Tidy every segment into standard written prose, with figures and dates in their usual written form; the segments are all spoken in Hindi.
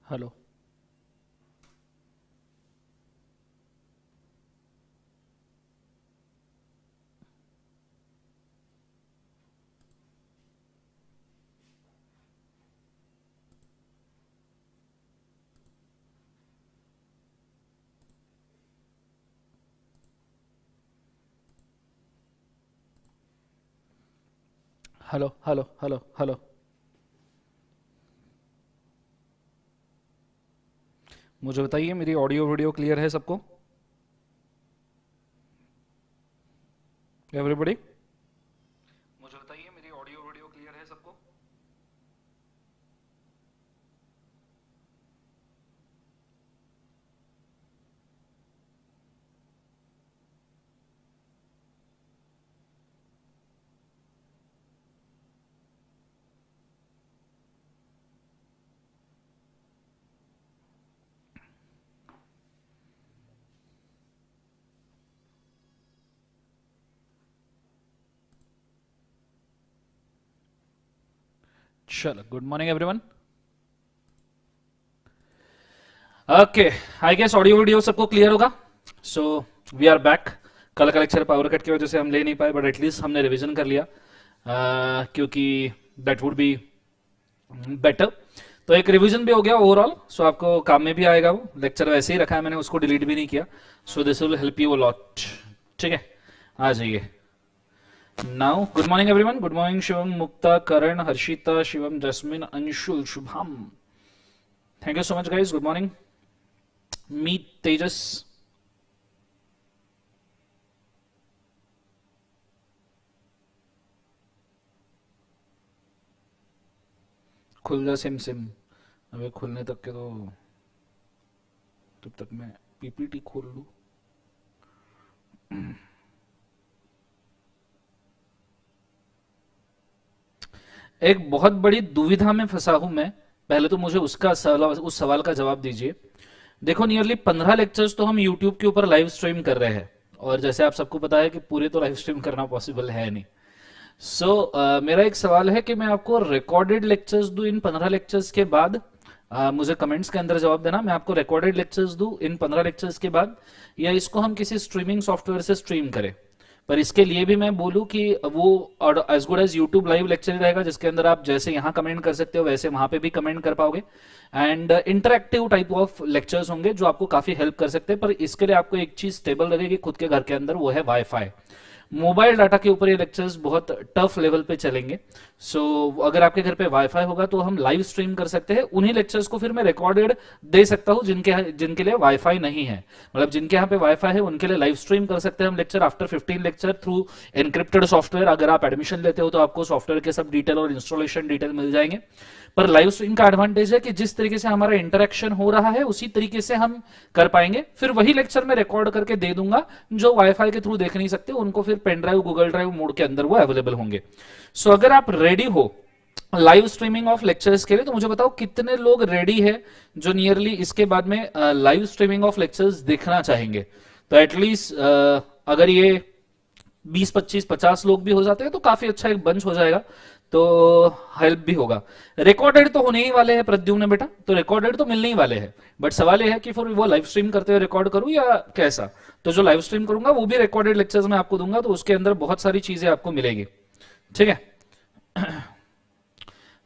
Hello. Hello hello hello hello. मुझे बताइए, मेरी ऑडियो वीडियो क्लियर है सबको? एवरीबॉडी, मुझे बताइए, मेरी ऑडियो वीडियो क्लियर है सबको? चलो, good morning everyone. Okay, I guess audio video सबको क्लियर होगा। So we are back. कल का लेक्चर पावर कट की वजह से हम ले नहीं पाए, बट एटलीस्ट हमने रिवीजन कर लिया, क्योंकि दैट वुड बी बेटर। तो एक रिवीजन भी हो गया ओवरऑल। सो आपको काम में भी आएगा। वो लेक्चर वैसे ही रखा है मैंने, उसको डिलीट भी नहीं किया। So this will help you a lot. ठीक है, आ जाइए। Now good morning everyone. Good morning Shivam, Mukta, Karan, Harshita, Shivam, Jasmine, Anshul, Shubham. Thank you so much guys. Good morning. Meet, Tejas. खुल जा सिम सिम। अबे खुलने तक के तो, तब तक मैं पीपीटी खोल लूं। एक बहुत बड़ी दुविधा में फंसा हूं मैं। पहले तो मुझे उस सवाल का जवाब दीजिए। देखो, नियरली 15 लेक्चर्स तो हम यूट्यूब के ऊपर लाइव स्ट्रीम कर रहे हैं, और जैसे आप सबको पता है कि पूरे तो लाइव स्ट्रीम करना पॉसिबल है नहीं। मेरा एक सवाल है कि मैं आपको रिकॉर्डेड लेक्चर्स दूं इन 15 लेक्चर्स के बाद। मुझे कमेंट्स के अंदर जवाब देना, मैं आपको रिकॉर्डेड लेक्चर्स दूं इन 15 लेक्चर्स के बाद, या इसको हम किसी स्ट्रीमिंग सॉफ्टवेयर से स्ट्रीम करें। पर इसके लिए भी मैं बोलूं कि वो as good as YouTube live lecture ही रहेगा, जिसके अंदर आप जैसे यहां कमेंट कर सकते हो वैसे वहां पे भी कमेंट कर पाओगे। And interactive type of lectures होंगे जो आपको काफी हेल्प कर सकते हैं। पर इसके लिए आपको एक चीज स्टेबल लगेगी खुद के घर के अंदर, वो है वाईफाई। मोबाइल डाटा के ऊपर ये लेक्चर्स बहुत टफ लेवल पे चलेंगे। अगर आपके घर पे वाईफाई होगा तो हम लाइव स्ट्रीम कर सकते हैं। उन्हीं लेक्चर्स को फिर मैं रिकॉर्डेड दे सकता हूं जिनके जिनके लिए वाईफाई नहीं है, मतलब जिनके यहाँ पे वाईफाई है उनके लिए लाइव स्ट्रीम कर सकते हैं हम lecture after 15 lecture through encrypted software. अगर आप एडमिशन लेते हो तो आपको सॉफ्टवेयर के सब डिटेल और इंस्टॉलेशन डिटेल मिल जाएंगे। पर लाइव स्ट्रीम का एडवांटेज है कि जिस तरीके से हमारा इंटरेक्शन हो रहा है उसी तरीके से हम कर पाएंगे। फिर वही लेक्चर मैं रिकॉर्ड करके दे दूंगा। जो वाईफाई के थ्रू देख नहीं सकते उनको फिर pen drive, Google drive mode के अंदर वो अवेलेबल होंगे। अगर आप रेडी हो लाइव स्ट्रीमिंग ऑफ लेक्चर्स के लिए, तो मुझे बताओ कितने लोग रेडी है जो नियरली इसके बाद में लाइव स्ट्रीमिंग ऑफ लेक्चर्स देखना चाहेंगे। तो एटलीस्ट अगर ये 20, 25, 50 लोग भी हो जाते हैं तो काफी अच्छा एक बंच हो जाएगा, तो हेल्प भी होगा। रिकॉर्डेड तो होने ही वाले हैं प्रद्युम्न बेटा, तो रिकॉर्डेड तो मिलने ही वाले हैं। बट सवाल यह है कि फिर वो लाइव स्ट्रीम करते हुए रिकॉर्ड करूं या कैसा। तो जो लाइव स्ट्रीम करूंगा वो भी रिकॉर्डेड लेक्चर्स में आपको दूंगा, तो उसके अंदर बहुत सारी चीजें आपको मिलेगी। ठीक है।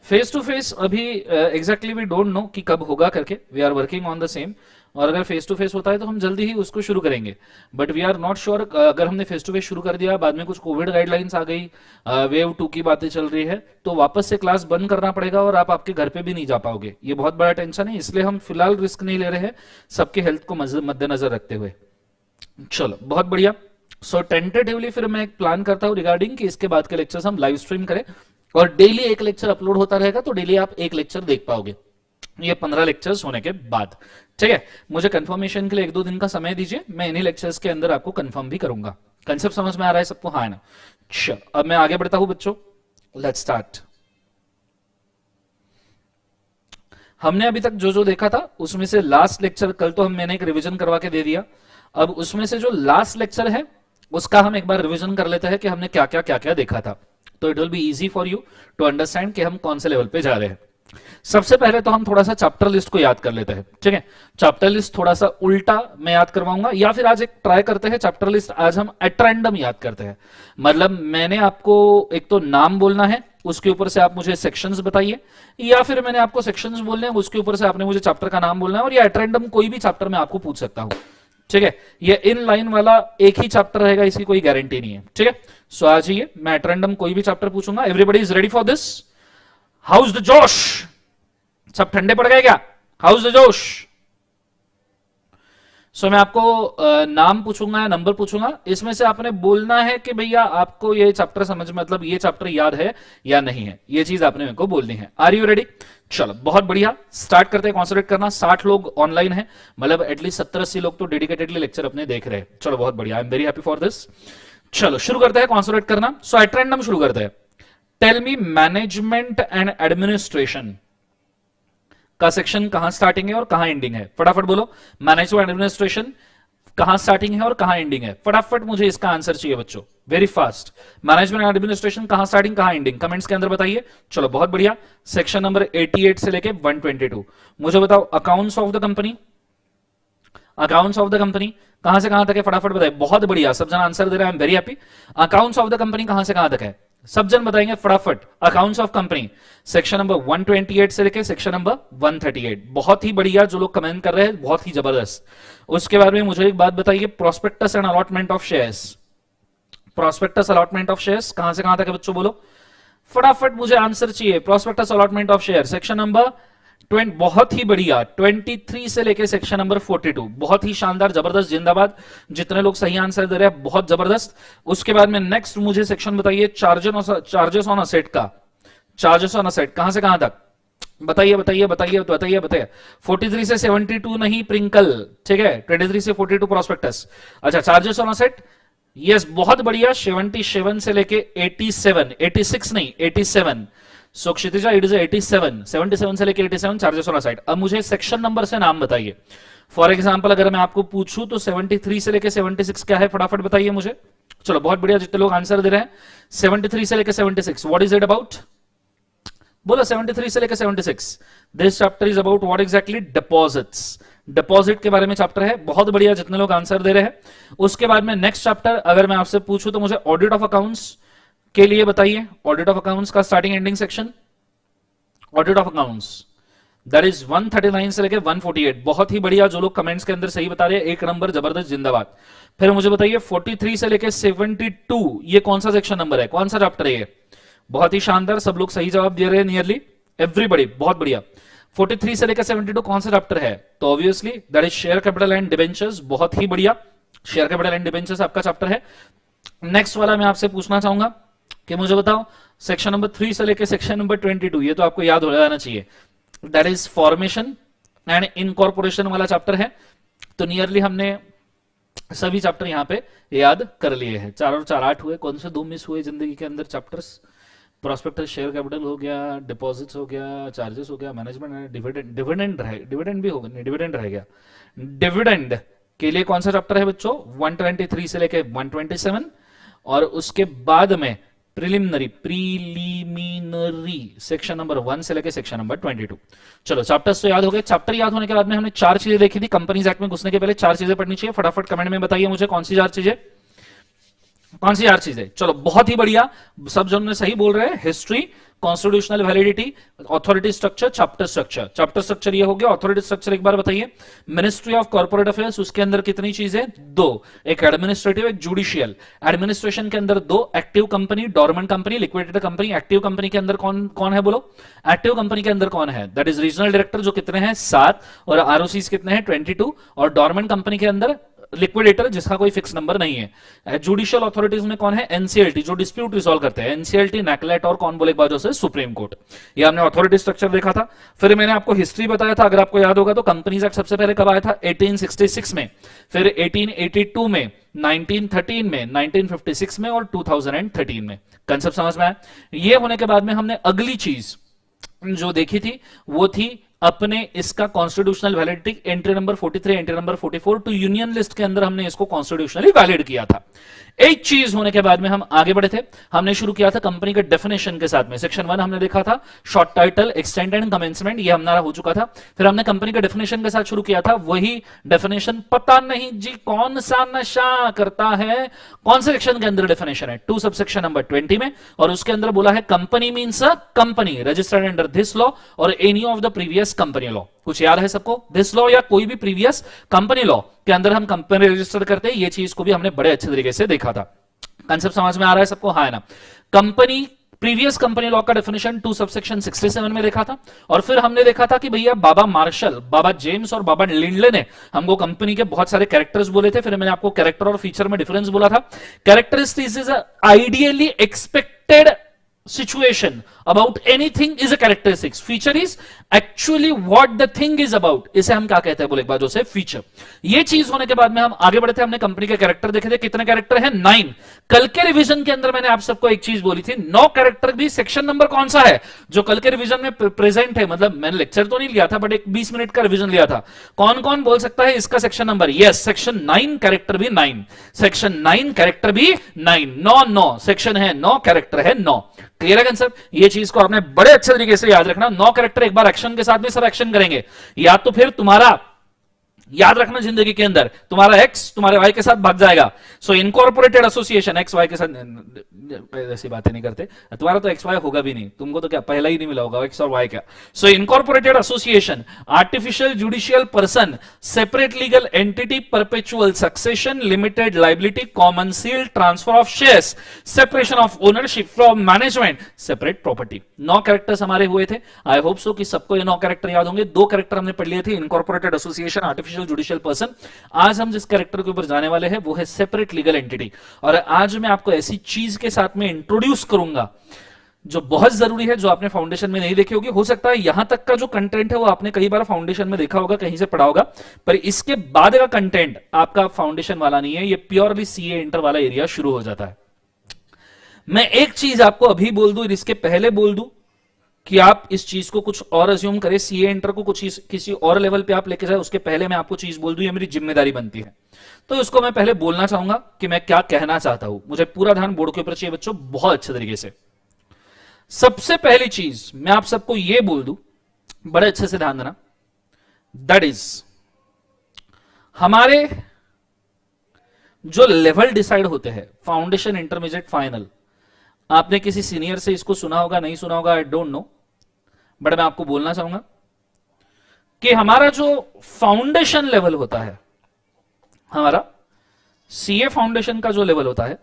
फेस टू फेस अभी एग्जैक्टली वी डोंट नो कि कब होगा करके, we are working on the same. और अगर फेस टू फेस होता है तो हम जल्दी ही उसको शुरू करेंगे, but we are not sure. अगर हमने फेस टू फेस शुरू कर दिया, बाद में कुछ कोविड गाइडलाइंस आ गई, वेव 2 की बातें चल रही है, तो वापस से क्लास बंद करना पड़ेगा और आप आपके घर पे भी नहीं जा पाओगे। ये बहुत बड़ा टेंशन है, इसलिए हम फिलहाल रिस्क नहीं ले रहे हैं, सबके हेल्थ को मद्देनजर रखते हुए। चलो, बहुत बढ़िया। टेंटेटिवली फिर मैं एक प्लान करता हूं रिगार्डिंग कि इसके बाद के लेक्चर्स हम लाइव स्ट्रीम करें, और डेली एक लेक्चर अपलोड होता रहेगा, तो डेली आप एक लेक्चर देख पाओगे ये 15 लेक्चर्स होने के बाद। ठीक है, मुझे कंफर्मेशन के लिए 1-2 दिन का समय दीजिए, मैं इन्हीं लेक्चर्स के अंदर आपको कंफर्म भी करूंगा। कंसेप्ट समझ में आ रहा है सबको? हाँ है ना। चलो, अब मैं आगे बढ़ता हूं बच्चों, लेट्स स्टार्ट। हमने अभी तक जो जो देखा था उसमें से लास्ट लेक्चर, कल तो मैंने एक रिवीजन करवा के दे दिया। अब उसमें से जो लास्ट लेक्चर है उसका हम एक बार रिवीजन कर लेते हैं कि हमने क्या क्या देखा था, तो it will be easy for you to understand कि हम कौन से लेवल पे जा रहे हैं। सबसे पहले तो हम थोड़ा सा चैप्टर लिस्ट को याद कर लेते हैं, ठीक है। चैप्टर लिस्ट थोड़ा सा उल्टा मैं याद करवाऊंगा, या फिर आज एक ट्राई करते हैं चैप्टर लिस्ट आज हम एट रैंडम याद करते हैं। मतलब मैंने आपको एक तो नाम बोलना है, उसके ऊपर से आप मुझे सेक्शंस बताइए, या फिर मैंने आपको सेक्शंस बोलने हैं, उसके ऊपर से आपने मुझे चैप्टर का नाम बोलना है, और ये एट रैंडम कोई भी चैप्टर मैं आपको पूछ सकता हूं, ठीक है। ये इन लाइन वाला एक ही चैप्टर रहेगा, इसकी कोई गारंटी नहीं है, ठीक है। सो आ जाइए, मैं एट रैंडम कोई भी चैप्टर पूछूंगा। Everybody is ready for this? House the जोश? सब ठंडे पड़ गए क्या? हाउस द जोश? सो मैं आपको नाम पूछूंगा या नंबर पूछूंगा, इसमें से आपने बोलना है कि भैया आपको ये चैप्टर समझ, मतलब ये चैप्टर याद है या नहीं है, ये चीज आपने मेरे को बोलनी है। Are you ready? चलो बहुत बढ़िया, स्टार्ट करते हैं। कॉन्सेंट्रेट करना, 60 लोग ऑनलाइन है, मतलब एटलीस्ट 70-80 लोग तो डेडिकेटेडली लेक्चर अपने देख रहे हैं। चलो बहुत बढ़िया, आई am very happy for this. चलो शुरू करते हैं, कॉन्सेंट्रेट करना। सो एट रैंडम शुरू करते हैं। Tell me management and administration का सेक्शन कहां स्टार्टिंग है और कहां एंडिंग है? फटाफट बोलो, मैनेजमेंट एडमिनिस्ट्रेशन कहां स्टार्टिंग है और कहां एंडिंग है? फटाफट मुझे इसका आंसर चाहिए बच्चों, वेरी फास्ट। मैनेजमेंट एडमिनिस्ट्रेशन कहां स्टार्टिंग कहां एंडिंग, कमेंट्स के अंदर बताइए। चलो बहुत बढ़िया, सेक्शन नंबर 88 से लेके 122। मुझे बताओ accounts of the company, accounts of the company कहां से कहां तक है? फटाफट बताइए। बहुत बढ़िया, सब जन आंसर दे रहे हैं, आई am very happy. Accounts of the company कहां से कहां तक है? सब जन बताएंगे फटाफट। Accounts of company section number 128 से लेके सेक्शन नंबर 138। बहुत ही बढ़िया, जो लोग कमेंट कर रहे हैं बहुत ही जबरदस्त। उसके बारे में मुझे एक बात बताइए, prospectus and allotment of shares, prospectus allotment of shares कहां से कहां तक है बच्चों? बोलो फटाफट, मुझे आंसर चाहिए। Prospectus allotment of share section number 20, बहुत ही बढ़िया, 23 से लेके सेक्शन नंबर 42। बहुत ही शानदार, जबरदस्त, जिंदाबाद। जितने लोग सही आंसर दे रहे हैं बहुत जबरदस्त। उसके बाद में नेक्स्ट मुझे सेक्शन बताइए चार्जेस ऑन असेट का, चार्जेस ऑन असेट कहां से कहां तक? बताइए बताइए बताइए बताइए बताइए। 43 से 72 नहीं प्रिंकल, ठीक है, 23 से 42 प्रोस्पेक्टस। अच्छा, चार्जेस ऑन असेट, यस बहुत बढ़िया, 77 से लेके 87, 86 नहीं 87। सो क्षितिजा इट इज 87, 77 से लेके 87 चार्जेस ऑन असेट। अब मुझे सेक्शन नंबर से नाम बताइए। फॉर एग्जांपल अगर मैं आपको पूछूं तो 73 से लेके 76 क्या है? फटाफट बताइए मुझे। चलो बहुत बढ़िया, जितने लोग आंसर दे रहे हैं 73 से लेके 76, व्हाट इज इट अबाउट? बोलो 73 से लेके 76। This chapter is about what exactly? Deposits, deposit के बारे में चैप्टर है। बहुत बढ़िया, जितने लोग आंसर दे रहे हैं। उसके बाद में नेक्स्ट चैप्टर अगर मैं आपसे पूछूं तो मुझे ऑडिट ऑफ अकाउंट्स के लिए बताइए। ऑडिट ऑफ अकाउंट्स का starting ending section, audit of accounts that is 139 से लेके 148। बहुत ही बढ़िया, जो लोग कमेंट्स के अंदर सही बता रहे हैं, एक नंबर, जबरदस्त, जिंदाबाद। फिर मुझे बताइए 43 से लेके 72, ये कौन सा सेक्शन नंबर है, कौन सा चैप्टर है ये? बहुत ही शानदार, सब लोग सही जवाब दे रहे हैं, नियरली एवरीबडी, बहुत बढ़िया। 43 से लेकर 72 कौन सा चैप्टर है? तो obviously that is share capital and debentures. बहुत ही बढ़िया, शेयर कैपिटल एंड डिबेंचर्स आपका चैप्टर है। नेक्स्ट वाला मैं आपसे पूछना चाहूंगा कि मुझे बताओ सेक्शन नंबर 3 से लेकर सेक्शन नंबर 22, ये तो आपको याद हो जाना चाहिए, that is formation and incorporation वाला चैप्टर है। तो नियरली हमने सभी चैप्टर यहां पे याद कर लिए हैं। 4 और 4 8 हुए, कौन से 2 मिस हुए जिंदगी के अंदर चैप्टर्स? प्रोस्पेक्टस, शेयर कैपिटल हो गया, डिपॉजिट्स हो गया, चार्जेस हो गया, मैनेजमेंट, डिविडेंड, डिविडेंड भी होगा नहीं, डिविडेंड रह गया। डिविडेंड के लिए कौन सा चैप्टर है बच्चों? 123 से लेके 127। और उसके बाद में प्रीलिमिनरी सेक्शन नंबर 1 से लेके सेक्शन नंबर 22। चलो चैप्टर्स तो याद हो गए। चैप्टर याद होने के बाद में हमने 4 चीजें देखी थी। कंपनीज एक्ट में घुसने के पहले 4 चीजें पढ़नी चाहिए। फटाफट कमेंट में बताइए मुझे कौन सी 4 चीजें, कौन सी 4 चीजें? चलो बहुत ही बढ़िया, सब जन ने सही बोल रहे हैं। History, constitutional validity, authority structure, chapter structure. Chapter structure ये हो गया। अथॉरिटी स्ट्रक्चर एक बार बताइए। मिनिस्ट्री ऑफ कॉर्पोरेट अफेयर्स, उसके अंदर कितनी चीजें? 2, एक एडमिनिस्ट्रेटिव, एक जुडिशियल। एडमिनिस्ट्रेशन के अंदर 2, active company, dormant company, liquidated company. Active company के अंदर कौन कौन है बोलो? एक्टिव कंपनी के अंदर कौन है? दैट इज रीजनल डायरेक्टर, जो कितने हैं? 7, और आरओसी कितने हैं? 22। और डोरमेंट कंपनी के अंदर लिक्विडेटर, जिसका कोई फिक्स नंबर नहीं है। जुडिशियल अथॉरिटीज में कौन है? एनसीएलटी, जो डिस्प्यूट रिजॉल्व करते हैं। एनसीएलटी, नैकलेट और कौन बोले एक बाजू से? Supreme court. ये हमने अथॉरिटी स्ट्रक्चर देखा था। फिर मैंने आपको हिस्ट्री बताया था, अगर आपको याद होगा तो। कंपनीज एक्ट सबसे पहले कब आया था? 1866 में, फिर 1882 में, 1913 में, 1956 में और 2013 में। कंसेप्ट समझ में आया? ये होने के बाद में हमने अगली चीज जो देखी थी वो थी अपने इसका constitutional validity entry number 43, entry number 44 to union list के अंदर हमने इसको कॉन्स्टिट्यूशनली वैलिड किया था। एक चीज होने के बाद में हम आगे बढ़े थे, हमने शुरू किया था कंपनी के डेफिनेशन के साथ में। सेक्शन 1 हमने देखा था, short title, extend and commencement, ये हमारा हो चुका था। फिर हमने कंपनी के डेफिनेशन के साथ शुरू किया था, वही डेफिनेशन पता नहीं जी कौन सा नशा करता है, कौन से सेक्शन के अंदर डेफिनेशन है, 2 सबसेक्शन नंबर 20 में, और उसके अंदर बोला है company means a company registered under this law और any of the previous company law. कुछ याद है सबको? दिस लॉ या कोई भी प्रीवियस कंपनी लॉ के अंदर हम कंपनी रजिस्टर करते हैं, ये चीज को भी हमने बड़े अच्छे तरीके से देखा था। कंसेप्ट समझ में आ रहा है सबको? हाँ है ना। कंपनी प्रीवियस कंपनी लॉ का डेफिनेशन 2 सबसेक्शन 67 में देखा था, और फिर हमने देखा था कि भैया बाबा मार्शल, बाबा जेम्स और बाबा लिंडले ने हमको कंपनी के बहुत सारे कैरेक्टर्स बोले थे। फिर मैंने आपको कैरेक्टर और फीचर में डिफरेंस बोला था। Characteristics is ideally expected situation about anything is a characteristics, feature is actually what the thing is about, इसे हम क्या कहते हैं बोले एक बार जो से फीचर। ये चीज होने के बाद में हम आगे बढ़े थे, हमने कंपनी के कैरेक्टर देखे थे। कितने कैरेक्टर हैं? 9। कल के रिवीजन के अंदर मैंने आप सबको एक चीज बोली थी, 9 कैरेक्टर भी सेक्शन नंबर कौन सा है जो कल के रिवीजन में प्रेजेंट है, मतलब मैंने लेक्चर तो नहीं लिया था बट एक 20 मिनट का रिवीजन लिया था। कौन कौन बोल सकता है इसका section number? Yes, section 9 character भी 9, सेक्शन 9 कैरेक्टर भी 9, 9 सेक्शन है, 9 कैरेक्टर है 9। क्लियर है कंसेप्ट? ये चीज को आपने बड़े अच्छे तरीके से याद रखना। 9 कैरेक्टर एक बार एक्शन के साथ में सब एक्शन करेंगे, या तो फिर तुम्हारा याद रखना जिंदगी के अंदर तुम्हारा एक्स तुम्हारे वाई के साथ भाग जाएगा। सो इनकॉर्पोरेटेड एसोसिएशन, एक्स वाई के साथ ऐसी बातें नहीं करते, तुम्हारा तो एक्स वाई होगा भी नहीं, तुमको तो क्या पहला ही नहीं मिला होगा एक्स और वाई का। So incorporated association, artificial judicial person, separate legal entity, perpetual succession, limited liability, common seal, transfer of shares, separation of ownership from management, separate property. 9 characters हमारे हुए थे। आई होप सो कि सबको ये 9 कैरेक्टर याद होंगे। 2 कैरेक्टर हमने पढ़ लिए थे, incorporated association, artificial judicial person. आज हम जिस कैरेक्टर के ऊपर जाने वाले हैं वो है सेपरेट लीगल एंटिटी, और आज मैं आपको ऐसी चीज के साथ में इंट्रोड्यूस करूंगा जो बहुत जरूरी है, जो आपने फाउंडेशन में नहीं देखी होगी। हो सकता है यहां तक का जो कंटेंट है वो आपने कई बार फाउंडेशन में देखा होगा, कहीं से पढ़ा होगा, पर इसके बाद का कंटेंट आपका फाउंडेशन वाला नहीं है, ये प्योरली सीए इंटर वाला एरिया शुरू हो जाता है। मैं एक चीज आपको अभी बोल दूं, इसके पहले बोल दूं कि आप इस चीज को कुछ और अज्यूम करें, सीए इंटर को कुछ किसी और लेवल पे आप लेके जाए, उसके पहले मैं आपको चीज बोल दूं, ये मेरी जिम्मेदारी बनती है। तो इसको मैं पहले बोलना चाहूंगा कि मैं क्या कहना चाहता हूं। मुझे पूरा ध्यान बोर्ड के ऊपर चाहिए बच्चों, बहुत अच्छे तरीके से। सबसे पहली चीज मैं आप सबको यह बोल दूं, बड़े अच्छे से ध्यान देना, दैट इज हमारे जो लेवल डिसाइड होते हैं, फाउंडेशन, इंटरमीडिएट, फाइनल। आपने किसी सीनियर से इसको सुना होगा, नहीं सुना होगा, आई डोंट नो, बट मैं आपको बोलना चाहूंगा कि हमारा जो फाउंडेशन लेवल होता है, हमारा सीए फाउंडेशन का जो लेवल होता है,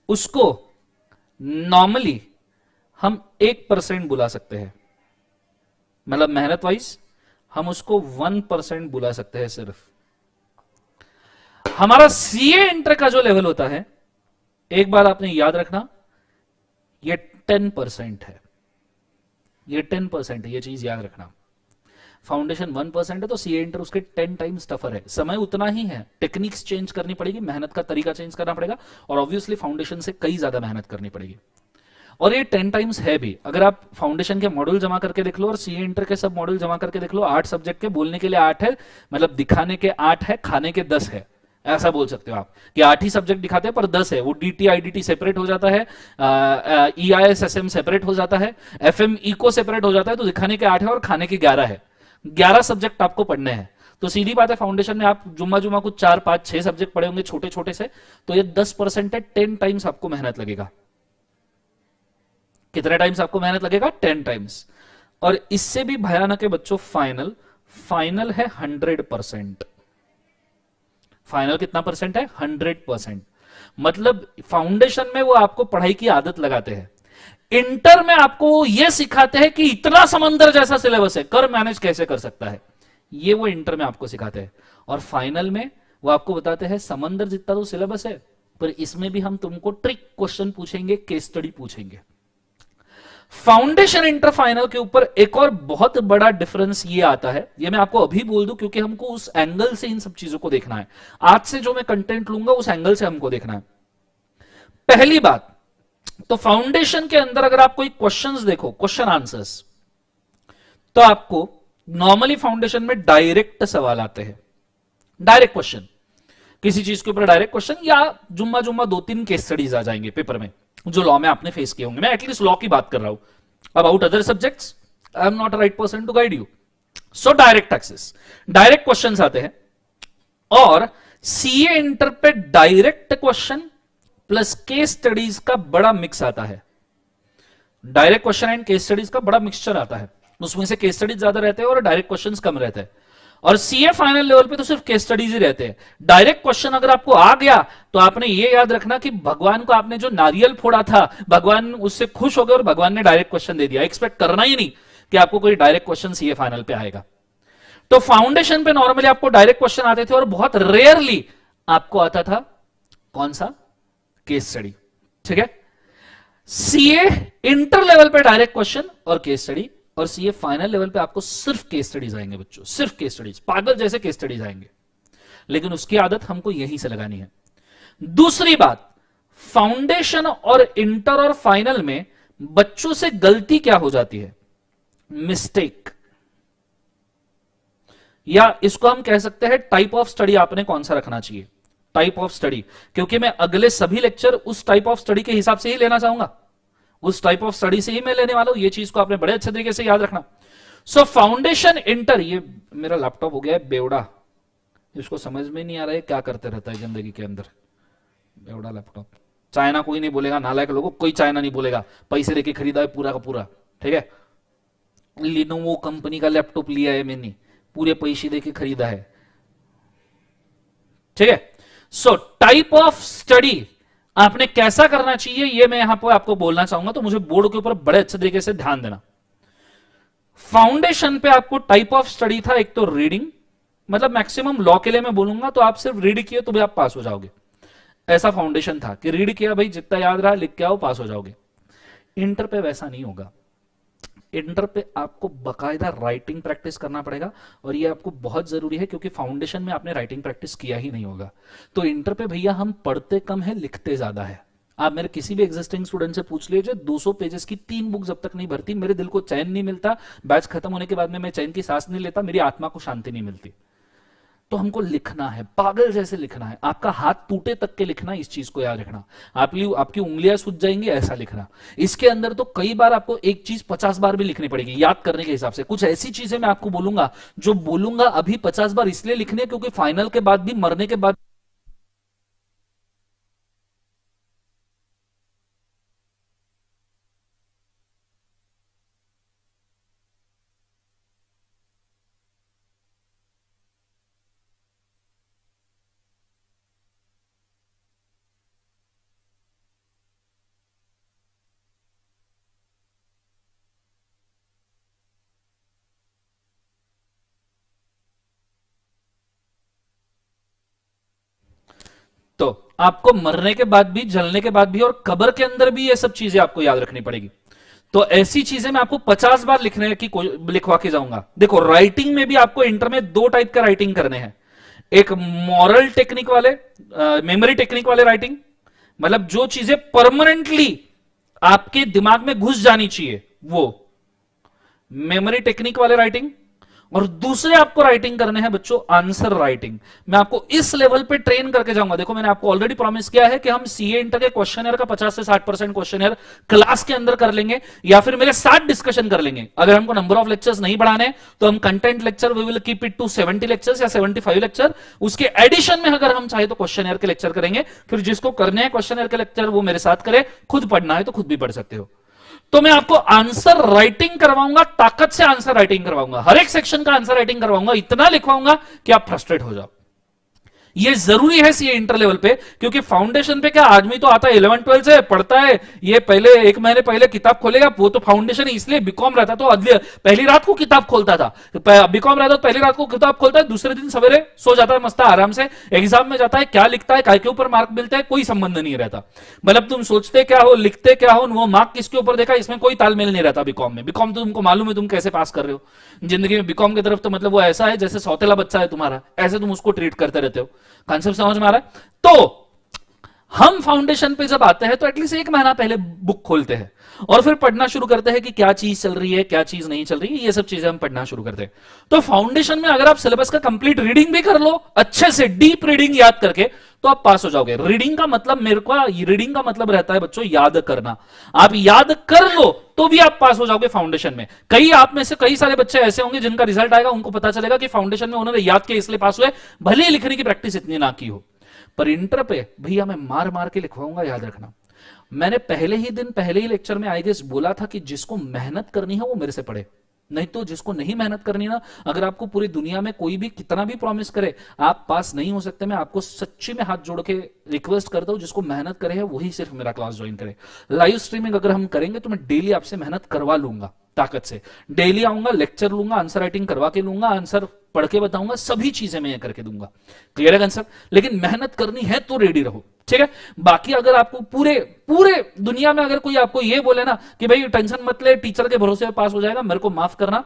उसको नॉर्मली हम 1% बुला सकते हैं, मतलब मेहनत वाइज हम उसको 1% बुला सकते हैं सिर्फ। हमारा सीए इंटर का जो लेवल होता है, एक बार आपने याद रखना, ये 10% है, ये 10% है, ये चीज याद रखना। फाउंडेशन 1% है तो सीए इंटर उसके 10 टाइम्स टफर है। समय उतना ही है, टेक्निक्स चेंज करनी पड़ेगी, मेहनत का तरीका चेंज करना पड़ेगा, और ऑब्वियसली फाउंडेशन से कई ज्यादा मेहनत करनी पड़ेगी, और ये 10 टाइम्स है भी। अगर आप फाउंडेशन के मॉड्यूल जमा करके देख लो और सीए इंटर के सब मॉड्यूल जमा करके देख लो, 8 सब्जेक्ट के, बोलने के लिए 8 है, मतलब दिखाने के 8 है, खाने के 10 है, ऐसा बोल सकते हो आप कि 8 ही सब्जेक्ट दिखाते हैं पर 10 है। वो डीटी आईडीटी सेपरेट हो जाता है, ईआईएस एसएम सेपरेट हो जाता है, एफएम इको सेपरेट हो जाता है, तो दिखाने के 8 है और खाने के 11 है। 11 सब्जेक्ट आपको पढ़ने हैं। तो सीधी बात है, फाउंडेशन में आप जुम्मा जुम्मा कुछ 4, 5, 6 सब्जेक्ट पढ़े होंगे छोटे छोटे से, तो ये 10% है, 10 टाइम्स आपको मेहनत लगेगा। कितने टाइम्स आपको मेहनत लगेगा? 10 टाइम्स। और इससे भी भयानक है बच्चों फाइनल। फाइनल है 100%। फाइनल कितना परसेंट है? 100%। मतलब फाउंडेशन में वो आपको पढ़ाई की आदत लगाते हैं, इंटर में आपको ये सिखाते हैं कि इतना समंदर जैसा सिलेबस है, कर मैनेज कैसे कर सकता है, ये वो इंटर में आपको सिखाते हैं। और फाइनल में वो आपको बताते हैं समंदर जितना तो सिलेबस है, पर इसमें भी हम तुमको ट्रिक क्वेश्चन पूछेंगे, केस स्टडी पूछेंगे। फाउंडेशन इंटर फाइनल के ऊपर एक और बहुत बड़ा डिफरेंस ये आता है, ये मैं आपको अभी बोल दूं क्योंकि हमको उस एंगल से इन सब चीजों को देखना है। आज से जो मैं कंटेंट लूंगा उस एंगल से हमको देखना है। पहली बात तो फाउंडेशन के अंदर अगर आप कोई क्वेश्चंस देखो, क्वेश्चन आंसर्स, तो आपको नॉर्मली फाउंडेशन में डायरेक्ट सवाल आते हैं, डायरेक्ट क्वेश्चन, किसी चीज के ऊपर डायरेक्ट क्वेश्चन, या जुम्मा जुम्मा 2-3 केस स्टडीज आ जाएंगे पेपर में जो लॉ में आपने फेस किए होंगे। मैं एटलीस्ट लॉ की बात कर रहा हूं, about other subjects I am not a right person to guide you. So direct access, direct question आते हैं, और सीए इंटर पे direct question plus case studies का बड़ा मिक्स आता है। Direct question and case studies का बड़ा मिक्सचर आता है, उसमें से केस स्टडीज ज्यादा रहते हैं और डायरेक्ट क्वेश्चंस कम रहते हैं। और सीए फाइनल लेवल पे तो सिर्फ केस स्टडीज ही रहते हैं। डायरेक्ट क्वेश्चन अगर आपको आ गया तो आपने ये याद रखना कि भगवान को आपने जो नारियल फोड़ा था, भगवान उससे खुश हो गए और भगवान ने डायरेक्ट क्वेश्चन दे दिया। एक्सपेक्ट करना ही नहीं कि आपको कोई डायरेक्ट क्वेश्चन सीए फाइनल पे आएगा। तो फाउंडेशन पे नॉर्मली आपको डायरेक्ट क्वेश्चन आते थे और बहुत रेयरली आपको आता था कौन सा, केस स्टडी। ठीक है, सीए इंटर लेवल पे डायरेक्ट क्वेश्चन और केस स्टडी, और सीए फाइनल लेवल पे आपको सिर्फ केस स्टडीज आएंगे बच्चों, सिर्फ केस स्टडीज, पागल जैसे केस स्टडीज आएंगे। लेकिन उसकी आदत हमको यहीं से लगानी है। दूसरी बात, फाउंडेशन और इंटर और फाइनल में बच्चों से गलती क्या हो जाती है, मिस्टेक, या इसको हम कह सकते हैं टाइप ऑफ स्टडी आपने कौन सा रखना चाहिए, टाइप ऑफ स्टडी। क्योंकि मैं अगले सभी लेक्चर उस टाइप ऑफ स्टडी के हिसाब से ही लेना चाहूंगा, उस टाइप ऑफ स्टडी से ही मैं लेने वाला हूं। ये चीज को आपने बड़े अच्छे तरीके से याद रखना। सो फाउंडेशन इंटर, ये मेरा लैपटॉप हो गया है बेवड़ा, इसको समझ में नहीं आ रहा है क्या करते रहता है जिंदगी के अंदर, बेवड़ा लैपटॉप। चाइना कोई नहीं बोलेगा, नालायक लोगों, कोई चाइना नहीं बोलेगा, पैसे लेके खरीदा है पूरा का पूरा। ठीक है, लिनोवो कंपनी का लैपटॉप लिया है मैंने, पूरे पैसे देके खरीदा है। ठीक है, सो टाइप ऑफ स्टडी आपने कैसा करना चाहिए ये मैं यहां पर आपको बोलना चाहूंगा, तो मुझे बोर्ड के ऊपर बड़े अच्छे तरीके से ध्यान देना। फाउंडेशन पे आपको टाइप ऑफ स्टडी था, एक तो रीडिंग, मतलब मैक्सिमम लॉ के लिए मैं बोलूंगा तो आप सिर्फ रीड किए तो भी आप पास हो जाओगे, ऐसा फाउंडेशन था कि रीड किया भाई, जितना याद रहा लिख के आओ, पास हो जाओगे। इंटर पे वैसा नहीं होगा। इंटर पे आपको बकायदा राइटिंग प्रैक्टिस करना पड़ेगा, और ये आपको बहुत जरूरी है क्योंकि फाउंडेशन में आपने राइटिंग प्रैक्टिस किया ही नहीं होगा। तो इंटर पे भैया हम पढ़ते कम है, लिखते ज्यादा है। आप मेरे किसी भी एग्जिस्टिंग स्टूडेंट से पूछ लीजिए, 200 पेजेस की 3 बुक जब तक नहीं भरती मेरे दिल को चैन नहीं मिलता, बैच खत्म होने के बाद में मैं चैन की सांस नहीं लेता, मेरी आत्मा को शांति नहीं मिलती। तो हमको लिखना है, पागल जैसे लिखना है, आपका हाथ टूटे तक के लिखना, इस चीज को याद रखना। आपकी उंगलियां सूज जाएंगी ऐसा लिखना। इसके अंदर तो कई बार आपको एक चीज 50 बार भी लिखनी पड़ेगी याद करने के हिसाब से। कुछ ऐसी चीजें मैं आपको बोलूंगा जो बोलूंगा अभी 50 बार इसलिए लिखने क्योंकि फाइनल के बाद भी, मरने के बाद तो आपको मरने के बाद भी, जलने के बाद भी, और कब्र के अंदर भी ये सब चीजें आपको याद रखनी पड़ेगी। तो ऐसी चीजें मैं आपको 50 बार लिखवा के जाऊंगा। देखो राइटिंग में भी आपको इंटर में 2 टाइप का राइटिंग करने हैं, एक मॉरल टेक्निक वाले, मेमोरी टेक्निक वाले राइटिंग, मतलब जो चीजें परमानेंटली आपके दिमाग में घुस जानी चाहिए वो मेमोरी टेक्निक वाले राइटिंग। और दूसरे आपको राइटिंग करने हैं बच्चों आंसर राइटिंग। मैं आपको इस लेवल पे ट्रेन करके जाऊंगा। देखो मैंने आपको ऑलरेडी प्रॉमिस किया है कि हम सीए इंटर के क्वेश्चनर का 50 से 60% क्वेश्चनर क्लास के अंदर कर लेंगे, या फिर मेरे साथ डिस्कशन कर लेंगे। अगर हमको नंबर ऑफ लेक्चर्स नहीं बढ़ाने तो हम content lecture we will keep it to 70 lectures या 75 लेक्चर। उसके एडिशन में अगर हम चाहे तो क्वेश्चनर के लेक्चर करेंगे। फिर जिसको करने हैं क्वेश्चनर के लेक्चर वो मेरे साथ करे, खुद पढ़ना है तो खुद भी पढ़ सकते हो। तो मैं आपको आंसर राइटिंग करवाऊंगा, ताकत से आंसर राइटिंग करवाऊंगा, हर एक सेक्शन का आंसर राइटिंग करवाऊंगा, इतना लिखवाऊंगा कि आप फ्रस्ट्रेट हो जाओ। ये जरूरी है सीए इंटर लेवल पे, क्योंकि फाउंडेशन पे क्या आदमी तो आता है 11-12 से पढ़ता है, ये पहले 1 महीने पहले किताब खोलेगा, वो तो फाउंडेशन इसलिए बीकॉम रहता तो पहली रात को किताब खोलता था, बीकॉम रहता तो पहली रात को किताब खोलता है, दूसरे दिन सवेरे सो जाता है मस्त आराम से, एग्जाम में जाता है, क्या लिखता है, काय के ऊपर मार्क मिलते हैं, कोई संबंध नहीं रहता। मतलब तुम सोचते क्या हो, लिखते क्या हो, वो मार्क किसके ऊपर देखा, इसमें कोई तालमेल नहीं रहता बीकॉम में। बीकॉम तो तुमको मालूम है तुम कैसे पास कर रहे हो जिंदगी में। बीकॉम की तरफ तो मतलब वो ऐसा है जैसे सौतेला बच्चा है तुम्हारा, ऐसे तुम उसको ट्रीट करते रहते हो। कॉन्सेप्ट समझ में आ रहा है? तो हम फाउंडेशन पे जब आते हैं तो एटलीस्ट एक महीना पहले बुक खोलते हैं और फिर पढ़ना शुरू करते हैं कि क्या चीज चल रही है, क्या चीज नहीं चल रही है, ये सब चीजें हम पढ़ना शुरू करते हैं। तो फाउंडेशन में अगर आप सिलेबस का कंप्लीट रीडिंग भी कर लो अच्छे से, डीप रीडिंग याद करके, तो आप पास हो जाओगे। रीडिंग का मतलब रीडिंग का मतलब रहता है बच्चों याद करना। आप याद कर लो तो भी आप पास हो जाओगे फाउंडेशन में। कई आप में से कई सारे बच्चे ऐसे होंगे जिनका रिजल्ट आएगा, उनको पता चलेगा कि फाउंडेशन में उन्होंने याद किया इसलिए पास हुए, भले ही लिखने की प्रैक्टिस इतनी ना की हो। पर इंटर पे भैया मैं मार मार के लिखवाऊंगा, याद रखना। मैंने पहले ही दिन पहले ही लेक्चर में आई गेस बोला था कि जिसको मेहनत करनी है वो मेरे से पढ़े, नहीं तो जिसको नहीं मेहनत करनी ना, अगर आपको पूरी दुनिया में कोई भी कितना भी प्रॉमिस करे आप पास नहीं हो सकते। मैं आपको सच्ची में हाथ जोड़ के रिक्वेस्ट करता हूं, जिसको मेहनत करे है वही सिर्फ मेरा क्लास ज्वाइन करे। लाइव स्ट्रीमिंग अगर हम करेंगे तो मैं डेली आपसे मेहनत करवा लूंगा, ताकत से डेली आऊंगा, लेक्चर लूंगा, आंसर राइटिंग करवा के लूंगा, आंसर पढ़ के बताऊंगा, सभी चीजें मैं ये करके दूंगा। क्लियर है कंसेप्ट? लेकिन मेहनत करनी है तो रेडी रहो, ठीक है। बाकी अगर आपको पूरे पूरे दुनिया में अगर कोई आपको ये बोले ना कि भाई टेंशन मत ले, टीचर के भरोसे पे पास हो जाएगा, मेरे को माफ करना,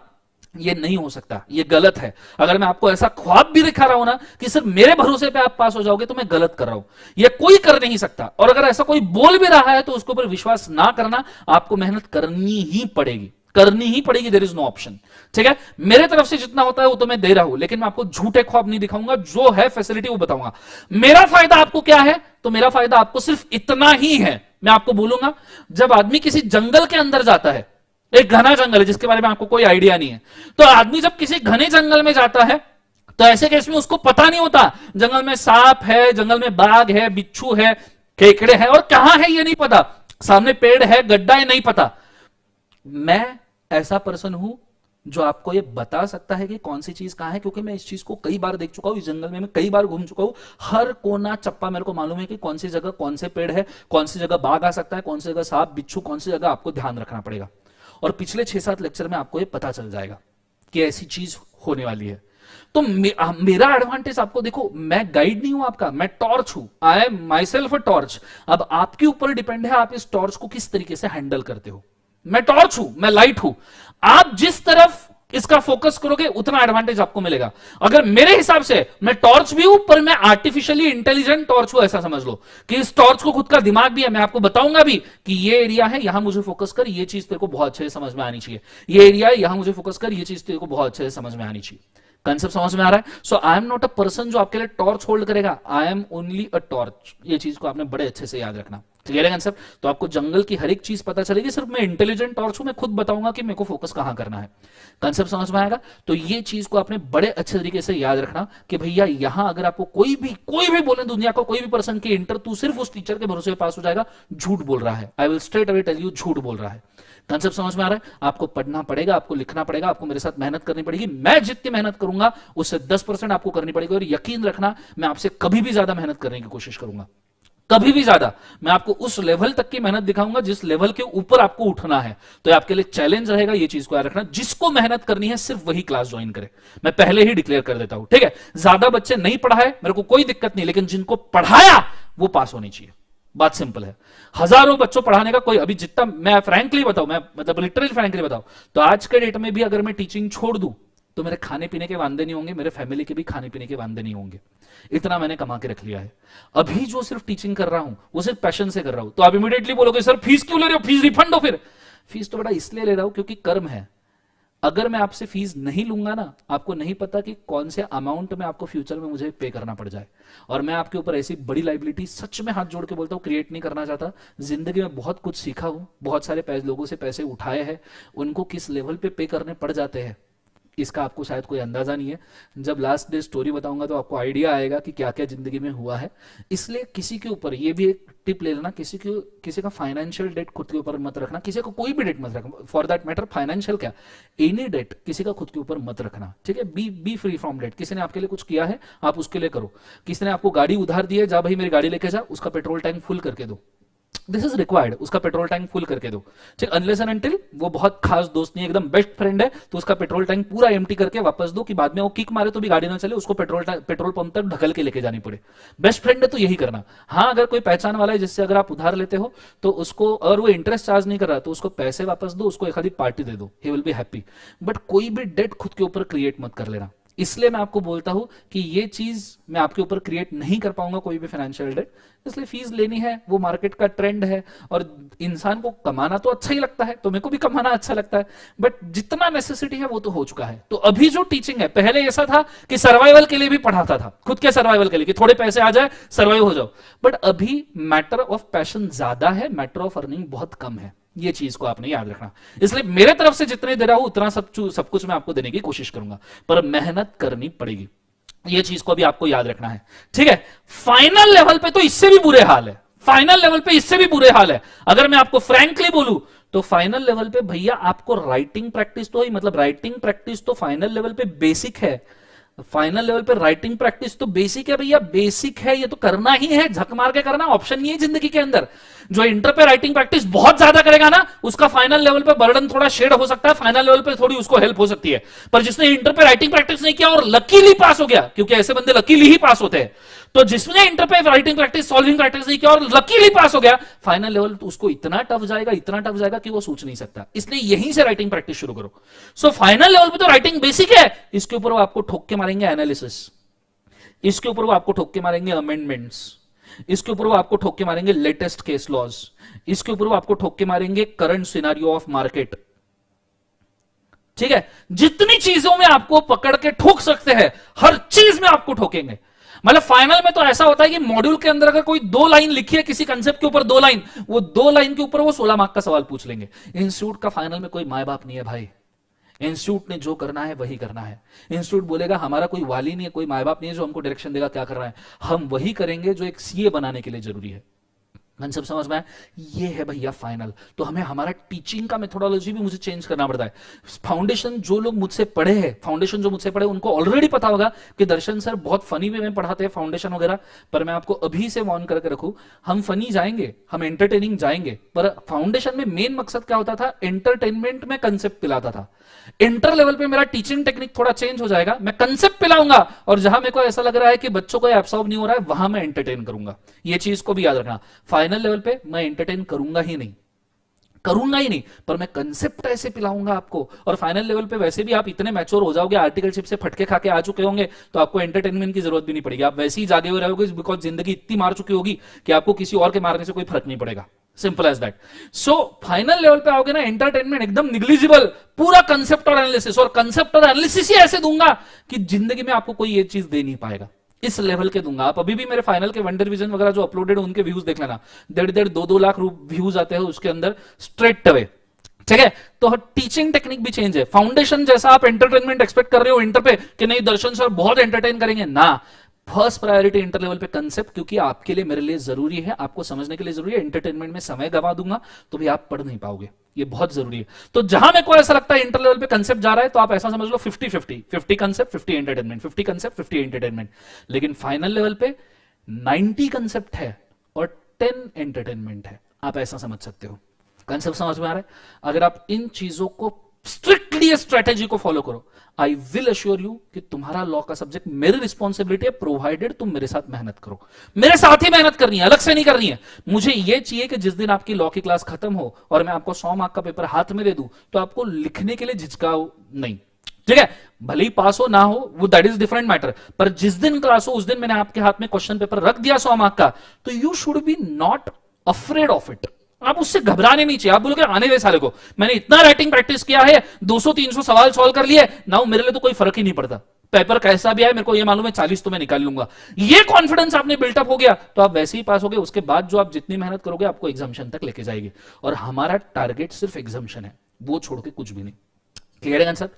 ये नहीं हो सकता, ये गलत है। अगर मैं आपको ऐसा ख्वाब भी दिखा रहा हूं ना कि सिर्फ मेरे भरोसे पे आप पास हो जाओगे, तो मैं गलत कर रहा हूं, ये कोई कर नहीं सकता। और अगर ऐसा कोई बोल भी रहा है तो उसके ऊपर विश्वास ना करना, आपको मेहनत करनी ही पड़ेगी, करनी ही पड़ेगी, देयर इज नो ऑप्शन, ठीक है। मेरे तरफ से जितना होता है वो तो मैं दे रहा हूं, लेकिन मैं आपको झूठे ख्वाब नहीं दिखाऊंगा, जो है फैसिलिटी वो बताऊंगा। मेरा फायदा आपको क्या है? तो मेरा फायदा आपको सिर्फ इतना ही है। मैं आपको बोलूंगा, जब आदमी किसी जंगल के अंदर जाता है, एक घना जंगल है जिसके बारे में आपको कोई आइडिया नहीं है, तो आदमी जब किसी घने जंगल में जाता है तो ऐसे केस में उसको पता नहीं होता जंगल में सांप है, जंगल में बाघ है, बिच्छू है, केकड़े हैं, और कहां है ये नहीं पता, सामने पेड़ है, गड्ढा है, नहीं पता। मैं ऐसा पर्सन हूं जो आपको ये बता सकता है कि कौन सी चीज कहां है, क्योंकि मैं इस चीज को कई बार देख चुका हूं, इस जंगल में मैं कई बार घूम चुका हूं। हर कोना चप्पा मेरे को मालूम है कि कौन सी जगह कौन से पेड़ है, कौन सी जगह बाघ आ सकता है, कौन सी जगह सांप बिच्छू, कौन सी जगह आपको ध्यान रखना पड़ेगा। और पिछले 6-7 लेक्चर में आपको ये पता चल जाएगा कि ऐसी चीज होने वाली है। तो मेरा एडवांटेज आपको, देखो मैं गाइड नहीं हूं आपका, मैं टॉर्च हूं, I am my self a torch. अब आपके ऊपर डिपेंड है आप इस टॉर्च को किस तरीके से हैंडल करते हो। मैं टॉर्च हूं, मैं लाइट हूं, आप जिस तरफ इसका फोकस करोगे उतना एडवांटेज आपको मिलेगा। अगर मेरे हिसाब से मैं टॉर्च भी हूं पर मैं आर्टिफिशियली इंटेलिजेंट टॉर्च हूं, ऐसा समझ लो कि इस टॉर्च को खुद का दिमाग भी है। मैं आपको बताऊंगा भी कि ये एरिया है, यहां मुझे फोकस कर, ये चीज तेरे को बहुत अच्छे से समझ में आनी चाहिए, ये एरिया है, यहां मुझे फोकस कर, ये चीज तेरे को बहुत अच्छे से समझ में आनी चाहिए। कंसेप्ट समझ में आ रहा है? So I am not a person जो आपके लिए टॉर्च होल्ड करेगा, I am only a torch. ये चीज को आपने बड़े अच्छे से याद रखना। क्लियर है कंसेप्ट? तो आपको जंगल की हर एक चीज पता चलेगी, सिर्फ मैं इंटेलिजेंट टॉर्च हूं, मैं खुद बताऊंगा कि मेरे को फोकस कहां करना है। कंसेप्ट समझ में आएगा? तो ये चीज को आपने बड़े अच्छे तरीके से याद रखना कि भैया यहां अगर आपको कोई भी बोले दुनिया का कोई भी पर्सन की इंटर तू सिर्फ उस टीचर के भरोसे पास हो जाएगा, झूठ बोल रहा है। I will straight away tell you, झूठ बोल रहा है। कंसेप्ट समझ में आ रहा है? आपको पढ़ना पड़ेगा, आपको लिखना पड़ेगा, आपको मेरे साथ मेहनत करनी पड़ेगी। मैं जितनी मेहनत करूंगा उससे 10% आपको करनी पड़ेगी, और यकीन रखना मैं आपसे कभी भी ज्यादा मेहनत करने की कोशिश करूंगा, कभी भी ज्यादा। मैं आपको उस लेवल तक की मेहनत दिखाऊंगा जिस लेवल के ऊपर आपको उठना है। तो ये आपके लिए चैलेंज रहेगा, ये चीज को याद रखना। जिसको मेहनत करनी है सिर्फ वही क्लास ज्वाइन करे, मैं पहले ही डिक्लेयर कर देता हूं, ठीक है। ज्यादा बच्चे नहीं पढ़ाए मेरे को कोई दिक्कत नहीं, लेकिन जिनको पढ़ाया वो पास होनी चाहिए। बात सिंपल है। हजारों बच्चों पढ़ाने का कोई, अभी जितना मैं फ्रैंकली बताऊं, मैं मतलब लिटरली फ्रैंकली बताऊं, तो आज के डेट में भी अगर मैं टीचिंग छोड़ दूं तो मेरे खाने पीने के वांदे नहीं होंगे, मेरे फैमिली के भी खाने पीने के वांदे नहीं होंगे। इतना मैंने कमा के रख लिया है। अभी जो सिर्फ टीचिंग कर रहा हूं वो सिर्फ पैशन से कर रहा हूं। तो आप इमीडिएटली बोलोगे सर फीस क्यों ले रहे हो, फीस रिफंड हो। फिर फीस तो बड़ा इसलिए ले रहा हूं क्योंकि कर्म है। अगर मैं आपसे फीस नहीं लूंगा ना, आपको नहीं पता कि कौन से अमाउंट में आपको फ्यूचर में मुझे पे करना पड़ जाए। और मैं आपके ऊपर ऐसी बड़ी लाइबिलिटी सच में हाथ जोड़ के बोलता हूं क्रिएट नहीं करना चाहता। जिंदगी में बहुत कुछ सीखा हूं, बहुत सारे लोगों से पैसे उठाए हैं, उनको किस लेवल पे करने पड़ जाते हैं इसका आपको शायद कोई अंदाजा नहीं है। जब लास्ट डे स्टोरी बताऊंगा तो आपको आइडिया आएगा कि क्या क्या जिंदगी में हुआ है। इसलिए किसी के ऊपर ये भी एक टिप ले लेना, किसी का फाइनेंशियल डेट खुद के ऊपर मत रखना, किसी को कोई भी डेट मत रखना, फॉर दैट मैटर फाइनेंशियल क्या, एनी डेट किसी का खुद के ऊपर मत रखना, ठीक है। Be free from debt. किसी ने आपके लिए कुछ किया है आप उसके लिए करो। किसी ने आपको गाड़ी उधार दी है, जा भाई मेरी गाड़ी लेके जा, उसका पेट्रोल टैंक फुल करके दो, दिस इज रिक्वायर्ड, उसका पेट्रोल टैंक फुल करके दो, ठीक। अनलेस एंड अनटिल वो बहुत खास दोस्त नहीं है, एकदम बेस्ट फ्रेंड है, तो उसका पेट्रोल टैंक पूरा एम्प्टी करके वापस दो कि बाद में वो किक मारे तो भी गाड़ी ना चले, उसको पेट्रोल पंप तक ढकल के लेके जानी पड़े। बेस्ट फ्रेंड है तो यही करना। हाँ, अगर कोई पहचान वाला है जिससे अगर आप उधार लेते हो तो उसको, अगर वो इंटरेस्ट चार्ज नहीं कर रहा तो उसको पैसे वापस दो, उसको एक आधी पार्टी दे दो, he will be happy. But कोई भी डेट खुद के ऊपर क्रिएट मत कर लेना। इसलिए मैं आपको बोलता हूं कि ये चीज मैं आपके ऊपर क्रिएट नहीं कर पाऊंगा कोई भी फाइनेंशियल डेट, इसलिए फीस लेनी है, वो मार्केट का ट्रेंड है। और इंसान को कमाना तो अच्छा ही लगता है, तो मेरे को भी कमाना अच्छा लगता है, बट जितना नेसेसिटी है वो तो हो चुका है। तो अभी जो टीचिंग है, पहले ऐसा था कि सर्वाइवल के लिए भी पढ़ाता था, खुद के सर्वाइवल के लिए कि थोड़े पैसे आ जाए सर्वाइव हो जाओ, बट अभी मैटर ऑफ पैशन ज्यादा है, मैटर ऑफ अर्निंग बहुत कम है। ये चीज को आपने याद रखना। इसलिए मेरे तरफ से जितने दे रहा हूं उतना सब कुछ मैं आपको देने की कोशिश करूंगा, पर मेहनत करनी पड़ेगी। ये चीज को भी आपको याद रखना है, ठीक है। फाइनल लेवल पे तो इससे भी बुरे हाल है, फाइनल लेवल पे इससे भी बुरे हाल है। अगर मैं आपको फ्रैंकली बोलूं तो फाइनल लेवल पे भैया आपको राइटिंग प्रैक्टिस तो ही, मतलब राइटिंग प्रैक्टिस तो फाइनल लेवल पे बेसिक है। फाइनल लेवल पे राइटिंग प्रैक्टिस तो बेसिक है भैया, बेसिक है, ये तो करना ही है, झक मार के करना, ऑप्शन नहीं है जिंदगी के अंदर। जो इंटर पे राइटिंग प्रैक्टिस बहुत ज्यादा करेगा ना, उसका फाइनल लेवल पे बर्डन थोड़ा शेड हो सकता है, फाइनल लेवल पे थोड़ी उसको हेल्प हो सकती है। पर जिसने इंटर पे राइटिंग प्रैक्टिस नहीं किया और लकीली पास हो गया, क्योंकि ऐसे बंदे लकीली ही पास होते हैं, तो जिसने इंटर पे राइटिंग प्रैक्टिस सॉल्विंग प्रैक्टिस नहीं किया और लकीली पास हो गया, फाइनल लेवल तो उसको इतना टफ जाएगा, इतना टफ जाएगा कि वो सोच नहीं सकता। इसलिए यहीं से राइटिंग प्रैक्टिस शुरू करो। सो फाइनल लेवल पे तो राइटिंग बेसिक है, इसके ऊपर वो आपको ठोक के मारेंगे एनालिसिस, इसके ऊपर वो आपको ठोक के मारेंगे अमेंडमेंट्स, इसके ऊपर वो आपको ठोक के मारेंगे लेटेस्ट केस लॉज, इसके ऊपर वो आपको ठोक के मारेंगे करंट सिनेरियो ऑफ मार्केट, ठीक है। जितनी चीजों में आपको पकड़ के ठोक सकते हैं, हर चीज में आपको ठोकेंगे। मतलब फाइनल में तो ऐसा होता है कि मॉड्यूल के अंदर अगर कोई 2 लाइन लिखी है किसी कंसेप्ट के ऊपर, 2 लाइन, वो 2 लाइन के ऊपर वो 16 मार्क का सवाल पूछ लेंगे। इंस्टीट्यूट का फाइनल में कोई माए बाप नहीं है भाई, इंस्टीट्यूट ने जो करना है वही करना है। इंस्टीट्यूट बोलेगा हमारा कोई वाली नहीं है, कोई माए बाप नहीं है जो हमको डायरेक्शन देगा क्या करना है, हम वही करेंगे जो एक सीए बनाने के लिए जरूरी है। कंसेप्ट समझ में आया? ये है भैया फाइनल। तो हमें हमारा टीचिंग का मेथोडोलॉजी भी मुझे चेंज करना पड़ता है। फाउंडेशन जो लोग मुझसे पढ़े हैं, फाउंडेशन जो मुझसे पढ़े उनको ऑलरेडी पता होगा कि दर्शन सर बहुत फनी वे में पढ़ाते हैं फाउंडेशन वगैरह, पर मैं आपको अभी से वॉर्न करके रखूं, हम फनी जाएंगे, हम एंटरटेनिंग जाएंगे, पर फाउंडेशन में मेन मकसद क्या होता था? एंटरटेनमेंट में कंसेप्ट पिलाता था। इंटर लेवल पे मेरा टीचिंग टेक्निक थोड़ा चेंज हो जाएगा, मैं कंसेप्ट पिलाऊंगा और जहां मेरे को ऐसा लग रहा है कि बच्चों को एब्सॉर्ब नहीं हो रहा है वहां मैं एंटरटेन करूंगा। ये चीज को भी याद रखना। फाइनल लेवल पे मैं एंटरटेन करूंगा ही नहीं, करूंगा ही नहीं, पर मैं कंसेप्ट ऐसे पिलाऊंगा आपको। और फाइनल लेवल पे वैसे भी आप इतने मैच्योर हो जाओगे, आर्टिकलशिप से फटके खा के आ चुके होंगे, तो आपको एंटरटेनमेंट की जरूरत भी नहीं पड़ेगी, आप वैसे ही जागे हुए रहोगे, बिकॉज जिंदगी इतनी मार चुकी होगी कि आपको किसी और के मारने से कोई फर्क नहीं पड़ेगा। Simple as that. So final level पे आओगे ना, एंटरटेनमेंट एकदम निग्लिजिबल, पूरा कंसेप्ट और एनालिसिस, और कंसेप्ट और एनालिसिस ही ऐसे दूंगा कि जिंदगी में आपको कोई ये चीज दे नहीं पाएगा। इस लेवल के दूंगा। आप अभी भी मेरे फाइनल के वंडर विजन वगैरह जो अपलोडेड है उनके व्यूज देख लेना, 1.5-2 लाख व्यूज आते हैं उसके अंदर स्ट्रेट अवे, ठीक है। तो टीचिंग टेक्निक भी चेंज है। फाउंडेशन जैसा आप एंटरटेनमेंट एक्सपेक्ट कर रहे हो इंटर पे कि नहीं दर्शन सर बहुत एंटरटेन करेंगे, ना, फर्स्ट प्रायोरिटी इंटर लेवल पे कंसेप्ट, क्योंकि आपके लिए मेरे लिए जरूरी है, आपको समझने के लिए जरूरी है। एंटरटेनमेंट में समय गवा दूंगा तो भी आप पढ़ नहीं पाओगे, ये बहुत जरूरी है। तो जहां मेरे को ऐसा लगता है इंटर लेवल पे कंसेप्ट जा रहा है, तो आप ऐसा समझ लो 50-50, 50 कंसेप्ट 50 एंटरटेनमेंट, 50 कंसेप्ट 50 एंटरटेनमेंट। लेकिन फाइनल लेवल पे 90 कंसेप्ट है और 10 एंटरटेनमेंट है, आप ऐसा समझ सकते हो। कंसेप्ट समझ में आ रहा है? अगर आप इन चीजों को स्ट्रिक्टली स्ट्रेटेजी को फॉलो करो, आई विल अश्योर यू कि तुम्हारा लॉ का सब्जेक्ट मेरी रिस्पॉन्सिबिलिटी है, प्रोवाइडेड तुम मेरे साथ मेहनत करो। मेरे साथ ही मेहनत करनी है, अलग से नहीं करनी है। मुझे यह चाहिए कि जिस दिन आपकी लॉ की क्लास खत्म हो और मैं आपको 100 मार्क का पेपर हाथ में दे दूं, तो आपको लिखने के लिए झिझकाओ नहीं, ठीक है। भले ही पास हो ना हो, वो दैट इज डिफरेंट मैटर, पर जिस दिन क्लास हो उस दिन मैंने आपके हाथ में क्वेश्चन पेपर रख दिया 100 मार्क का, तो you should be not afraid of it. आप उससे घबराने नहीं चाहिए। आप बोलोगे आने दे साले को, मैंने इतना राइटिंग प्रैक्टिस किया है, 200-300 सवाल सॉल्व कर लिए ना, मेरे लिए तो कोई फर्क ही नहीं पड़ता, पेपर कैसा भी आए मेरे को ये मालूम है 40 तो मैं निकाल लूंगा। ये कॉन्फिडेंस आपने बिल्टअप हो गया तो आप वैसे ही पास हो गए। उसके बाद जो आप जितनी मेहनत करोगे आपको एग्जामिशन तक लेके जाएगी, और हमारा टारगेट सिर्फ एग्जामिशन है, वो छोड़ के कुछ भी नहीं। क्लियर है कंसेप्ट?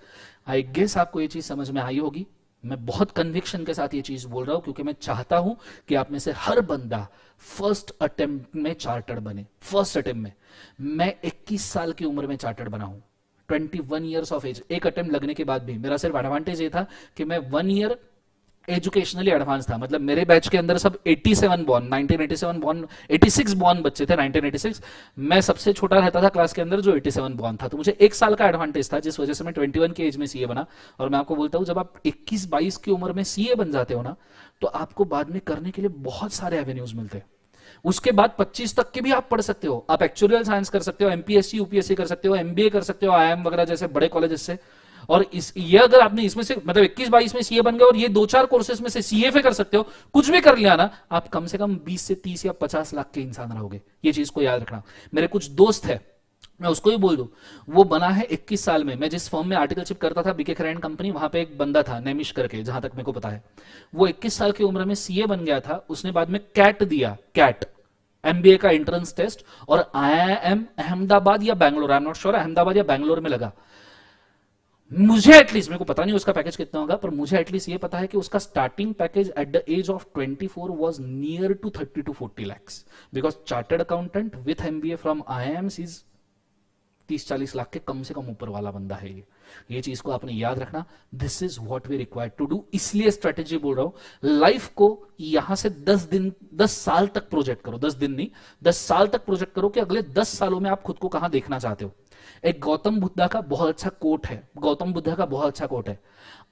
आई गेस आपको ये चीज समझ में आई होगी। मैं बहुत कन्विक्शन के साथ ये चीज बोल रहा हूं क्योंकि मैं चाहता हूं कि आप में से हर बंदा फर्स्ट अटेम्प्ट में चार्टर्ड बने। फर्स्ट अटेम्प्ट में मैं 21 साल की उम्र में चार्टर्ड बना हूं, 21 ईयर्स ऑफ एज। एक अटेम्प्ट लगने के बाद भी मेरा सिर्फ एडवांटेज ये था कि मैं 1 ईयर एजुकेशनली एडवांस था। मतलब मेरे बैच के अंदर सब 87 बॉर्न, 1987 बॉर्न, 86 बॉर्न बच्चे थे, 1986। मैं सबसे छोटा रहता था क्लास के अंदर जो 87 बॉर्न था, तो मुझे 1 साल का एडवांटेज था, जिस वजह से मैं 21 की एज में सीए बना। और मैं आपको बोलता हूं जब आप 21-22 की उम्र में सीए बन जाते हो ना, तो आपको बाद में करने के लिए बहुत सारे एवेन्यूज मिलते हैं। उसके बाद 25 तक के भी आप पढ़ सकते हो। आप एक्चुअरियल साइंस कर सकते हो, एमपीएससी यूपीएससी कर सकते हो, एमबीए कर सकते हो आईआईएम वगैरह जैसे बड़े कॉलेज से। और इस ये अगर आपने इसमें से मतलब 21-22 में सीए बन गए और ये 2-4 कोर्सेज में से सीएफए कर सकते हो, कुछ भी कर लिया ना, आप कम से कम 20 से 30 या 50 लाख के इंसान रहोगे। ये चीज को याद रखना। मेरे कुछ दोस्त है, मैं उसको ही बोल दूं, वो बना है 21 साल में। मैं जिस फॉर्म में आर्टिकलशिप करता था, बीके खरैन कंपनी, वहां पे एक बंदा था नेमिश करके, जहां तक मेरे को पता है, वो 21 साल की उम्र में सीए बन गया था। उसने बाद में कैट दिया, कैट एमबीए का एंट्रेंस टेस्ट, और आईआईएम अहमदाबाद या बैंगलोर, आई एम नॉट श्योर, अहमदाबाद या बैंगलोर में लगा। मुझे एटलीस्ट, मेरे को पता नहीं उसका पैकेज कितना होगा, पर मुझे एटलीस्ट ये पता है कि उसका starting package at the age of 24 was near to 30 to 40 lakhs, because chartered accountant with MBA from IIM is 30-40 lakh के कम से कम ऊपर वाला बंदा है ये चीज को आपने याद रखना। This is what we required to do. इसलिए स्ट्रेटेजी बोल रहा हूं, लाइफ को यहां से 10 साल तक प्रोजेक्ट करो, 10 दिन नहीं, 10 साल तक प्रोजेक्ट करो कि अगले 10 सालों में आप खुद को कहां देखना चाहते हो। एक गौतम बुद्धा का बहुत अच्छा कोट है, गौतम बुद्धा का बहुत अच्छा कोट है,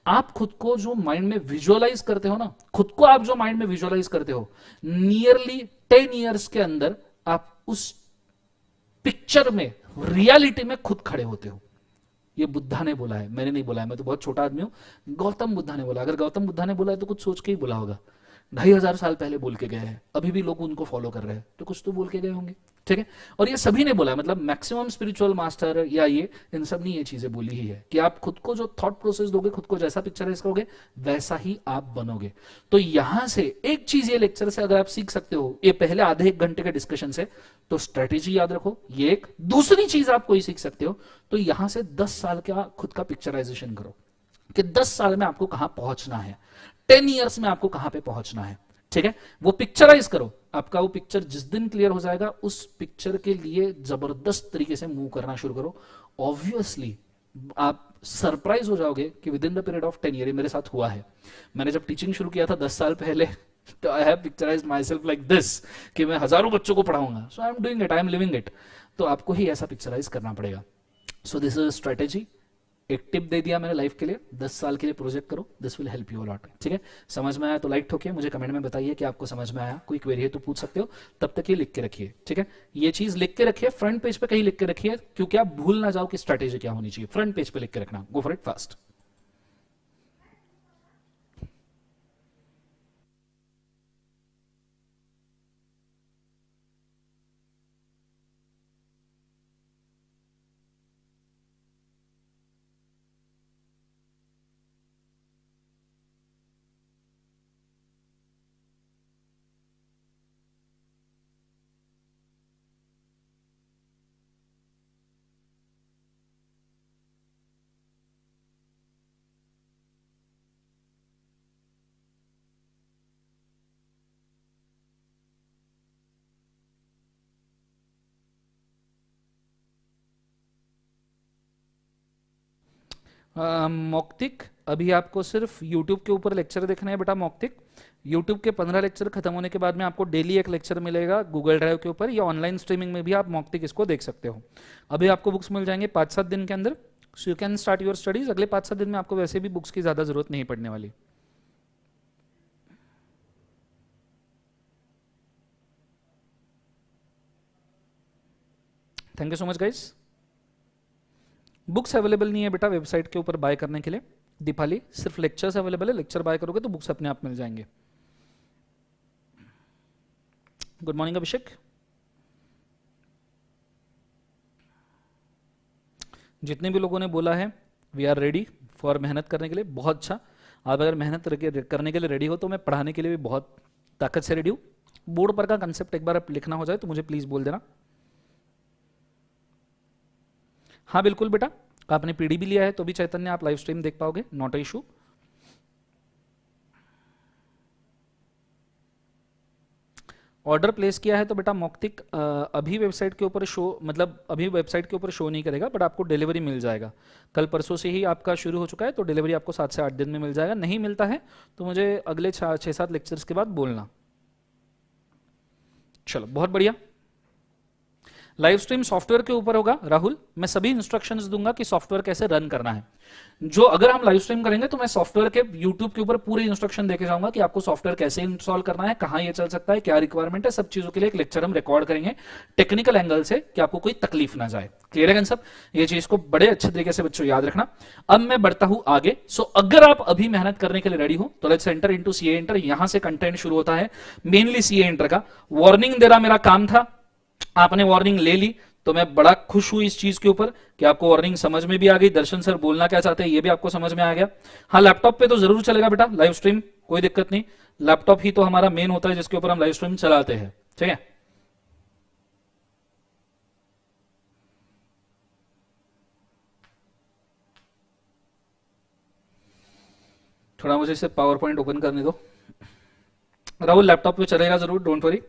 आप खुद को जो माइंड में विजुअलाइज करते हो ना, खुद को आप जो माइंड में विजुअलाइज करते हो, नियरली 10 ईयर्स के अंदर आप उस पिक्चर में, रियलिटी में खुद खड़े होते हो। ये बुद्धा ने बोला है, मैंने नहीं बोला है, मैं तो बहुत छोटा आदमी हूं। गौतम बुद्धा ने बोला। अगर गौतम बुद्धा ने बोला है तो कुछ सोच के ही बोला होगा। 2500 साल पहले बोल के गए हैं, अभी भी लोग उनको फॉलो कर रहे हैं, तो कुछ तो बोल के गए होंगे, ठीक है। और ये सभी ने बोला, मतलब मैक्सिमम स्पिरिचुअल मास्टर या ये, इन सब ने ये चीजें बोली ही है कि आप खुद को जो थॉट प्रोसेस दोगे, खुद को जैसा पिक्चराइज करोगे, वैसा ही आप बनोगे। तो यहां से एक चीज ये लेक्चर से अगर आप सीख सकते हो, ये पहले आधे 1 घंटे के डिस्कशन से, तो स्ट्रेटेजी याद रखो, ये एक। दूसरी चीज आप कोई सीख सकते हो, तो यहां से 10 साल का खुद का पिक्चराइजेशन करो कि 10 साल में आपको कहां पहुंचना है, 10 ईयर्स में आपको कहां पे पहुंचना है, ठीक है। वो पिक्चराइज करो। आपका वो पिक्चर जिस दिन क्लियर हो जाएगा, उस पिक्चर के लिए जबरदस्त तरीके से मूव करना शुरू करो। ऑब्वियसली आप सरप्राइज हो जाओगे कि with in the period of 10 year, मेरे साथ हुआ है। मैंने जब टीचिंग शुरू किया था 10 साल पहले, तो I have picturised myself like this कि मैं हजारों बच्चों को पढ़ाऊंगा। So I am doing it, I am living it. तो आपको ही ऐसा पिक्चराइज करना पड़ेगा। So this is strategy. एक टिप दे दिया मैंने लाइफ के लिए, 10 साल के लिए प्रोजेक्ट करो, this will help you lot, ठीक है। समझ में आया तो लाइक ठोकिए, मुझे कमेंट में बताइए कि आपको समझ में आया। कोई क्वेरी है तो पूछ सकते हो, तब तक ये लिख के रखिए, ठीक है। ये चीज लिख के रखिए, फ्रंट पेज पे कहीं लिख के रखिए, क्योंकि आप भूल ना जाओ कि स्ट्रेटेजी क्या होनी चाहिए। फ्रंट पेज पे लिख के रखना। Go for it fast. Mauktik, अभी आपको सिर्फ YouTube के ऊपर लेक्चर देखना है बेटा। मौक्तिक, YouTube के 15 लेक्चर खत्म होने के बाद में आपको डेली एक लेक्चर मिलेगा गूगल ड्राइव के ऊपर, या ऑनलाइन स्ट्रीमिंग में भी आप मौक्तिक इसको देख सकते हो। अभी आपको बुक्स मिल जाएंगे 5-7 दिन के अंदर, so you can start your studies. अगले 5-7 दिन में आपको वैसे भी बुक्स की ज्यादा जरूरत नहीं पड़ने वाली। Thank you so much guys. Books available नहीं है बेटा वेबसाइट के ऊपर बाय करने के लिए दीपाली, सिर्फ लेक्चर्स अवेलेबल है। लेक्चर बाय करोगे तो बुक्स अपने आप मिल जाएंगे। गुड मॉर्निंग अभिषेक। जितने भी लोगों ने बोला है वी आर रेडी फॉर मेहनत करने के लिए, बहुत अच्छा। आप अगर मेहनत करने के लिए रेडी हो तो मैं पढ़ाने के लिए भी बहुत ताकत से रेडी हूँ। बोर्ड पर का कंसेप्ट एक बार लिखना हो जाए तो मुझे प्लीज बोल देना। हाँ बिल्कुल बेटा, आपने पीडी भी लिया है तो भी चैतन्य आप लाइव स्ट्रीम देख पाओगे, not a issue. Order place किया है तो बेटा मौक्तिक अभी वेबसाइट के ऊपर शो, मतलब अभी वेबसाइट के ऊपर शो नहीं करेगा, बट आपको डिलीवरी मिल जाएगा। कल परसों से ही आपका शुरू हो चुका है, तो डिलीवरी आपको 7 से 8 दिन में मिल जाएगा। नहीं मिलता है तो मुझे अगले 6-7 लेक्चर्स के बाद बोलना। चलो बहुत बढ़िया। लाइव स्ट्रीम सॉफ्टवेयर के ऊपर होगा राहुल, मैं सभी इंस्ट्रक्शंस दूंगा कि सॉफ्टवेयर कैसे रन करना है। जो अगर हम लाइव स्ट्रीम करेंगे तो मैं सॉफ्टवेयर के यूट्यूब के ऊपर पूरे इंस्ट्रक्शन देके जाऊंगा कि आपको सॉफ्टवेयर कैसे इंस्टॉल करना है, कहां ये चल सकता है, क्या रिक्वायरमेंट है, सब चीजों के लिए एक लेक्चर हम रिकॉर्ड करेंगे टेक्निकल एंगल से कि आपको कोई तकलीफ ना जाए। क्लियर है सब? ये चीज को बड़े अच्छे तरीके से बच्चों याद रखना। अब मैं बढ़ता हूं आगे। सो अगर आप अभी मेहनत करने के लिए रेडी हो तो let's enter into CA inter. यहां से कंटेंट शुरू होता है मेनली सीए इंटर का। वार्निंग दे रहा मेरा काम था, आपने वार्निंग ले ली तो मैं बड़ा खुश हूं इस चीज के ऊपर कि आपको वार्निंग समझ में भी आ गई। दर्शन सर बोलना क्या चाहते हैं ये भी आपको समझ में आ गया। हाँ, लैपटॉप पे तो जरूर चलेगा बेटा लाइव स्ट्रीम, कोई दिक्कत नहीं। लैपटॉप ही तो हमारा मेन होता है जिसके ऊपर हम लाइव स्ट्रीम चलाते हैं। ठीक है, थोड़ा मुझे इसे पावर पॉइंट ओपन करने दो। राहुल लैपटॉप पे चलेगा जरूर, डोंट वरी।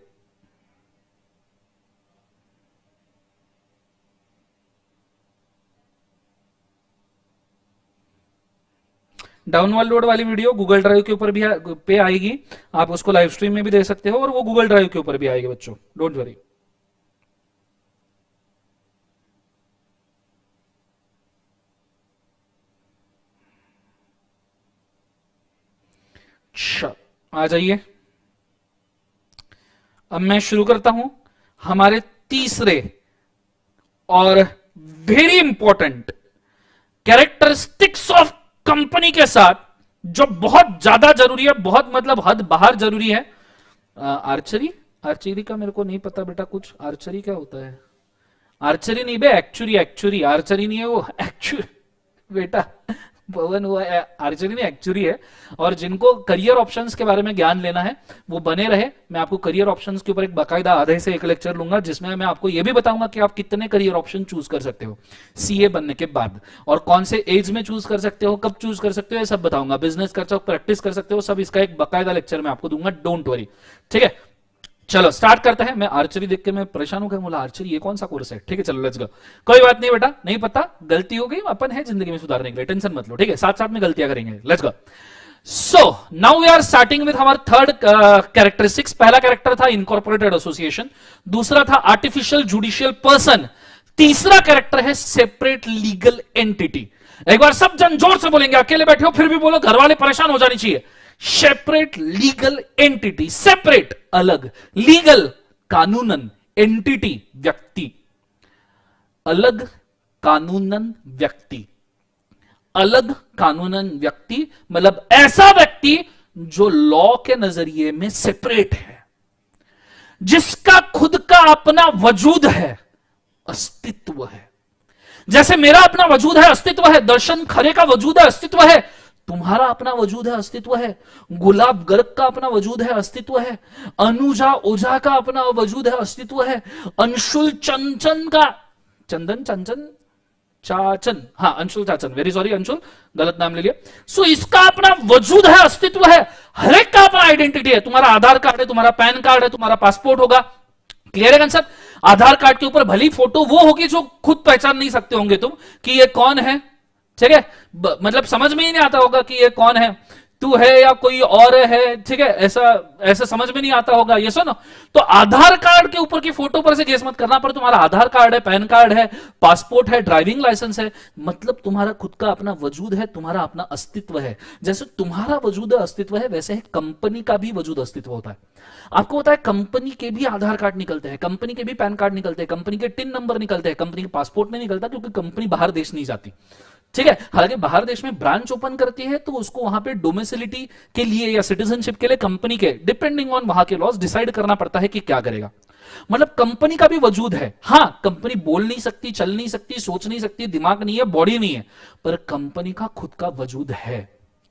डाउनलोड वाली वीडियो गूगल ड्राइव के ऊपर भी पे आएगी, आप उसको लाइव स्ट्रीम में भी दे सकते हो और वो गूगल ड्राइव के ऊपर भी आएगी बच्चों, डोंट वरी। आ जाइए, अब मैं शुरू करता हूं हमारे तीसरे और very important characteristics of company के साथ, जो बहुत ज्यादा जरूरी है, बहुत मतलब हद बाहर जरूरी है। आर्चरी, आर्चरी का मेरे को नहीं पता बेटा, कुछ आर्चरी क्या होता है? आर्चरी नहीं बे, एक्चुअली, एक्चुअली आर्चरी नहीं है वो, एक्चुअली बेटा पवन हुआ है, आर्चरी नहीं एक्चुअली है। और जिनको करियर ऑप्शंस के बारे में ज्ञान लेना है वो बने रहे, मैं आपको करियर ऑप्शंस के ऊपर एक बाकायदा आधे से एक लेक्चर लूंगा जिसमें मैं आपको यह भी बताऊंगा कि आप कितने करियर ऑप्शन चूज कर सकते हो सीए बनने के बाद, और कौन से एज में चूज कर सकते हो, कब चूज कर सकते हो, ये सब बताऊंगा। बिजनेस कर सकते हो, प्रैक्टिस कर सकते हो, सब इसका एक बाकायदा लेक्चर मैं आपको दूंगा, डोंट वरी। ठीक है, चलो स्टार्ट करते हैं। मैं आर्चरी देख के मैं परेशान हो गया, बोला आर्चरी ये कौन सा कोर्स है? ठीक है चलो लेट्स गो। कोई बात नहीं बेटा, नहीं पता, गलती हो गई, अपन है जिंदगी में सुधारने के लिए, टेंशन मत लो। ठीक है, साथ साथ में गलतियां करेंगे, let's go. So now we are starting with हमारा थर्ड कैरेक्टरिस्टिक्स। पहला कैरेक्टर था इनकॉर्पोरेटेड एसोसिएशन, दूसरा था आर्टिफिशियल जुडिशियल पर्सन, तीसरा कैरेक्टर है सेपरेट लीगल एंटिटी। एक बार सब जन जोर से बोलेंगे, अकेले बैठे हो फिर भी बोलो, घर वाले परेशान हो जानी चाहिए। सेपरेट लीगल एंटिटी, सेपरेट अलग, लीगल कानूनन, एंटिटी व्यक्ति, अलग कानूनन व्यक्ति, अलग कानूनन व्यक्ति मतलब ऐसा व्यक्ति जो लॉ के नजरिए में सेपरेट है, जिसका खुद का अपना वजूद है, अस्तित्व है। जैसे मेरा अपना वजूद है, अस्तित्व है, दर्शन खरे का वजूद है, अस्तित्व है, तुम्हारा अपना वजूद है, अस्तित्व है, गुलाब गर्ग का अपना वजूद है, अस्तित्व है, अनुजा ओझा का अपना वजूद है, अस्तित्व है, अंशुल चंचन का, चंदन चंचन चाचन, हाँ अंशुल चाचन, वेरी सॉरी अंशुल, गलत नाम ले लिया। सो इसका अपना वजूद है, अस्तित्व है, हर एक का अपना आइडेंटिटी है। तुम्हारा आधार कार्ड है, तुम्हारा पैन कार्ड है, तुम्हारा पासपोर्ट होगा। क्लियर है कंसेप्ट? आधार कार्ड के ऊपर भली फोटो वो होगी जो खुद पहचान नहीं सकते होंगे तुम कि ये कौन है। ठीक है, मतलब समझ में ही नहीं आता होगा कि ये कौन है, तू है या कोई और है। ठीक है, ऐसा ऐसा समझ में नहीं आता होगा। ये सुनो, तो आधार कार्ड के ऊपर की फोटो पर से गेस मत करना, पर तुम्हारा आधार कार्ड है, पैन कार्ड है, पासपोर्ट है, ड्राइविंग लाइसेंस है, मतलब तुम्हारा खुद का अपना वजूद है, तुम्हारा अपना अस्तित्व है। जैसे तुम्हारा वजूद अस्तित्व है, वैसे ही कंपनी का भी वजूद अस्तित्व होता है। आपको पता है कंपनी के भी आधार कार्ड निकलते हैं, कंपनी के भी पैन कार्ड निकलते हैं, कंपनी के टिन नंबर निकलते हैं, कंपनी के पासपोर्ट नहीं निकलता क्योंकि कंपनी बाहर देश नहीं जाती। ठीक है, हालांकि बाहर देश में ब्रांच ओपन करती है तो उसको वहां पे डोमिसिलिटी के लिए या सिटीजनशिप के लिए कंपनी के डिपेंडिंग ऑन वहां के लॉज डिसाइड करना पड़ता है कि क्या करेगा। मतलब कंपनी का भी वजूद है। हां, कंपनी बोल नहीं सकती, चल नहीं सकती, सोच नहीं सकती, दिमाग नहीं है, बॉडी नहीं है, पर कंपनी का खुद का वजूद है।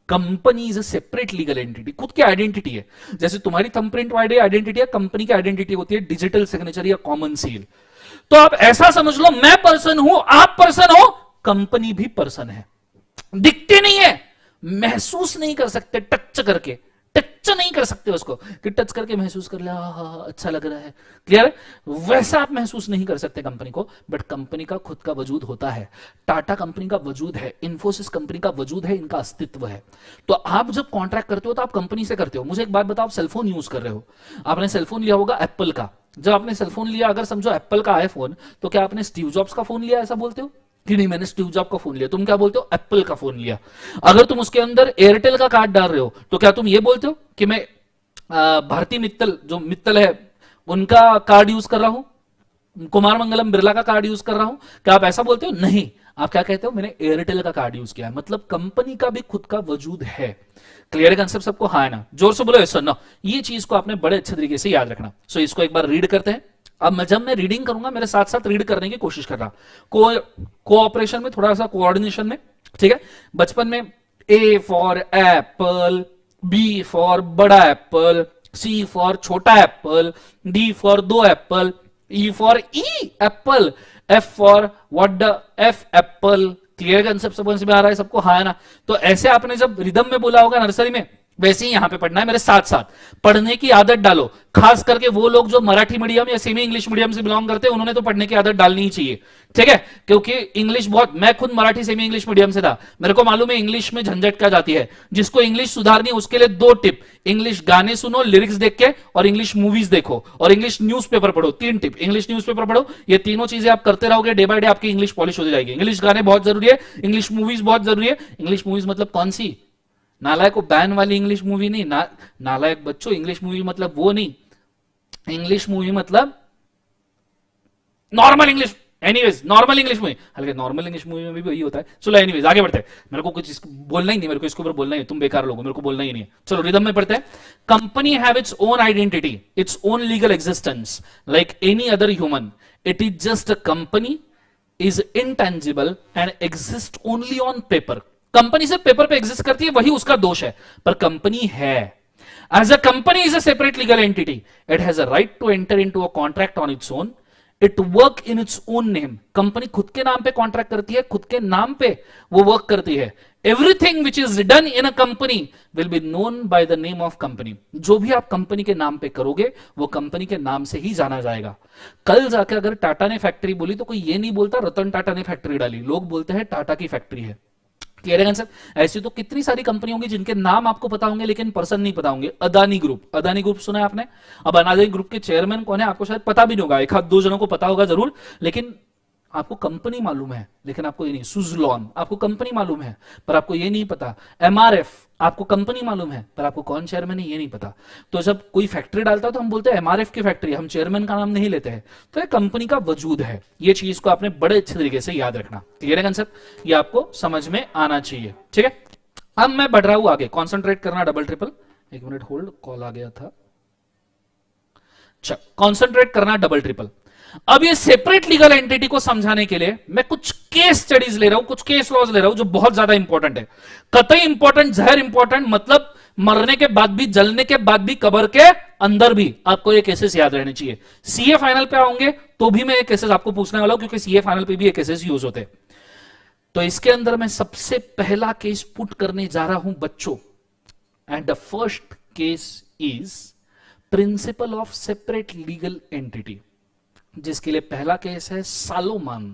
Company is a separate legal entity, खुद की आइडेंटिटी है। जैसे तुम्हारी थंबप्रिंट वाली आइडेंटिटी है, कंपनी की आइडेंटिटी होती है डिजिटल सिग्नेचर या कॉमन सील। तो आप ऐसा समझ लो, मैं पर्सन हूं, आप पर्सन हो, कंपनी भी पर्सन है। दिखते नहीं है, महसूस नहीं कर सकते, टच करके टच नहीं कर सकते उसको कि टच करके महसूस कर लिया, अच्छा लग रहा है। क्लियर है? वैसा आप महसूस नहीं कर सकते कंपनी को, बट कंपनी का खुद का वजूद होता है। टाटा कंपनी का वजूद है, इंफोसिस कंपनी का वजूद है, इनका अस्तित्व है। तो आप जब कॉन्ट्रैक्ट करते हो तो आप कंपनी से करते हो। मुझे एक बात बताओ, आप सेलफोन यूज कर रहे हो, आपने सेलफोन लिया होगा एप्पल का, जब आपने सेलफोन लिया, अगर समझो एप्पल का आईफोन, तो क्या आपने स्टीव जॉब्स का फोन लिया ऐसा बोलते हो कि नहीं मैंने स्टीव जॉब का फोन लिया? तुम क्या बोलते हो? एप्पल का फोन लिया। अगर तुम उसके अंदर एयरटेल का कार्ड डाल रहे हो तो क्या तुम ये बोलते हो कि मैं भारती मित्तल, जो मित्तल है उनका कार्ड यूज कर रहा हूं, कुमार मंगलम बिरला का कार्ड यूज कर रहा हूं? क्या आप ऐसा बोलते हो? नहीं, आप क्या कहते हो? मैंने एयरटेल का कार्ड यूज किया है। मतलब कंपनी का भी खुद का वजूद है। क्लियर कंसेप्ट सबको? हाँ है ना? जोर से बोलो यस और नो। ये चीज को आपने बड़े अच्छे तरीके से याद रखना। सो इसको एक बार रीड करते हैं। अब जब मैं रीडिंग करूंगा मेरे साथ साथ रीड करने की कोशिश करना, कोऑपरेशन में, थोड़ा सा कोऑर्डिनेशन में, ठीक है? बचपन में A for apple, B for बड़ा एप्पल, सी फॉर छोटा एप्पल, डी फॉर दो apple, E for E apple, F for what the F apple. Clear concept समझ में आ रहा है सबको? हाँ है ना? तो ऐसे आपने जब रिदम में बोला होगा नर्सरी में, वैसे ही यहां पे पढ़ना है मेरे साथ साथ। पढ़ने की आदत डालो, खास करके वो लोग जो मराठी मीडियम या सेमी इंग्लिश मीडियम से बिलोंग करते हैं, उन्होंने तो पढ़ने की आदत डालनी ही चाहिए, ठीक है? क्योंकि इंग्लिश बहुत, मैं खुद मराठी सेमी इंग्लिश मीडियम से था, मेरे को मालूम है इंग्लिश में झंझट क्या जाती है। जिसको इंग्लिश सुधारनी है उसके लिए दो टिप: इंग्लिश गाने सुनो लिरिक्स देख के, और इंग्लिश मूवीज देखो, और इंग्लिश न्यूज़पेपर पढ़ो। तीन टिप: इंग्लिश न्यूज़पेपर पढ़ो, ये तीनों चीजें आप करते रहोगे, डे बाय डे आपकी इंग्लिश पॉलिश होती जाएगी। इंग्लिश गाने बहुत जरूरी है, इंग्लिश मूवीज बहुत जरूरी है। इंग्लिश मूवीज मतलब कौन सी? नालायक को बैन वाली इंग्लिश मूवी नहीं, नालायक बच्चों, इंग्लिश मूवी मतलब वो नहीं। इंग्लिश मूवी मतलब normal English, anyways normal English movie. हल्के नॉर्मल इंग्लिश मूवी में भी वही होता है। चलो एनीवेज आगे बढ़ते हैं, मेरे को कुछ बोलना ही नहीं, मेरे को इसके ऊपर बोलना ही, तुम बेकार लोगो, मेरे को बोलना ही नहीं है। चलो रिदम में पढ़ते हैं। Company have its own identity, its own legal existence like any other human. It is just a company, is intangible and exist only on paper. Company सिर्फ पेपर पे एग्जिस्ट करती है, वही उसका दोष है, पर कंपनी है। As a company is a separate legal entity, it has a right to enter into a contract on its own, it work in its own name. Company खुद के नाम पे कॉन्ट्रैक्ट करती है, खुद के नाम पे वो वर्क करती है। Everything which is done in a company will be known by the name of company. जो भी आप कंपनी के नाम पे करोगे वो कंपनी के नाम से ही जाना जाएगा। कल जाके अगर टाटा ने फैक्ट्री बोली तो कोई ये नहीं बोलता रतन टाटा ने फैक्ट्री डाली, लोग बोलते हैं टाटा की फैक्ट्री है। क्लियर है सर? ऐसी तो कितनी सारी कंपनी होंगी जिनके नाम आपको पता होंगे लेकिन पर्सन नहीं पता होंगे। अदानी ग्रुप, अदानी ग्रुप सुना है आपने? अब अदानी ग्रुप के चेयरमैन कौन है आपको शायद पता भी नहीं होगा, एक हाथ दो जनों को पता होगा जरूर, लेकिन आपको कंपनी मालूम है लेकिन आपको ये नहीं। सुजलॉन आपको कंपनी मालूम है पर आपको ये नहीं पता। एमआरएफ आपको कंपनी मालूम है पर आपको कौन चेयरमैन है ये नहीं पता। तो जब कोई फैक्ट्री डालता है तो हम बोलते हैं एमआरएफ की फैक्ट्री, हम चेयरमैन का नाम नहीं लेते हैं। तो ये कंपनी का वजूद है, ये चीज को आपने बड़े अच्छे तरीके से याद रखना। क्लियर है कंसेप्ट? ये आपको समझ में आना चाहिए, ठीक है? अब मैं बढ़ रहा हूं आगे, कॉन्सेंट्रेट करना डबल ट्रिपल। एक मिनट होल्ड, कॉल आ गया था। कॉन्सेंट्रेट करना डबल ट्रिपल। अब ये सेपरेट लीगल एंटिटी को समझाने के लिए मैं कुछ केस स्टडीज ले रहा हूं, कुछ केस लॉज ले रहा हूं जो बहुत ज्यादा इंपॉर्टेंट है। कतई इंपॉर्टेंट, जहर इंपॉर्टेंट, मतलब मरने के बाद भी, जलने के बाद भी, कब्र के अंदर भी आपको ये केसेस याद रहने चाहिए। सीए फाइनल पे आओगे तो भी मैं ये केसेस आपको पूछने वाला हूं क्योंकि सीए फाइनल पे भी ये केसेस यूज होते हैं। तो इसके अंदर मैं सबसे पहला केस पुट करने जा रहा हूं बच्चों, and the first case is principle of separate legal entity, जिसके लिए पहला केस है Salomon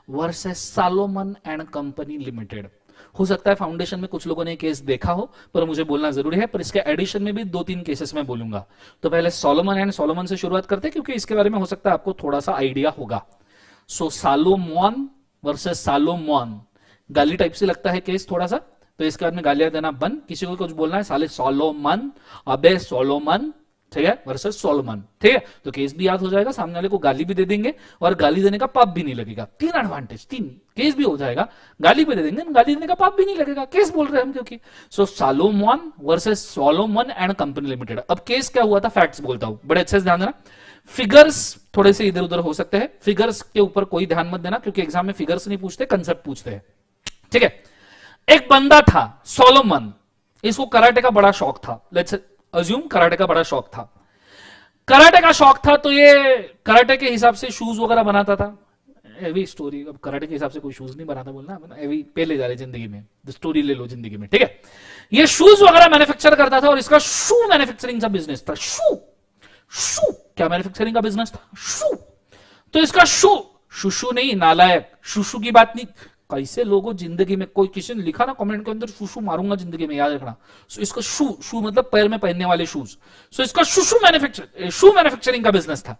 versus Salomon and company limited. हो सकता है फाउंडेशन में कुछ लोगों ने केस देखा हो पर मुझे बोलना जरूरी है, पर इसके एडिशन में भी दो तीन केसेस मैं बोलूंगा। तो पहले सोलोमन एंड सोलोमन से शुरुआत करते हैं क्योंकि इसके बारे में हो सकता है आपको थोड़ा सा आइडिया होगा। सो सालोमन वर्सेस सालोमन, गाली टाइप से लगता है केस थोड़ा सा, तो इसके बाद में गालियां देना बंद। किसी को कुछ बोलना है साले सोलोमन, अबे सोलोमन, ठीक है, वर्सेस सोलोमन, ठीक है? तो केस भी याद हो जाएगा, सामने वाले को गाली भी दे देंगे और गाली देने का पाप भी नहीं लगेगा। तीन एडवांटेज, तीन, केस भी हो जाएगा, गाली भी दे देंगे, गाली देने का पाप भी नहीं लगेगा, केस बोल रहे हैं हम क्योंकि। So Salomon versus Solomon and company limited. अब केस क्या हुआ था, फैक्ट्स बोलता हूं, बड़े अच्छे से ध्यान देना। फिगर्स थोड़े से इधर उधर हो सकते हैं, फिगर्स के ऊपर कोई ध्यान मत देना क्योंकि एग्जाम में फिगर्स नहीं पूछते, कंसेप्ट पूछते हैं, ठीक है? एक बंदा था सोलोमन, इसको कराटे का बड़ा शौक था। लेट्स अज्यूम कराटे का बड़ा शौक था। कराटे का शौक था तो ये कराटे के हिसाब से शूज वगैरह बनाता था। एवी स्टोरी, अब कराटे के हिसाब से कोई शूज नहीं बनाता बोलना, एवी पहले जा रहे जिंदगी में, स्टोरी ले लो जिंदगी में, ठीक है? ये शूज वगैरह मैन्युफैक्चर करता था और इसका शू मैन्युफैक्चरिंग का बिजनेस था। शू, शू क्या मैन्युफैक्चरिंग का बिजनेस था? शू। तो इसका शू, शुशु नहीं नालायक, शुशु की बात नहीं। कैसे लोगों जिंदगी में, कोई किसी ने लिखा ना कमेंट के अंदर शुशु मारूंगा जिंदगी में, याद रखना। सो इसका शू, शू मतलब पैर में पहनने वाले शूज। सो इसका शू मैन्युफैक्चरिंग का बिजनेस था,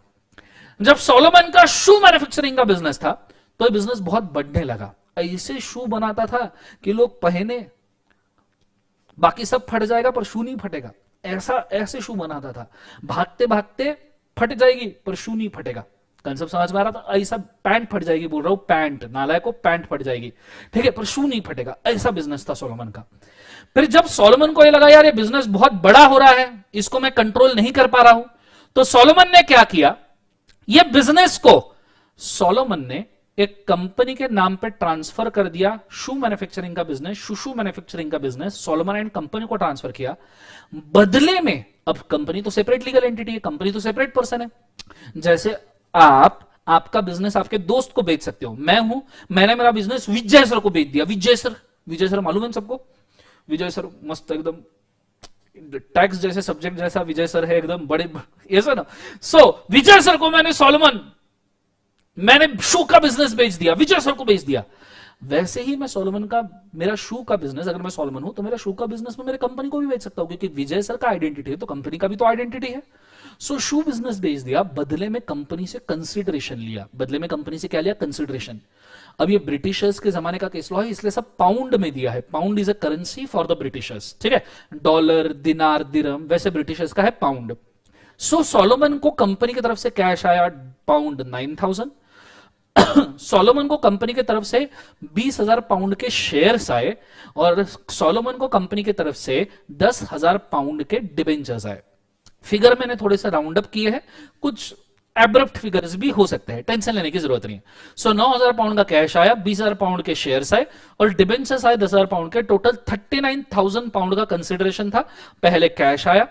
जब सोलोमन का शू मैन्युफैक्चरिंग का बिजनेस था तो ये बिजनेस बहुत बढ़ने लगा। ऐसे शू बनाता था कि लोग पहने, बाकी सब फट जाएगा पर शू नहीं फटेगा, ऐसा ऐसे शू बनाता था। भागते भागते फट जाएगी पर शू नहीं फटेगा। कंसेप्ट समझ में आ रहा था? ऐसा पैंट फट जाएगी, बोल रहा हूं पैंट, नालायक को पैंट फट जाएगी, ठीक है, पर शू नहीं फटेगा। ऐसा बिजनेस था सोलोमन का। फिर जब सोलोमन को ये लगा यार ये बिजनेस बहुत बड़ा हो रहा है, इसको मैं कंट्रोल नहीं कर पा रहा हूं, तो सोलोमन ने क्या किया, ये बिजनेस को सोलोमन ने एक कंपनी के नाम पे ट्रांसफर कर दिया। शू मैन्युफैक्चरिंग का बिजनेस, शू मैन्युफैक्चरिंग का बिजनेस सोलोमन एंड कंपनी को ट्रांसफर किया। बदले में अब कंपनी तो सेपरेट लीगल एंटिटी है, कंपनी तो सेपरेट पर्सन है। जैसे आपका बिजनेस आपके दोस्त को बेच सकते हो। मैं हूं, मैंने मेरा बिजनेस विजय सर को बेच दिया। विजय सर मालूम है सबको? विजय सर मस्त एकदम टैक्स जैसे सब्जेक्ट जैसा विजय सर है, एकदम बड़े ऐसा ना। विजय सर को मैंने शू का बिजनेस बेच दिया, विजय सर को बेच दिया। वैसे ही मैं सोलोमन का, मेरा शू का बिजनेस, अगर मैं सोलोमन हूं तो मेरा शू का बिजनेस में मेरे कंपनी को भी बेच सकता हूं, क्योंकि विजय सर का आइडेंटिटी है तो कंपनी का भी तो आइडेंटिटी है। शू बिजनेस बेच दिया, बदले में कंपनी से कंसिडरेशन लिया। बदले में कंपनी से क्या लिया? कंसिडरेशन। अब ये ब्रिटिशर्स के जमाने का केस लॉ है, इसलिए सब पाउंड में दिया है। Pound is a currency for the Britishers, ठीक है। डॉलर, दिनार, दिरहम, वैसे ब्रिटिशर्स का है पाउंड। सोलोमन को कंपनी की तरफ से कैश आया पाउंड 9,000। सोलोमन को कंपनी की तरफ से 20,000 पाउंड के शेयर्स आए, और सोलोमन को कंपनी की तरफ से 10,000 पाउंड के डिबेंचर्स आए। फिगर मैंने थोड़े से राउंड अप किए हैं, कुछ एब्रप्ट फिगर्स भी हो सकते हैं, टेंशन लेने की जरूरत नहीं है। 9,000 पाउंड का कैश आया, 20,000 पाउंड के शेयर्स आए और डिबेंचर्स आए 10,000 पाउंड के। टोटल 39,000 पाउंड का कंसिडरेशन था। पहले कैश आया,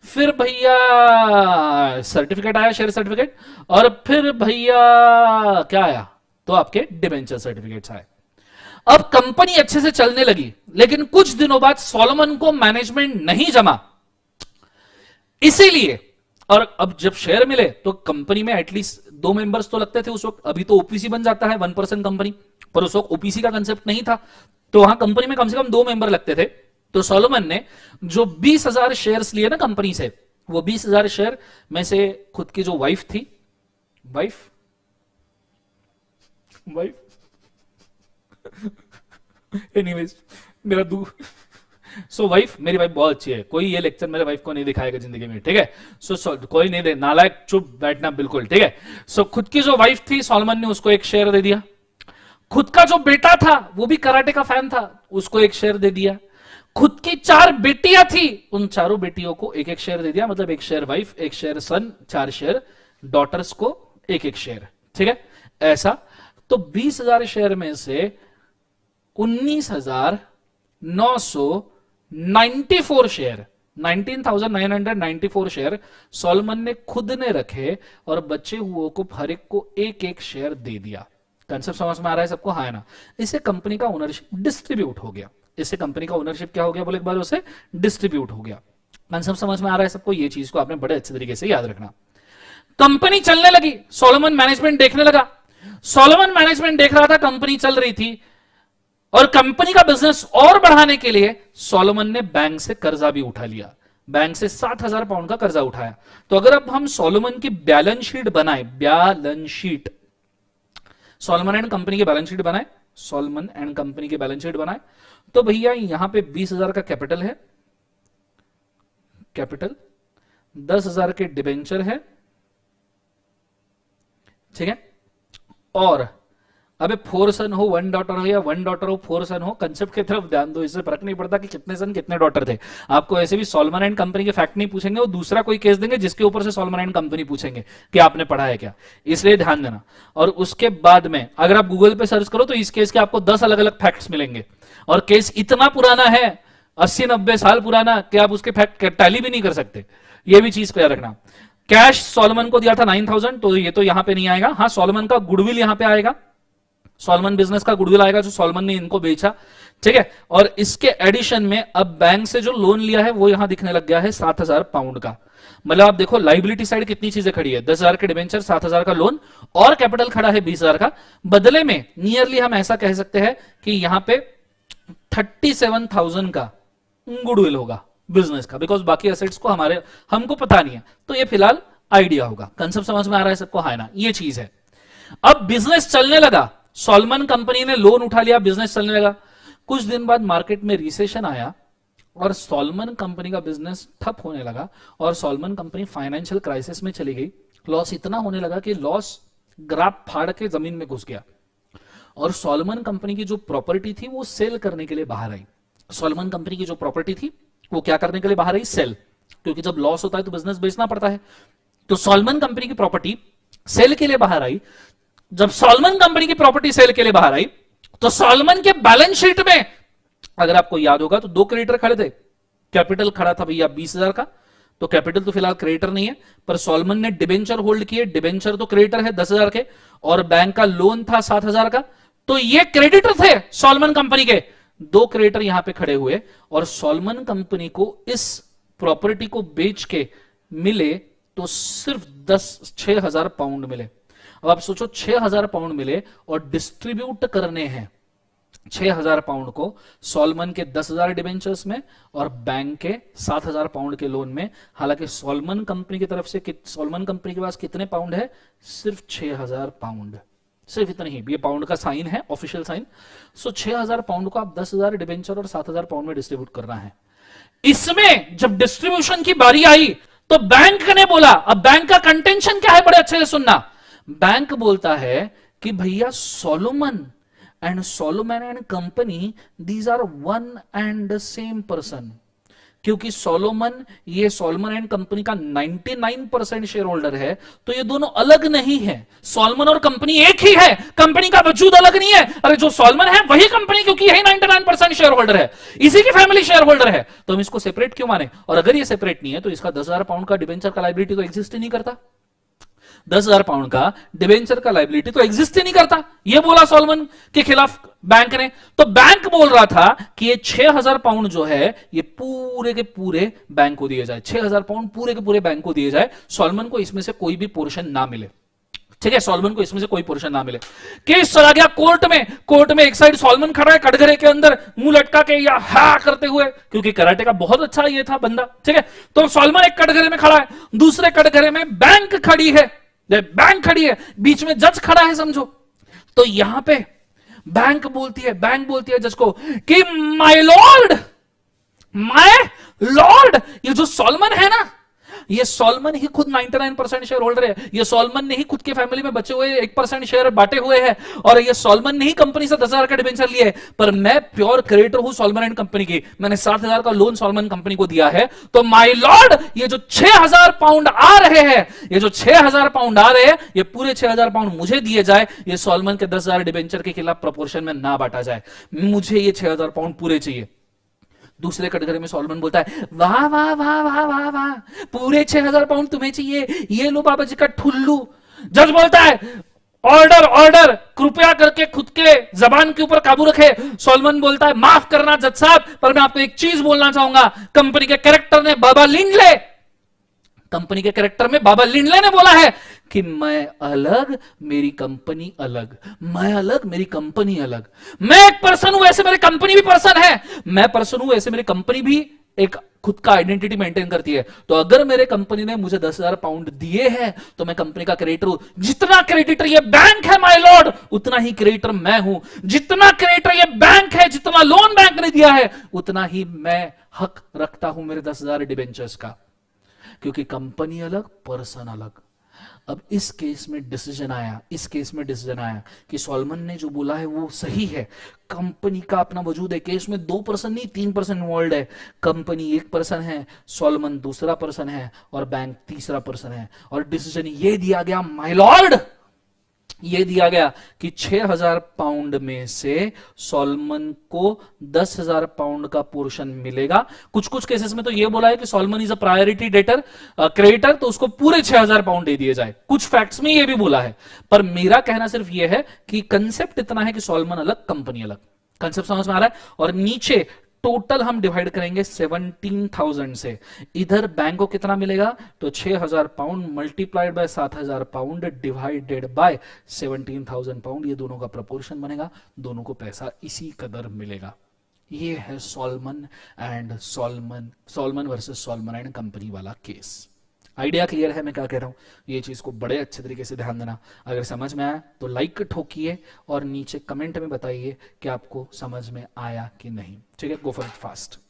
फिर भैया सर्टिफिकेट आया, शेयर सर्टिफिकेट, और फिर भैया क्या आया? तो आपके डिबेंचर सर्टिफिकेट्स आए। अब कंपनी अच्छे से चलने लगी, लेकिन कुछ दिनों बाद सोलोमन को मैनेजमेंट नहीं जमा, इसीलिए। और अब जब शेयर मिले तो कंपनी में एटलीस्ट 2 मेंबर्स तो लगते थे उस वक्त। अभी तो ओपीसी बन जाता है, 1 पर्सन कंपनी, पर उस वक्त ओपीसी का कंसेप्ट नहीं था, तो वहां कंपनी में कम से कम 2 मेंबर लगते थे। तो सोलोमन ने जो 20,000 शेयर्स लिए ना कंपनी से, वो 20,000 शेयर में से खुद की जो वाइफ थी, वाइफ एनीवेज मेरा वाइफ, मेरी वाइफ बहुत अच्छी है, कोई ये लेक्चर मेरे वाइफ को नहीं दिखाएगा जिंदगी में, ठीक है। कोई नहीं दे, नालायक चुप बैठना बिल्कुल, ठीक है। खुद की जो वाइफ थी सोलोमन ने उसको एक शेयर दे दिया। खुद का जो बेटा था वो भी कराटे का फैन था, उसको एक शेयर दे दिया। खुद की 4 बेटियां थी, उन चारों बेटियों को एक एक शेयर दे दिया, मतलब एक शेयर वाइफ, एक शेयर सन, 4 शेयर डॉटर्स को एक एक शेयर, ठीक है। ऐसा तो 20,000 शेयर में से 19,994 शेयर, 19,994 शेयर सोलोमन ने खुद ने रखे और बचे हुए को हर एक को एक एक शेयर दे दिया। कंसेप्ट समझ में आ रहा है सबको? हाँ है ना। इससे कंपनी का ओनरशिप डिस्ट्रीब्यूट हो गया। इससे कंपनी का ओनरशिप क्या हो गया? बोले एक बार, उसे डिस्ट्रीब्यूट हो गया। कंसेप्ट समझ में आ रहा है सबको? ये चीज को आपने बड़े अच्छे तरीके से याद रखना। कंपनी चलने लगी, सोलोमन मैनेजमेंट देखने लगा। सोलोमन मैनेजमेंट देख रहा था कंपनी चल रही थी, और कंपनी का बिजनेस और बढ़ाने के लिए सोलोमन ने बैंक से कर्जा भी उठा लिया। बैंक से 7,000 पाउंड का कर्जा उठाया। तो अगर अब हम सोलोमन की बैलेंस शीट बनाए, balance sheet, Solomon and company की बैलेंस शीट बनाए, सोलोमन एंड कंपनी की बैलेंस शीट बनाए, तो भैया यहां पे 20,000 का कैपिटल है, कैपिटल 10,000 के डिबेंचर है, ठीक है। और अबे 4 सन हो 1 डॉटर हो, या 1 डॉटर हो 4 सन हो, कंसेप्ट की तरफ ध्यान दो। इससे फर्क नहीं पड़ता कि कितने सन कितने डॉटर थे। आपको ऐसे भी सोलोमन एंड कंपनी के फैक्ट नहीं पूछेंगे, वो दूसरा कोई केस देंगे जिसके ऊपर से सोलोमन एंड कंपनी पूछेंगे कि आपने पढ़ा है क्या, इसलिए ध्यान देना। और उसके बाद में अगर आप गूगल पे सर्च करो तो इस केस के आपको 10 अलग अलग फैक्ट्स मिलेंगे, और केस इतना पुराना है, 80-90 साल पुराना, कि आप उसके फैक्ट टैली भी नहीं कर सकते। ये भी चीज को याद रखना। कैश सोलोमन को दिया था 9,000, तो ये तो यहां पे नहीं आएगा। हाँ, सोलोमन का गुडविल यहां पे आएगा, सोलोमन बिजनेस का गुडविल आएगा जो सोलोमन ने इनको बेचा, ठीक है। और इसके एडिशन में अब बैंक से जो लोन लिया है वो यहां दिखने लग गया है 7,000 पाउंड का। मतलब आप देखो लाइबिलिटी साइड कितनी चीजें खड़ी है, 10,000 के डिबेंचर, 7,000 का लोन, और कैपिटल खड़ा है 20,000 का। बदले में नियरली हम ऐसा कह सकते हैं कि यहां पे 37,000 का गुडविल होगा बिजनेस का, बिकॉज बाकी एसेट्स को हमको पता नहीं है, तो ये फिलहाल आइडिया होगा। कंसेप्ट समझ में आ रहा है सबको? है ना? ये चीज है। अब बिजनेस चलने लगा, सॉलमन कंपनी ने लोन उठा लिया, बिजनेस चलने लगा। कुछ दिन बाद मार्केट में रिसेशन आया और सॉलमन कंपनी का बिजनेस ठप होने लगा और सॉलमन कंपनी फाइनेंशियल क्राइसिस में चली गई। लॉस इतना होने लगा कि लॉस ग्राफ फाड़ के जमीन में घुस गया और सॉलमन कंपनी की जो प्रॉपर्टी थी वो सेल करने के लिए बाहर आई। सॉलमन कंपनी की जो प्रॉपर्टी थी वो क्या करने के लिए बाहर आई? सेल। क्योंकि जब लॉस होता है तो बिजनेस बेचना पड़ता है। तो सॉलमन कंपनी की प्रॉपर्टी सेल के लिए बाहर आई। जब सॉलमन कंपनी की प्रॉपर्टी सेल के लिए बाहर आई तो सॉलमन के बैलेंस शीट में, अगर आपको याद होगा, तो दो क्रेडिटर खड़े थे। कैपिटल खड़ा था भैया 20,000 का, तो कैपिटल तो फिलहाल क्रेडिटर नहीं है, पर सॉलमन ने डिबेंचर होल्ड किए, डिबेंचर तो क्रेडिटर है 10,000 के, और बैंक का लोन था 7,000 का, तो ये क्रेडिटर थे सॉलमन कंपनी के। दो क्रेडिटर यहां पे खड़े हुए और सॉलमन कंपनी को इस प्रॉपर्टी को बेच के मिले तो सिर्फ 6,000 पाउंड मिले। अब आप सोचो 6,000 पाउंड मिले और डिस्ट्रीब्यूट करने हैं 6,000 पाउंड को सॉलमन के 10,000 डिबेंचर्स में और बैंक के 7,000 पाउंड के लोन में। हालांकि सॉलमन कंपनी की तरफ से, सॉलमन कंपनी के पास कितने पाउंड है? सिर्फ 6,000 पाउंड, सिर्फ इतने ही। ये पाउंड का साइन है, ऑफिशियल साइन। सो 6,000 पाउंड को आप 10,000 डिबेंचर और 7,000 पाउंड में डिस्ट्रीब्यूट करना है। इसमें जब डिस्ट्रीब्यूशन की बारी आई तो बैंक ने बोला, अब बैंक का कंटेंशन क्या है, बड़े अच्छे से सुनना। बैंक बोलता है कि भैया Solomon and company, these are one and the same person. क्योंकि ये सॉलमन एंड कंपनी का 99% शेयर होल्डर है, तो ये दोनों अलग नहीं है। सॉलमन और कंपनी एक ही है, कंपनी का वजूद अलग नहीं है। अरे जो सॉलमन है वही कंपनी, क्योंकि यही 99% शेयर होल्डर है, इसी की फैमिली शेयर होल्डर है, तो हम इसको सेपरेट क्यों माने? और अगर ये सेपरेट नहीं है तो इसका 10,000 पाउंड का डिबेंचर का लायबिलिटी तो एग्जिस्ट ही नहीं करता। 10,000 पाउंड का डिबेंचर का लायबिलिटी तो एग्जिस्ट ही नहीं करता। ये बोला सॉलमन के खिलाफ बैंक ने। तो बैंक बोल रहा था कि ये 6,000 पाउंड जो है ये पूरे के पूरे बैंक को दिए जाए। 6,000 पाउंड पूरे के पूरे बैंक को दिए जाए, सॉलमन को इसमें से कोई भी पोर्शन ना मिले। ठीक है, सॉलमन को इसमें से कोई पोर्शन ना मिले। केस चला गया कोर्ट में। कोर्ट में एक साइड सॉलमन खड़ा है कटघरे के अंदर, मुंह लटका के या हा करते हुए, क्योंकि कराटे का बहुत अच्छा ये था बंदा। ठीक है, तो सॉलमन एक कटघरे में खड़ा है, दूसरे कटघरे में बैंक खड़ी है, बैंक खड़ी है, बीच में जज खड़ा है समझो। तो यहां पे बैंक बोलती है जज को कि माय लॉर्ड, ये जो सॉलमन है ना, ये सॉलमन ही खुद 99% शेयर होल्डर है। ये सॉलमन ने ही खुद के फैमिली में बचे हुए 1% शेयर बांटे हुए हैं, और ये सॉलमन ने ही कंपनी से 10,000 का डिबेंचर लिए। पर मैं प्योर क्रेडिटर हूं सॉलमन एंड कंपनी की, मैंने 7,000 का लोन सॉलमन कंपनी को दिया है। तो माय लॉर्ड, ये जो 6,000 पाउंड आ रहे हैं, ये जो 6,000 पाउंड आ रहे हैं, ये पूरे 6,000 पाउंड मुझे दिए जाए। ये सॉलमन के 10,000 डिबेंचर के खिलाफ प्रोपोर्शन में ना बांटा जाए, मुझे ये 6,000 पाउंड पूरे चाहिए। दूसरे कटघरे में सॉलमन बोलता है, वाह वाह वाह वाह वाह वाह, पूरे 6,000 पाउंड तुम्हें चाहिए, ये लो बाबा जी का ठुल्लू। जज बोलता है, ऑर्डर ऑर्डर, कृपया करके खुद के जबान के ऊपर काबू रखे। सॉलमन बोलता है, माफ करना जज साहब, पर मैं आपको एक चीज बोलना चाहूंगा। कंपनी के कैरेक्टर ने, बाबा लिंडले, कंपनी के कैरेक्टर में बाबा लिंडले ने बोला है कि मैं अलग, मेरी कंपनी अलग, मैं अलग, मेरी कंपनी अलग। मैं एक पर्सन हूं, ऐसे मेरी कंपनी भी पर्सन है। मैं पर्सन हूं, ऐसे मेरी कंपनी भी एक खुद का आइडेंटिटी मेंटेन करती है। तो अगर मेरे कंपनी ने मुझे 10,000 पाउंड दिए हैं तो मैं कंपनी का क्रेडिटर हूं। जितना क्रेडिटर ये बैंक है माय लॉर्ड, उतना ही क्रेडिटर मैं हूं। जितना क्रेडिटर ये बैंक है, जितना लोन बैंक ने दिया है, उतना ही मैं हक रखता हूं मेरे 10,000 डिबेंचर्स का, क्योंकि कंपनी अलग, पर्सन अलग। अब इस केस में डिसीजन आया कि सॉलमन ने जो बोला है वो सही है। कंपनी का अपना वजूद है, केस में 2% नहीं 3% इन्वॉल्व है। कंपनी एक पर्सन है, सॉलमन दूसरा पर्सन है, और बैंक तीसरा पर्सन है। और डिसीजन ये दिया गया माय लॉर्ड, ये दिया गया कि 6,000 पाउंड में से सॉलमन को 10,000 पाउंड का पोर्शन मिलेगा। कुछ कुछ केसेस में तो ये बोला है कि Solomon is a priority debtor creditor, तो उसको पूरे 6,000 पाउंड दे दिए जाए। कुछ फैक्ट्स में ये भी बोला है, पर मेरा कहना सिर्फ ये है कि कंसेप्ट इतना है कि सॉलमन अलग, कंपनी अलग। कंसेप्ट समझ में आ रहा है? और नीचे टोटल हम डिवाइड करेंगे 17,000 से। इधर बैंक को कितना मिलेगा, तो 6,000 pound multiplied by 7,000 pound divided by 17,000 pound, ये दोनों का प्रोपोर्शन बनेगा, दोनों को पैसा इसी कदर मिलेगा। ये है Solomon versus Solomon and company वाला केस। आइडिया क्लियर है मैं क्या कह रहा हूँ? ये चीज़ को बड़े अच्छे तरीके से ध्यान देना। अगर समझ में आया तो लाइक ठोकिए और नीचे कमेंट में बताइए कि आपको समझ में आया कि नहीं। ठीक है, गो for it fast.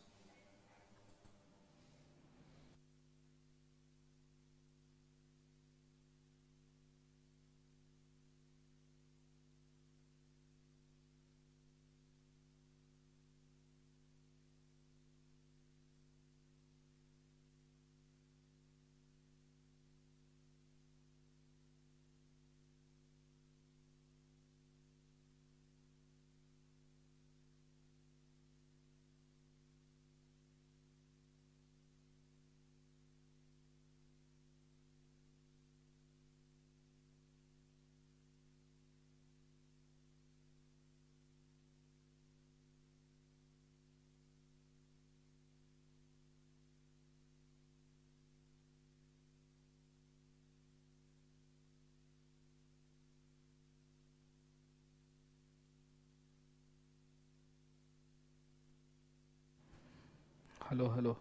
Hello hello.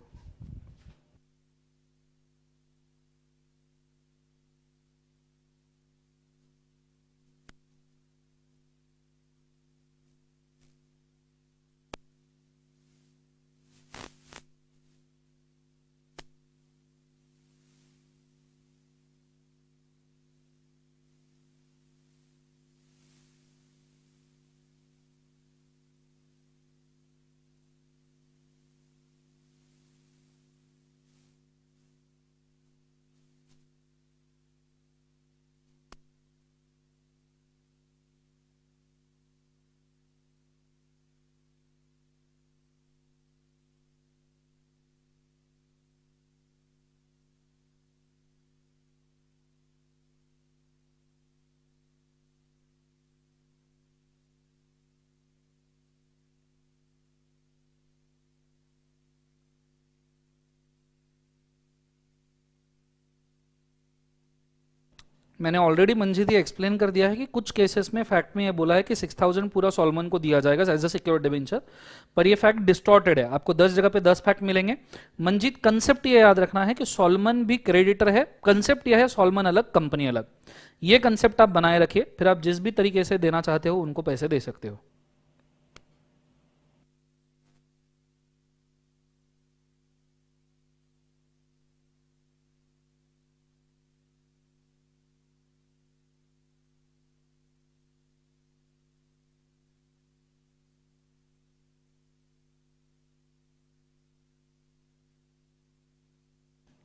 मैंने ऑलरेडी मंजीत ये एक्सप्लेन कर दिया है कि कुछ केसेस में फैक्ट में ये बोला है कि 6,000 पूरा सॉल्मन को दिया जाएगा एज अ सिक्योर्ड डिबेंचर, पर ये फैक्ट डिस्टॉर्टेड है। आपको 10 जगह पे 10 फैक्ट मिलेंगे। मंजीत कंसेप्ट ये याद रखना है कि सॉल्मन भी क्रेडिटर है। कंसेप्ट यह है सॉल्मन अलग कंपनी अलग। ये कंसेप्ट आप बनाए रखिए, फिर आप जिस भी तरीके से देना चाहते हो उनको पैसे दे सकते हो।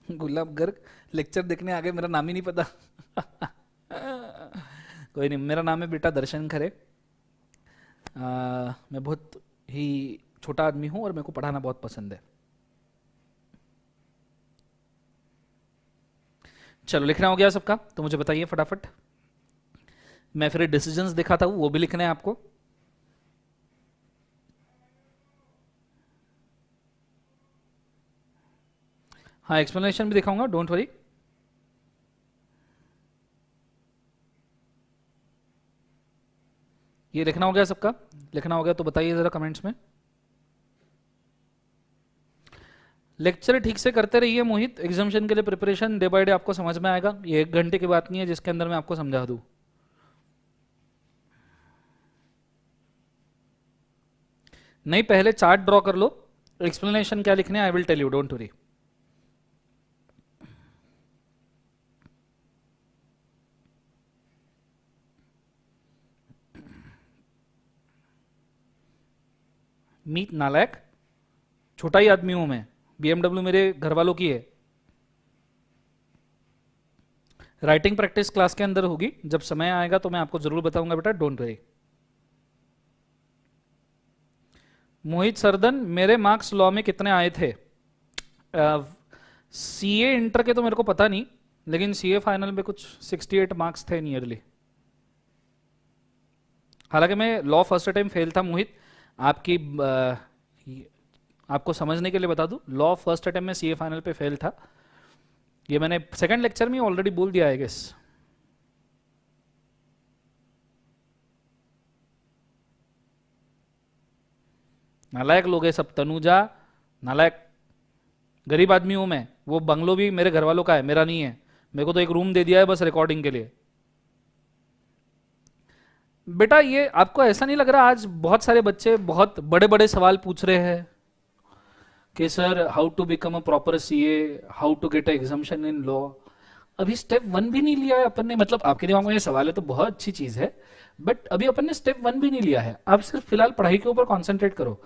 गुलाब गर्ग लेक्चर देखने आ गए, मेरा नाम ही नहीं पता। कोई नहीं, मेरा नाम है बेटा दर्शन खरे। मैं बहुत ही छोटा आदमी हूँ और मेरे को पढ़ाना बहुत पसंद है। चलो, लिखना हो गया सबका? तो मुझे बताइए फटाफट। मैं फिर डिसीजंस दिखाता हूँ, वो भी लिखने हैं आपको। हाँ, एक्सप्लेनेशन भी दिखाऊंगा, डोंट वरी। ये लिखना हो गया सबका? लिखना हो गया तो बताइए ज़रा कमेंट्स में। लेक्चर ठीक से करते रहिए मोहित, एग्जामिनेशन के लिए प्रिपरेशन डे बाय डे आपको समझ में आएगा। ये 1 घंटे की बात नहीं है जिसके अंदर मैं आपको समझा दूँ। नहीं, पहले चार्ट ड्रॉ कर लो। एक्सप्लेनेशन क्या लिखने, I will tell you, don't worry. Meet नालायक, छोटा ही आदमी हूं मैं। बीएमडब्ल्यू मेरे घर वालों की है। राइटिंग प्रैक्टिस क्लास के अंदर होगी, जब समय आएगा तो मैं आपको जरूर बताऊंगा बेटा, डोंट वरी। मोहित सरदन, मेरे मार्क्स लॉ में कितने आए थे? सीए इंटर के तो मेरे को पता नहीं, लेकिन सीए फाइनल में कुछ 68 मार्क्स थे नियरली। हालांकि मैं लॉ फर्स्ट टाइम फेल था मोहित। आपकी आपको समझने के लिए बता दूं, लॉ फर्स्ट अटेम्प्ट में सीए फाइनल पे फेल था। ये मैंने सेकंड लेक्चर में ऑलरेडी बोल दिया है गेस। नालायक लोग हैं सब, तनुजा नालायक। गरीब आदमी हूं मैं, वो बंगलो भी मेरे घर वालों का है, मेरा नहीं है। मेरे को तो एक रूम दे दिया है बस रिकॉर्डिंग के लिए। बेटा ये आपको ऐसा नहीं लग रहा आज बहुत सारे बच्चे बहुत बड़े बड़े सवाल पूछ रहे हैं कि sir how to become a proper CA, how to get exemption in law? अभी स्टेप वन भी नहीं लिया है अपन ने। मतलब आपके दिमाग में ये सवाल है तो बहुत अच्छी चीज है, बट अभी अपन ने स्टेप वन भी नहीं लिया है। आप सिर्फ फिलहाल पढ़ाई के ऊपर कॉन्सेंट्रेट करो।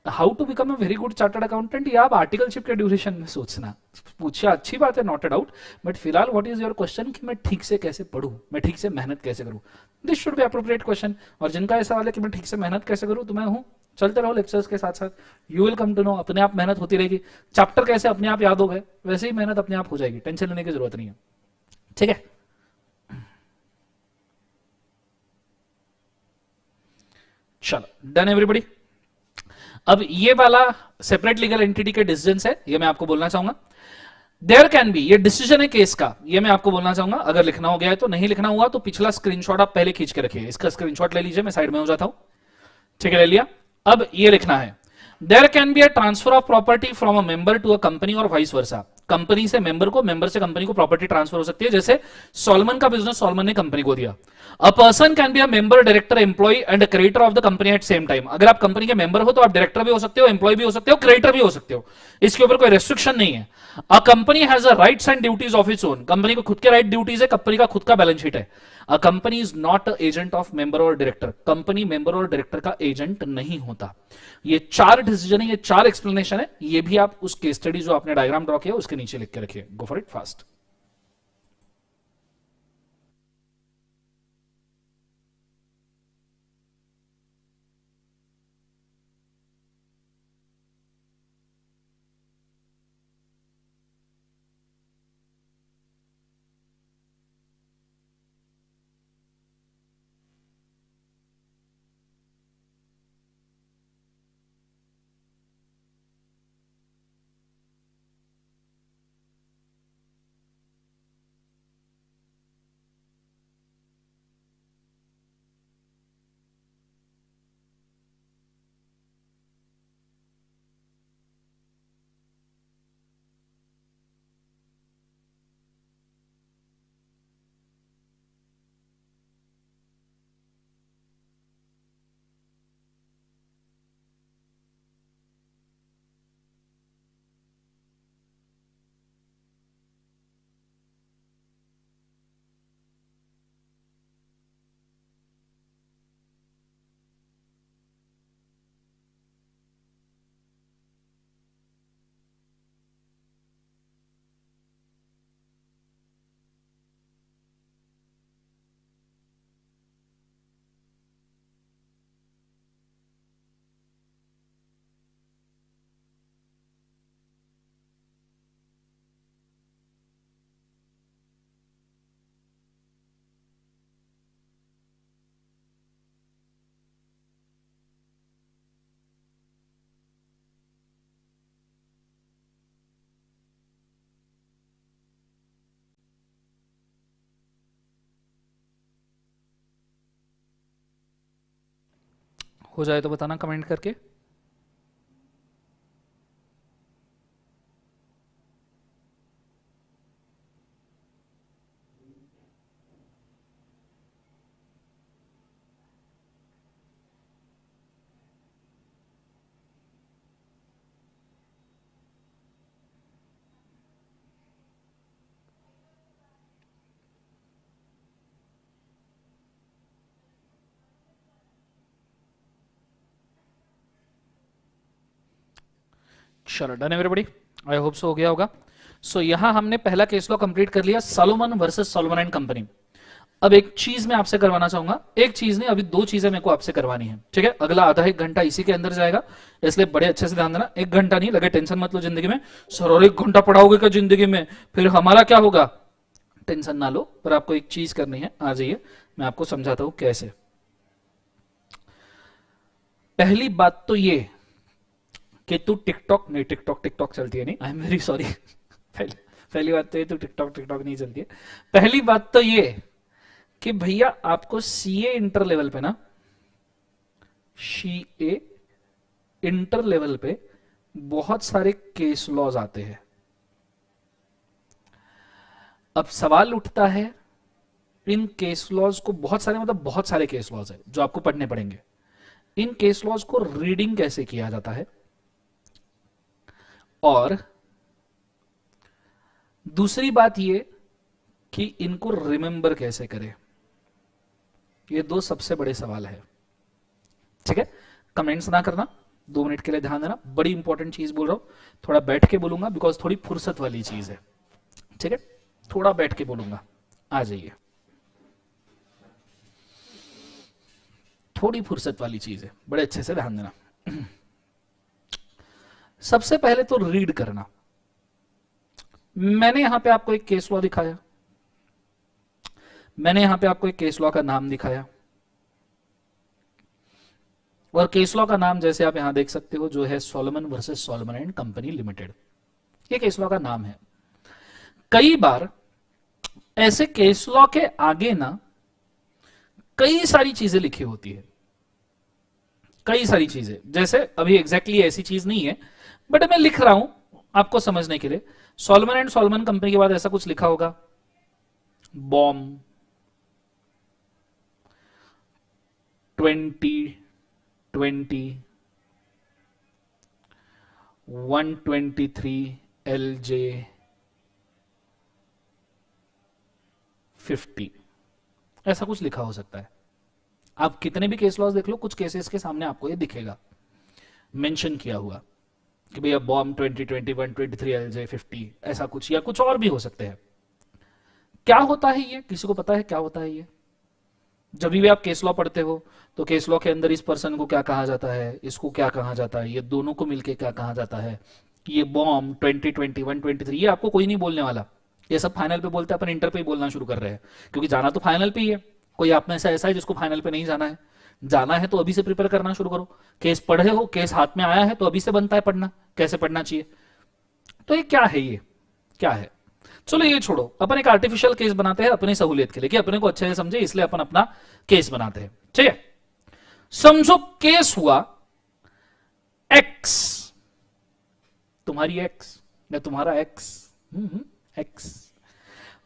How to become a very good chartered accountant, या आप आर्टिकलशिप के ड्यूरेशन में सोचना पूछा, अच्छी बात है, नॉट अ डाउट। बट फिलहाल व्हाट इज योर क्वेश्चन कि मैं ठीक से कैसे पढूं, मैं ठीक से मेहनत कैसे करूं? This should be appropriate question. और जिनका ऐसा सवाल है कि मैं ठीक से मेहनत कैसे करूं, तो मैं हूं। चलते रहो लेक्चर्स के साथ साथ, you will come to know. अपने आप मेहनत होती रहेगी। चैप्टर कैसे अपने आप याद हो गए, वैसे ही मेहनत अपने आप हो जाएगी, टेंशन लेने की जरूरत नहीं है। ठीक है, चलो डन एवरीबॉडी। अब ये वाला सेपरेट लीगल एंटिटी के डिसीजन है, ये मैं आपको बोलना चाहूंगा। देयर कैन बी, ये डिसीजन है केस का, ये मैं आपको बोलना चाहूंगा। अगर लिखना हो गया है तो, नहीं लिखना हुआ तो पिछला स्क्रीनशॉट आप पहले खींच के रखिए। इसका स्क्रीनशॉट ले लीजिए, मैं साइड में हो जाता हूं। ठीक है, ले लिया। अब ये लिखना है, there can be a transfer of property from a member to a company और वाइस वर्सा। कंपनी से मेंबर को, मेंबर से कंपनी को प्रॉपर्टी ट्रांसफर हो सकती है। जैसे सॉलमन का बिजनेस सॉलमन ने कंपनी को दिया। A person can be a member, director, employee and creditor of the company at same time. अगर आप कंपनी के मेंबर हो तो आप डायरेक्टर भी हो सकते हो, एम्प्लॉय भी हो सकते हो, क्रेडिटर भी हो सकते हो। इसके ऊपर कोई रेस्ट्रिक्शन नहीं है। A company has a rights and duties of its own. Company को खुद के राइट ड्यूटीज है, कंपनी का खुद का बैलेंस शीट है। अ company is not agent of member और डायरेक्टर। कंपनी मेंबर और डायरेक्टर का एजेंट नहीं होता। ये चार डिसीजन है, ये चार एक्सप्लेनेशन है। ये भी आप उस केस स्टडी जो आपने डायग्राम ड्रॉ किया उसके नीचे लिख के रखिए। गो फॉर इट फास्ट। हो जाए तो बताना कमेंट करके। चलो done everybody, I hope so हो गया होगा। सो यहां हमने पहला केस लॉ कंप्लीट कर लिया, Solomon versus Solomon and company. अब एक चीज मैं आपसे करवाना चाहूंगा, एक चीज नहीं, अभी दो चीजें मेरे को आपसे करवानी है। ठीक है, अगला आधा एक घंटा इसी के अंदर जाएगा, इसलिए बड़े अच्छे से ध्यान देना। एक घंटा नहीं लगे, टेंशन मत लो जिंदगी में। सर और एक घंटा पढ़ाओगे क्या जिंदगी में, फिर हमारा क्या होगा? टेंशन ना लो, पर आपको एक चीज करनी है। आ जाइए, मैं आपको समझाता हूं कैसे। पहली बात तो ये कि तू टिकटॉक नहीं, टिकटॉक टिकटॉक चलती है नहीं, आई एम वेरी सॉरी। पहली पहली बात तो ये, तू टिकटॉक टिकटॉक नहीं चलती है। पहली बात तो ये कि भैया आपको सीए इंटर लेवल पे ना, सीए इंटर लेवल पे बहुत सारे केस लॉज आते हैं। अब सवाल उठता है, इन केस लॉज को, बहुत सारे मतलब बहुत सारे केस लॉज है जो आपको पढ़ने पड़ेंगे, इन केस लॉज को रीडिंग कैसे किया जाता है, और दूसरी बात ये कि इनको रिमेंबर कैसे करें। ये दो सबसे बड़े सवाल है। ठीक है, कमेंट्स ना करना, 2 मिनट के लिए ध्यान देना, बड़ी इंपॉर्टेंट चीज बोल रहा हूं, थोड़ा बैठ के बोलूंगा बिकॉज थोड़ी फुर्सत वाली चीज है। ठीक है, थोड़ा बैठ के बोलूंगा, आ जाइए, थोड़ी फुर्सत वाली चीज है, बड़े अच्छे से ध्यान देना। सबसे पहले तो रीड करना। मैंने यहां पे आपको एक केस लॉ दिखाया, मैंने यहां पे आपको एक केस लॉ का नाम दिखाया, और केस लॉ का नाम जैसे आप यहां देख सकते हो जो है Solomon versus Solomon and company limited, ये केस लॉ का नाम है। कई बार ऐसे केस लॉ के आगे ना कई सारी चीजें लिखी होती है, कई सारी चीजें, जैसे अभी एग्जैक्टली ऐसी चीज नहीं है बट मैं लिख रहा हूं आपको समझने के लिए। सोलोमन एंड सोलोमन कंपनी के बाद ऐसा कुछ लिखा होगा, बॉम्ब 2020 123 LJ 50, ऐसा कुछ लिखा हो सकता है। आप कितने भी केस लॉज देख लो, कुछ केसेस के सामने आपको ये दिखेगा मेंशन किया हुआ कि भैया बॉम्ब 2020 123 LJ 50, ऐसा कुछ, या कुछ और भी हो सकते हैं। क्या होता है ये, किसी को पता है क्या होता है ये? जब भी आप केस लॉ पढ़ते हो तो केस लॉ के अंदर इस पर्सन को क्या कहा जाता है, इसको क्या कहा जाता है, ये दोनों को मिलके क्या कहा जाता है, ये बॉम्ब 2020 123, ये आपको कोई नहीं बोलने वाला, ये सब फाइनल पे बोलते हैं, अपन इंटर पे ही बोलना शुरू कर रहे हैं क्योंकि जाना तो फाइनल पे ही है। कोई आप में ऐसा है जिसको फाइनल पे नहीं जाना है? जाना है तो अभी से प्रिपेयर करना शुरू करो। केस पढ़े हो, केस हाथ में आया है तो अभी से बनता है पढ़ना, कैसे पढ़ना चाहिए। तो ये क्या है, ये क्या है? चलो ये छोड़ो, अपन एक आर्टिफिशियल केस बनाते हैं अपनी सहूलियत के लिए कि अपने को अच्छे से समझे, इसलिए अपन अपना केस बनाते हैं। ठीक है, समझो केस हुआ एक्स, तुम्हारी एक्स या तुम्हारा एक्स, एक्स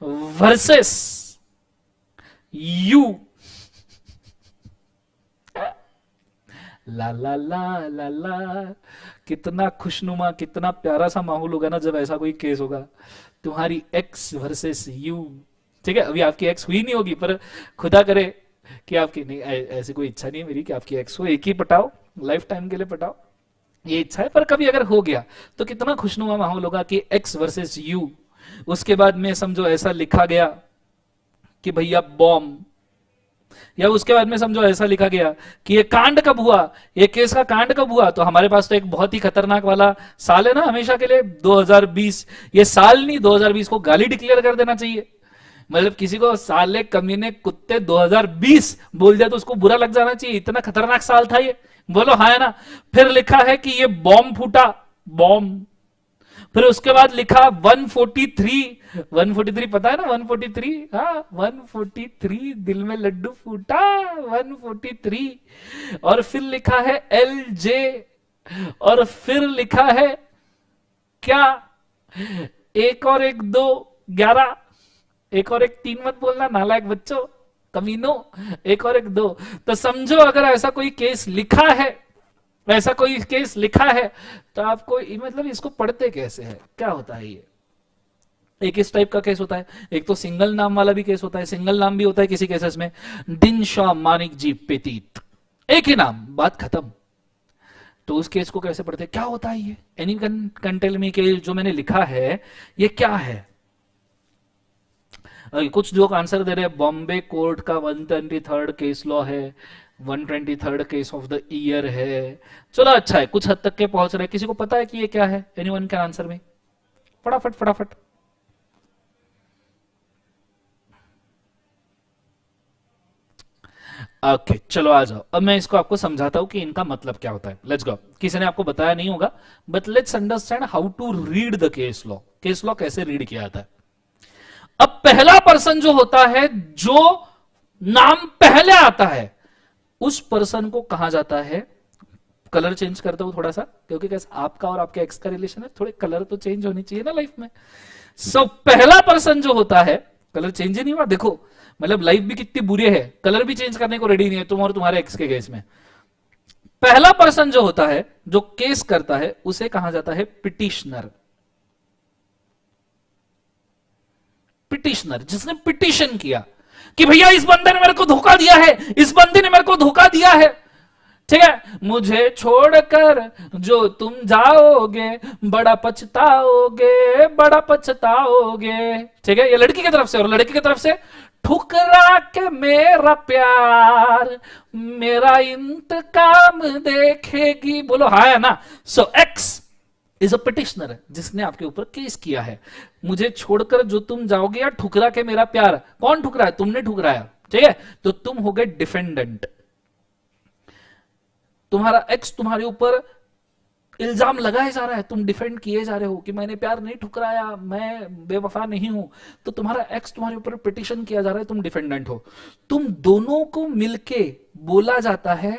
वर्सेस यू, ला ला ला ला ला, कितना खुशनुमा, कितना प्यारा सा माहौल होगा ना जब ऐसा कोई केस होगा, तुम्हारी एक्स वर्सेस यू। ठीक है, अभी आपकी एक्स हुई नहीं होगी पर खुदा करे कि आपकी, नहीं ऐसी कोई इच्छा नहीं है मेरी कि आपकी एक्स हो, एक ही पटाओ, लाइफ टाइम के लिए पटाओ, ये इच्छा है, पर कभी अगर हो गया तो कितना खुशनुमा माहौल होगा कि एक्स वर्सेस यू। उसके बाद में समझो ऐसा लिखा गया कि भैया बॉम्ब, या उसके बाद में समझो ऐसा लिखा गया कि ये कांड कब हुआ, ये केस का कांड कब हुआ, तो हमारे पास तो एक बहुत ही खतरनाक वाला साल है ना हमेशा के लिए, 2020। ये साल नहीं, 2020 को गाली डिक्लेयर कर देना चाहिए। मतलब किसी को साले कमीने कुत्ते 2020 बोल दिया तो उसको बुरा लग जाना चाहिए, इतना खतरनाक साल था ये, बोलो हाँ है ना। फिर लिखा है कि ये बॉम्ब फूटा, बॉम्ब। फिर उसके बाद लिखा 143 पता है ना 143, हाँ 143 दिल में लड्डू फूटा 143। और फिर लिखा है LJ, और फिर लिखा है क्या, एक और एक 2 11, एक और एक 3 मत बोलना नालायक बच्चों, कमीनो, एक और एक 2। तो समझो अगर ऐसा कोई केस लिखा है, ऐसा कोई केस लिखा है तो आपको मतलब इसको पढ़ते कैसे है, क्या होता है ये? एक इस टाइप का केस होता है, एक तो सिंगल नाम वाला भी केस होता है, सिंगल नाम भी होता है किसी केसेस में, दिनशा मानिक जी पेतीत, एक ही नाम, बात खत्म। तो उस केस को कैसे पढ़ते, क्या होता है ये? एनी कैन टेल मी के जो मैंने लिखा है ये क्या है? कुछ लोग आंसर दे रहे हैं बॉम्बे कोर्ट का 123rd केस लॉ है, 123rd case of the year है। चलो अच्छा है, कुछ हद तक के पहुंच रहे हैं। किसी को पता है कि ये क्या है? एनीवन कैन आंसर में? फटाफट फटाफट। ओके चलो आ जाओ, अब मैं इसको आपको समझाता हूं कि इनका मतलब क्या होता है। Let's go. किसी ने आपको बताया नहीं होगा but let's understand how to read the case law. Case law कैसे रीड किया जाता है? अब पहला पर्सन जो होता है, जो नाम पहले आता है, उस पर्सन को कहा जाता है कलर चेंज करता हूं थोड़ा सा, क्योंकि कैसे आपका और आपके एक्स का रिलेशन है, थोड़े कलर तो चेंज होनी चाहिए ना लाइफ में। सो पहला पर्सन जो होता है, कलर चेंज ही नहीं हुआ, देखो मतलब लाइफ भी कितनी बुरी है, कलर भी चेंज करने को रेडी नहीं है तुम और तुम्हारे एक्स के केस में। पहला पर्सन जो होता है, जो केस करता है, उसे कहा जाता है पिटिशनर। पिटिशनर, जिसने पिटिशन किया कि भैया इस बंदे ने मेरे को धोखा दिया है, इस बंदे ने मेरे को धोखा दिया है, ठीक है, मुझे छोड़कर जो तुम जाओगे बड़ा पछताओगे, बड़ा पछताओगे, ठीक है। ये लड़की की तरफ से, और लड़की की तरफ से, ठुकरा के मेरा प्यार मेरा इंतकाम देखेगी, बोलो हाँ है ना। सो एक्स इज अ पिटिशनर, जिसने आपके ऊपर केस किया है, मुझे छोड़कर जो तुम जाओगे, या ठुकरा के मेरा प्यार, कौन ठुकराया, तुमने ठुकराया, ठीक है, तो तुम हो गए डिफेंडेंट। तुम्हारा एक्स तुम्हारे ऊपर इल्जाम लगाया जा रहा है, तुम डिफेंड किए जा रहे हो कि मैंने प्यार नहीं ठुकराया, मैं बेवफा नहीं हूं, तो तुम्हारा एक्स तुम्हारे ऊपर पिटिशन किया जा रहा है, तुम डिफेंडेंट हो। तुम दोनों को मिलके बोला जाता है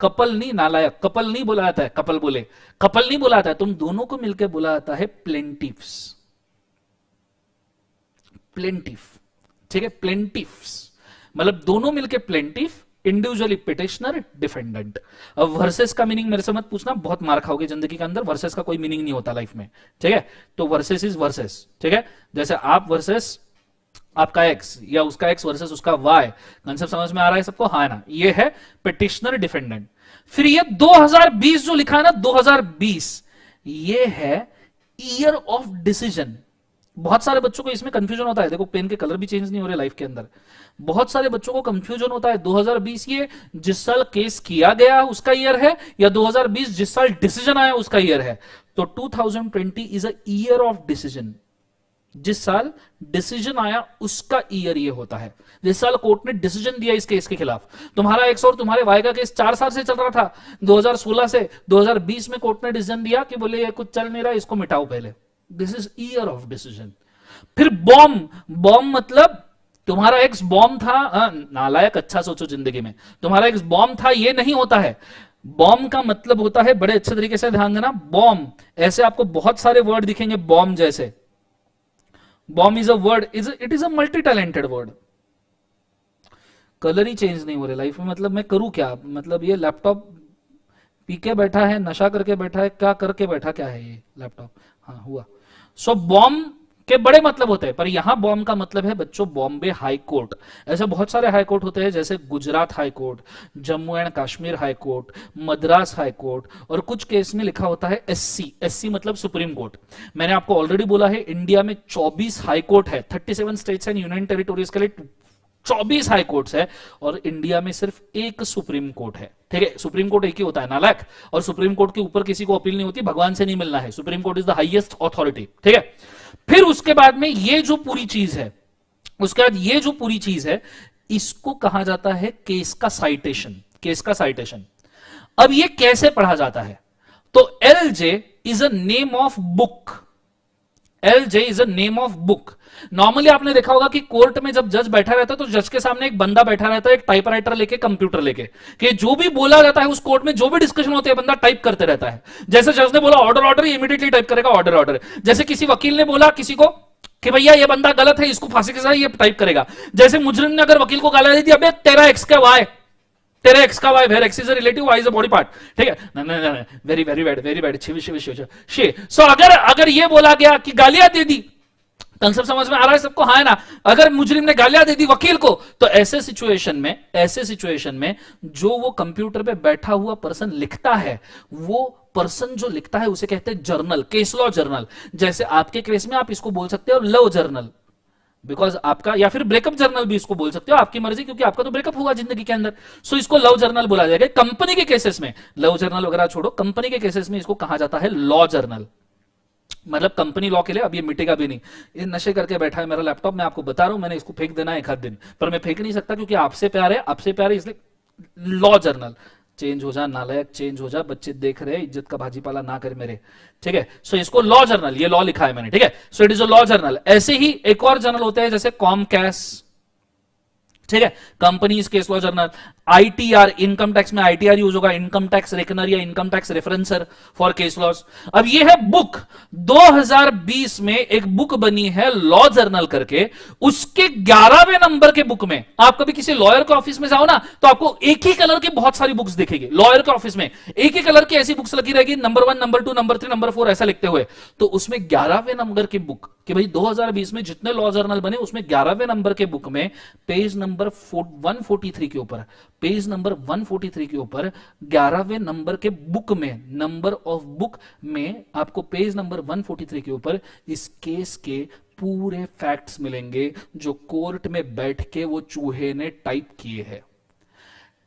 कपल, नहीं नालायक, कपल नहीं बोला जाता है, कपल बोले, कपल नहीं बोला जाता है, तुम दोनों को मिलकर बोला जाता है प्लेंटिफ्स। प्लेंटिफ, ठीक है, प्लेंटिफ्स मतलब दोनों मिलके प्लेंटिफ, इंडिविजुअली पिटिशनर, डिफेंडेंट। अब वर्सेस का मीनिंग मेरे से मत पूछना, बहुत मार खाओगे जिंदगी के अंदर, वर्सेस का कोई मीनिंग नहीं होता लाइफ में, ठीक है। तो वर्सेस इज वर्सेस, ठीक है, जैसे आप वर्सेस आपका एक्स, या उसका एक्स वर्सेस उसका वाई, कंसेप्ट समझ में आ रहा है सबको, हाँ ना, ये है पिटिशनर डिफेंडेंट। फिर ये 2020 जो लिखा है ना, 2020, ये है ईयर ऑफ डिसीजन। बहुत सारे बच्चों को इसमें कंफ्यूजन होता है, देखो पेन के कलर भी चेंज नहीं हो रहे लाइफ के अंदर, बहुत सारे बच्चों को कंफ्यूजन होता है 2020 ये जिस साल केस किया गया उसका ईयर है, या 2020 जिस साल डिसीजन आया उसका ईयर है। तो 2020 is a year of decision, जिस साल डिसीजन आया उसका ईयर ये होता है, जिस साल कोर्ट ने डिसीजन दिया इस केस के खिलाफ। तुम्हारा एक्स और तुम्हारे वाई का केस 4 साल से चल रहा था, 2016 से 2020 में कोर्ट ने डिसीजन दिया कि बोले ये कुछ चल नहीं रहा, इसको मिटाओ पहले, this is year of decision. फिर बॉम्ब, बॉम्ब मतलब तुम्हारा एक्स बॉम्ब था, नालायक, अच्छा सोचो जिंदगी में, तुम्हारा एक्स बॉम्ब था, ये नहीं होता है। बॉम्ब का मतलब होता है, बड़े अच्छे तरीके से ध्यान देना, बॉम्ब, ऐसे आपको बहुत सारे वर्ड दिखेंगे बॉम्ब जैसे। Bomb is a word, it is a multi talented word. Colour he change नहीं हो रहे लाइफ में, मतलब मैं करूं क्या, मतलब ये लैपटॉप पी के बैठा है, नशा करके बैठा है, क्या करके बैठा, क्या है ये लैपटॉप, हाँ हुआ। सो बॉम्ब के बड़े मतलब होते हैं, पर यहां बॉम्ब का मतलब है बच्चों बॉम्बे हाई कोर्ट। ऐसे बहुत सारे हाई कोर्ट होते हैं, जैसे Gujarat high court, Jammu and Kashmir high court, Madras high court, और कुछ केस में लिखा होता है एससी, एससी मतलब सुप्रीम कोर्ट। मैंने आपको ऑलरेडी बोला है इंडिया में 24 हाई कोर्ट है, 37 स्टेट्स एंड यूनियन टेरिटोरीज के लिए 24 हाई कोर्ट्स है, और इंडिया में सिर्फ एक सुप्रीम कोर्ट है, ठीक है। सुप्रीम कोर्ट एक ही होता है नालायक, और सुप्रीम कोर्ट के ऊपर किसी को अपील नहीं होती, भगवान से नहीं मिलना है, supreme court is the highest authority, ठीक है। फिर उसके बाद में ये जो पूरी चीज है, उसके बाद ये जो पूरी चीज है, इसको कहा जाता है केस का साइटेशन, केस का साइटेशन। अब ये कैसे पढ़ा जाता है, तो LJ is a name of book, LJ is a name of book. Normally आपने देखा होगा कि कोर्ट में जब जज बैठा रहता है तो जज के सामने एक बंदा बैठा रहता है, एक टाइपराइटर लेके, कंप्यूटर लेके, कि जो भी बोला जाता है उस कोर्ट में, जो भी डिस्कशन होती है, बंदा टाइप करते रहता है। जैसे जज ने बोला ऑर्डर ऑर्डर, इमीडिएटली टाइप करेगा ऑर्डर ऑर्डर। जैसे किसी वकील ने बोला किसी को कि भैया ये बंदा गलत है, इसको फांसी के सजा, ये टाइप करेगा। जैसे मुजरिम ने अगर वकील को गाली दे दी, अबे तेरा एक्स का वाई, तेरे एक्स का Y, where X is a relative, Y is a body part, ठीक है, नहीं very very bad, very bad, Shiv Shiv Shiv शे। सो अगर ये बोला गया कि गालियां दे दी, कंसेप्ट समझ में आ रहा है सबको, हाँ ना। अगर मुजरिम ने गालियां दे दी वकील को, तो ऐसे सिचुएशन में जो वो कंप्यूटर पे बैठा हुआ पर्सन लिखता है, वो पर्सन जो लिखता है उसे कहते हैं जर्नल, केस लॉ जर्नल। जैसे आपके केस में आप इसको बोल सकते हो लव जर्नल, बिकॉज आपका, या फिर ब्रेकअप जर्नल भी इसको बोल सकते हो, आपकी मर्जी, क्योंकि आपका तो ब्रेकअप हुआ जिंदगी के अंदर। सो इसको लव जर्नल बोला जाएगा। कंपनी के केसेस में, लव जर्नल वगैरह छोड़ो, कंपनी के केसेस में इसको कहा जाता है लॉ जर्नल। मतलब कंपनी लॉ के लिए अब ये मिटेगा भी नहीं। ये नशे करके बैठा है मेरा लैपटॉप, मैं आपको बता रहा हूं, मैंने इसको फेंक देना है एक आध दिन, पर मैं फेंक नहीं सकता क्योंकि आपसे प्यार है, आपसे प्यार है, इसलिए लॉ जर्नल। चेंज हो जा नालायक, चेंज हो जा, बच्चे देख रहे हैं, इज्जत का भाजीपाला ना करे मेरे, ठीक है। सो इसको लॉ जर्नल, ये लॉ लिखा है मैंने, ठीक है। So it is a law journal. ऐसे ही एक और जर्नल होते हैं जैसे कॉमकैस, ठीक है। Companies case law journal, ITR, income tax में आईटीआर यूज होगा, इनकम टैक्स रेकनर या income tax referencer for case laws. अब ये है बुक, 2020 में एक बुक बनी है लॉ जर्नल करके, उसके 11वें नंबर के बुक में आप कभी किसी लॉयर के ऑफिस में जाओ ना, तो आपको एक ही कलर की बहुत सारी बुक्स दिखेगी। लॉयर के ऑफिस में एक ही कलर की ऐसी बुक्स लगी रहेगी, नंबर 1, नंबर 2, नंबर 3, नंबर 4 ऐसा लिखते हुए। तो उसमें 11वें नंबर की बुक, कि भाई 2020 में जितने लॉ जर्नल बने उसमें 11वें नंबर के बुक में पेज नंबर 143 के ऊपर, पेज नंबर 143 के ऊपर 11वें नंबर के बुक में, नंबर ऑफ बुक में आपको पेज नंबर 143 के ऊपर इस केस के पूरे फैक्ट्स मिलेंगे जो कोर्ट में बैठ के वो चूहे ने टाइप किए हैं।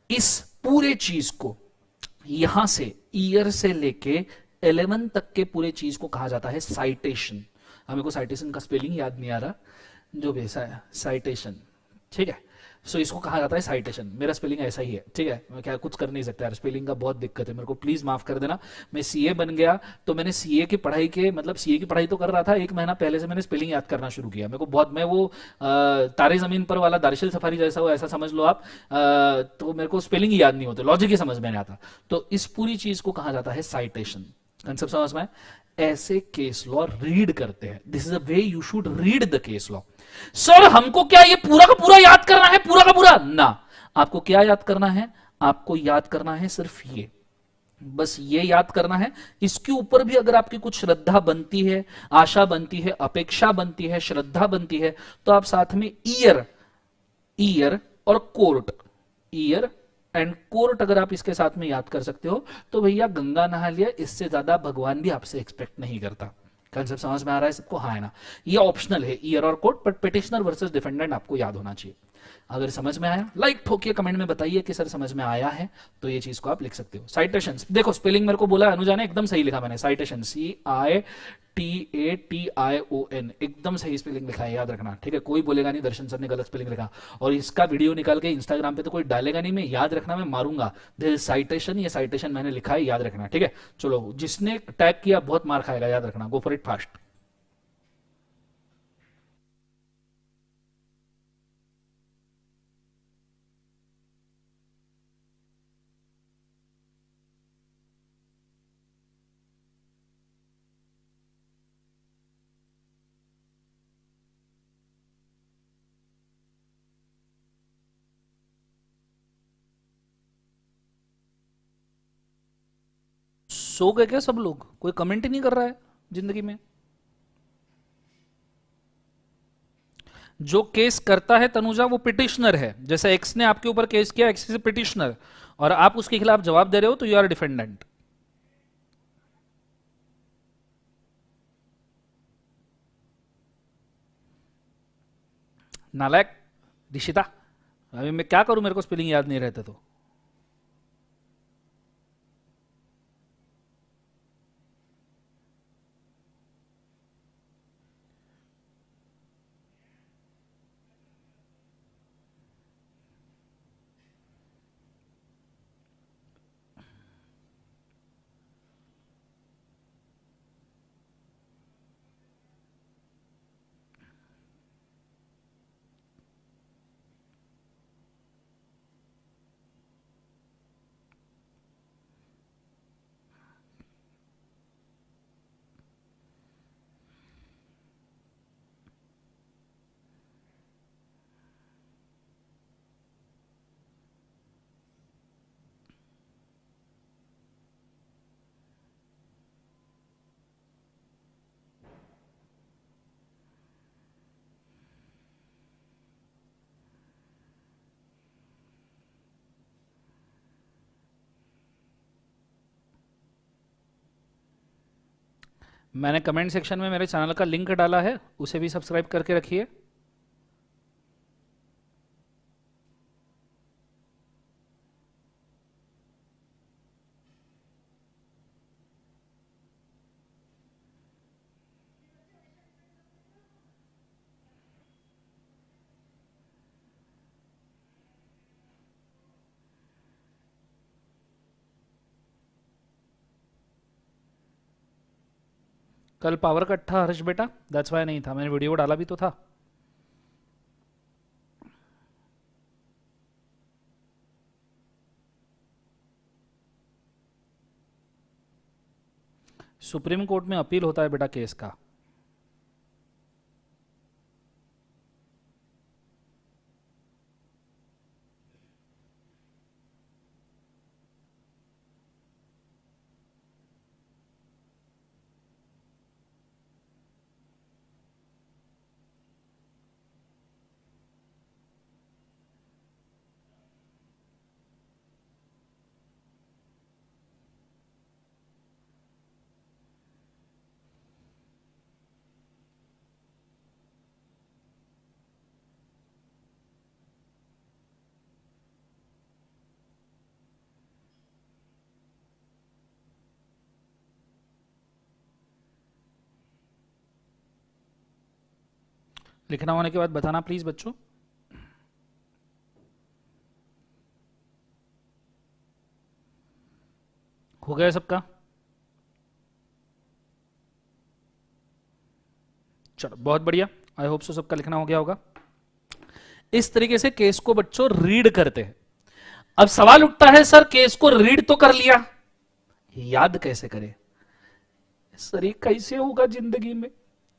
इस पूरे चीज को यहां से ईयर से लेके 11 तक के पूरे चीज को कहा जाता है साइटेशन। हमें को साइटेशन का स्पेलिंग याद नहीं आ रहा, जो भी साइटेशन, ठीक है। सो इसको कहा जाता है साइटेशन। मेरा स्पेलिंग ऐसा ही है, ठीक है, मैं क्या कुछ कर नहीं सकता यार, स्पेलिंग का बहुत दिक्कत है, मेरे को प्लीज माफ कर देना। मैं सीए बन गया तो मैंने सीए की पढ़ाई के मतलब सीए की पढ़ाई तो कर रहा था, 1 महीना पहले से मैंने स्पेलिंग याद करना शुरू किया। मेरे को बहुत, मैं वो तारे जमीन पर वाला दार्शिल सफारी जैसा हो, ऐसा समझ लो आप। तो मेरे को स्पेलिंग ही याद नहीं होते, लॉजिक ही समझ में नहीं आता। तो इस पूरी चीज को कहा जाता है साइटेशन। कंसेप्ट समझ में? ऐसे केस लॉ रीड करते हैं। This is a way you should read the case law. Sir हमको क्या ये पूरा का पूरा याद करना है, पूरा का पूरा ना। आपको क्या याद करना है? आपको याद करना है सिर्फ ये, बस ये याद करना है। इसके ऊपर भी अगर आपकी कुछ श्रद्धा बनती है, आशा बनती है, अपेक्षा बनती है, श्रद्धा बनती है, तो आप साथ में ईयर, ईयर और कोर्ट, ईयर एंड कोर्ट अगर आप इसके साथ में याद कर सकते हो तो भैया गंगा नहा लिया, इससे ज्यादा भगवान भी आपसे एक्सपेक्ट नहीं करता। कंसेप्ट समझ में आ रहा है सबको? हाँ है ना? ये ऑप्शनल है ईयर और court, but petitioner versus defendant आपको याद होना चाहिए। अगर समझ में आया लाइक ठोकिए, कमेंट में बताइए कि सर समझ में आया है, तो ये चीज को आप लिख सकते हो। साइटेशंस देखो, स्पेलिंग मेरे को बोला अनुजा ने, एकदम सही लिखा मैंने, साइटेशन CITATION, एकदम सही स्पेलिंग लिखा है, याद रखना, ठीक है। कोई बोलेगा नहीं दर्शन सर ने गलत स्पेलिंग लिखा, और इसका वीडियो निकाल के इंस्टाग्राम पे तो कोई डालेगा नहीं, मैं याद रखना, मैं मारूंगा। दिस साइटेशन, ये साइटेशन मैंने लिखा है, याद रखना, ठीक है। चलो, जिसने टैग किया बहुत मार खाएगा, याद रखना। Go for it fast. सो गए क्या सब लोग? कोई कमेंट ही नहीं कर रहा है जिंदगी में? जो केस करता है तनुजा वो पिटिशनर है। जैसे एक्स ने आपके ऊपर केस किया, एक्स इज पिटिशनर, और आप उसके खिलाफ जवाब दे रहे हो तो यू आर डिफेंडेंट। नालायक ऋषिता, अभी मैं क्या करूं, मेरे को स्पेलिंग याद नहीं रहते तो। मैंने कमेंट सेक्शन में मेरे चैनल का लिंक डाला है, उसे भी सब्सक्राइब करके रखिए। कल पावर कट था हर्ष बेटा, दैट्स वाई नहीं था, मैंने वीडियो डाला भी तो था। सुप्रीम कोर्ट में अपील होता है बेटा केस का। लिखना होने के बाद बताना प्लीज बच्चों। हो गया सबका? चलो बहुत बढ़िया, आई होप सो सबका लिखना हो गया होगा। इस तरीके से केस को बच्चों रीड करते हैं। अब सवाल उठता है सर केस को रीड तो कर लिया, याद कैसे करें? सर ये कैसे होगा जिंदगी में,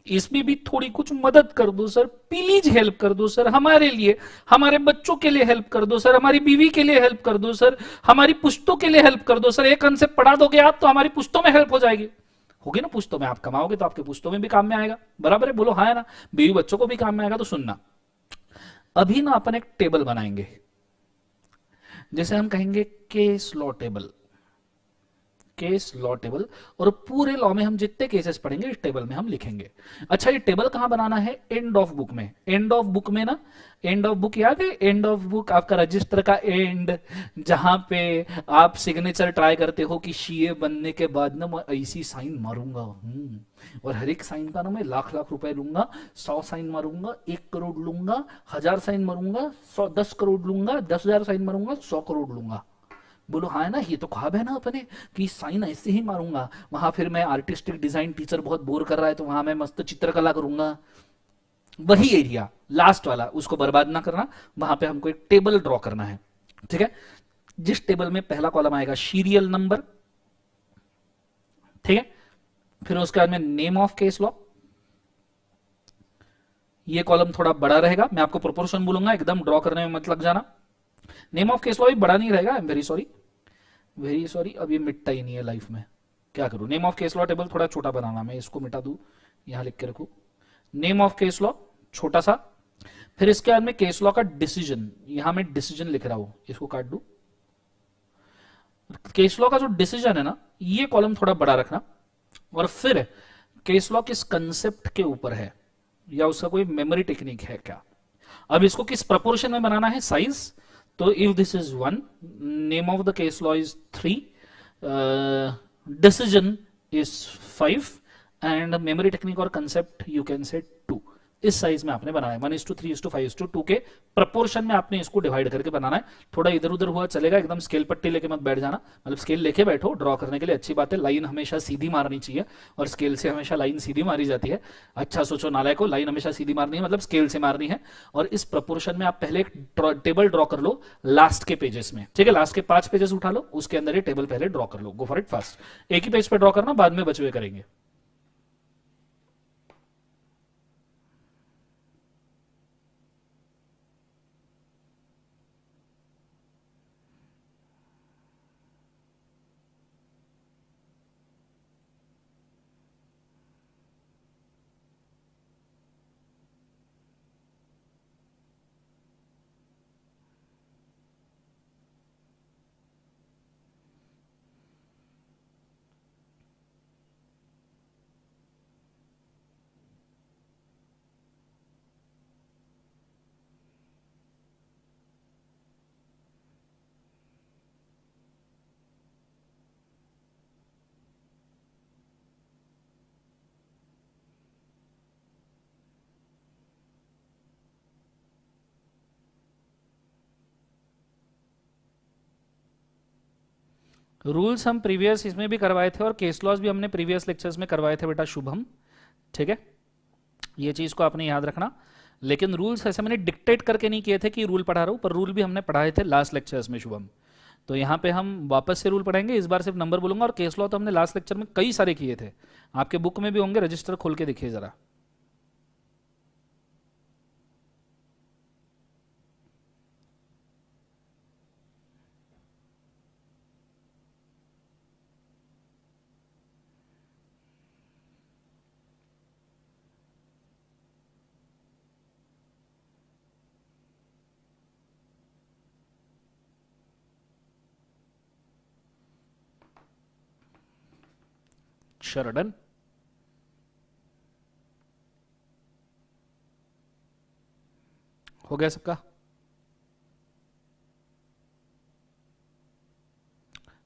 इसमें भी थोड़ी कुछ मदद कर दो सर, प्लीज हेल्प कर दो सर, हमारे लिए, हमारे बच्चों के लिए हेल्प कर दो सर, हमारी बीवी के लिए हेल्प कर दो सर, हमारी पुश्तों के लिए हेल्प कर दो सर। एक कंसेप्ट पढ़ा दोगे आप तो हमारी पुश्तों में हेल्प हो जाएगी, होगी ना पुश्तों में, आप कमाओगे तो आपके पुश्तों में भी काम में आएगा, बराबर है? बोलो हाँ है ना? बीवी बच्चों को भी काम में आएगा। तो सुनना, अभी ना अपन एक टेबल बनाएंगे, जैसे हम कहेंगे case law table, case law table, और पूरे लॉ में हम जितने केसेस पढ़ेंगे इस टेबल में हम लिखेंगे। अच्छा ये टेबल कहां बनाना है? एंड ऑफ बुक में। एंड ऑफ बुक में ना, एंड ऑफ बुक याद है? एंड ऑफ बुक आपका रजिस्टर का एंड, जहां पे आप सिग्नेचर ट्राई करते हो कि सीए बनने के बाद ना मैं ऐसी साइन मारूंगा, और हर एक साइन का ना मैं लाख लाख रुपए लूंगा, 100 साइन मारूंगा 1 करोड़ लूंगा, 1000 साइन मारूंगा 10 करोड़ लूंगा, 10,000 साइन मारूंगा 100 करोड़ लूंगा। बोलो हाँ है ना? ये तो ख्वाब है ना अपने कि साइन ऐसे ही मारूंगा, वहां फिर मैं आर्टिस्टिक डिजाइन टीचर बहुत बोर कर रहा है तो वहां मैं मस्त चित्रकला करूंगा। वही एरिया लास्ट वाला, उसको बर्बाद ना करना, वहां पे हमको एक टेबल ड्रॉ करना है, ठीक है? जिस टेबल में पहला कॉलम आएगा सीरियल नंबर, ठीक है? फिर उसके बाद में नेम ऑफ केस लॉ, ये कॉलम थोड़ा बड़ा रहेगा, मैं आपको प्रोपोर्शन बोलूंगा, एकदम ड्रॉ करने में मत लग जाना। नेम ऑफ केस लॉ भी बड़ा नहीं रहेगा, आई am very sorry, very sorry, अब ये मिटता ही नहीं है लाइफ में, क्या करूं? Name of case law table थोड़ा छोटा बनाना, मैं इसको मिटा दूं, यहां लिख के रखूं, नेम ऑफ केस लॉ छोटा सा। फिर इसके बाद में केस लॉ का डिसीजन, यहां मैं डिसीजन लिख रहा हूं, इसको काट दूं। केस लॉ का जो डिसीजन है ना, ये कॉलम थोड़ा बड़ा रखना। और फिर केस लॉ किस कंसेप्ट के ऊपर है, या उसका कोई मेमोरी टेक्निक है क्या? अब इसको किस प्रपोर्शन में बनाना है? साइज। तो if this is 1, name of the case law is 3, decision is 5, and memory technique और कंसेप्ट यू कैन से 2। इस साइज में आपने बनाना है, 1:3:5:2 के प्रपोर्शन में आपने इसको डिवाइड करके बनाना है। थोड़ा इधर उधर हुआ चलेगा, एकदम स्केल पट्टी लेके मत बैठ जाना, मतलब स्केल लेके बैठो ड्रॉ करने के लिए, अच्छी बात है, लाइन हमेशा सीधी मारनी चाहिए, और स्केल से हमेशा लाइन सीधी मारी जाती है। अच्छा सोचो नालायक को, लाइन हमेशा सीधी मारनी है मतलब स्केल से मारनी है। और इस प्रपोर्शन में आप पहले एक टेबल ड्रॉ कर लो लास्ट के पेजेस में, ठीक है? लास्ट के 5 पेजेस उठा लो, उसके अंदर ये टेबल पहले ड्रॉ कर लो, गो फॉर इट फास्ट। एक ही पेज पे ड्रॉ करना, बाद में बचे हुए करेंगे। रूल्स हम प्रीवियस इसमें भी करवाए थे, और केस लॉज भी हमने प्रीवियस लेक्चर्स में करवाए थे बेटा शुभम, ठीक है? ये चीज को आपने याद रखना। लेकिन रूल्स ऐसे मैंने डिक्टेट करके नहीं किए थे कि रूल पढ़ा रहा हूं, पर रूल भी हमने पढ़ाए थे लास्ट लेक्चर्स में शुभम, तो यहाँ पे हम वापस से रूल पढ़ेंगे, इस बार सिर्फ नंबर बोलूंगा। और केस लॉ तो हमने लास्ट लेक्चर में कई सारे किए थे, आपके बुक में भी होंगे, रजिस्टर खोल के देखिए जरा। शरडन, हो गया सबका?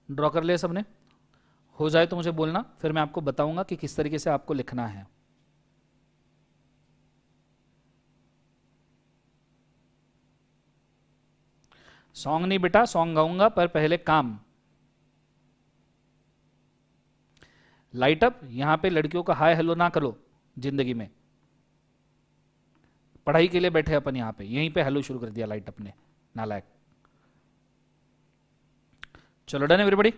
ड्रॉ कर लिया सबने? हो जाए तो मुझे बोलना, फिर मैं आपको बताऊंगा कि किस तरीके से आपको लिखना है। सॉन्ग नहीं बेटा, सॉन्ग गाऊंगा पर पहले काम। लाइट अप, यहां पे लड़कियों का हाय हेलो ना करो जिंदगी में। पढ़ाई के लिए बैठे अपन यहां पे, यहीं पे हेलो शुरू कर दिया लाइट अप ने, नालायक। चलो डन एवरीबॉडी।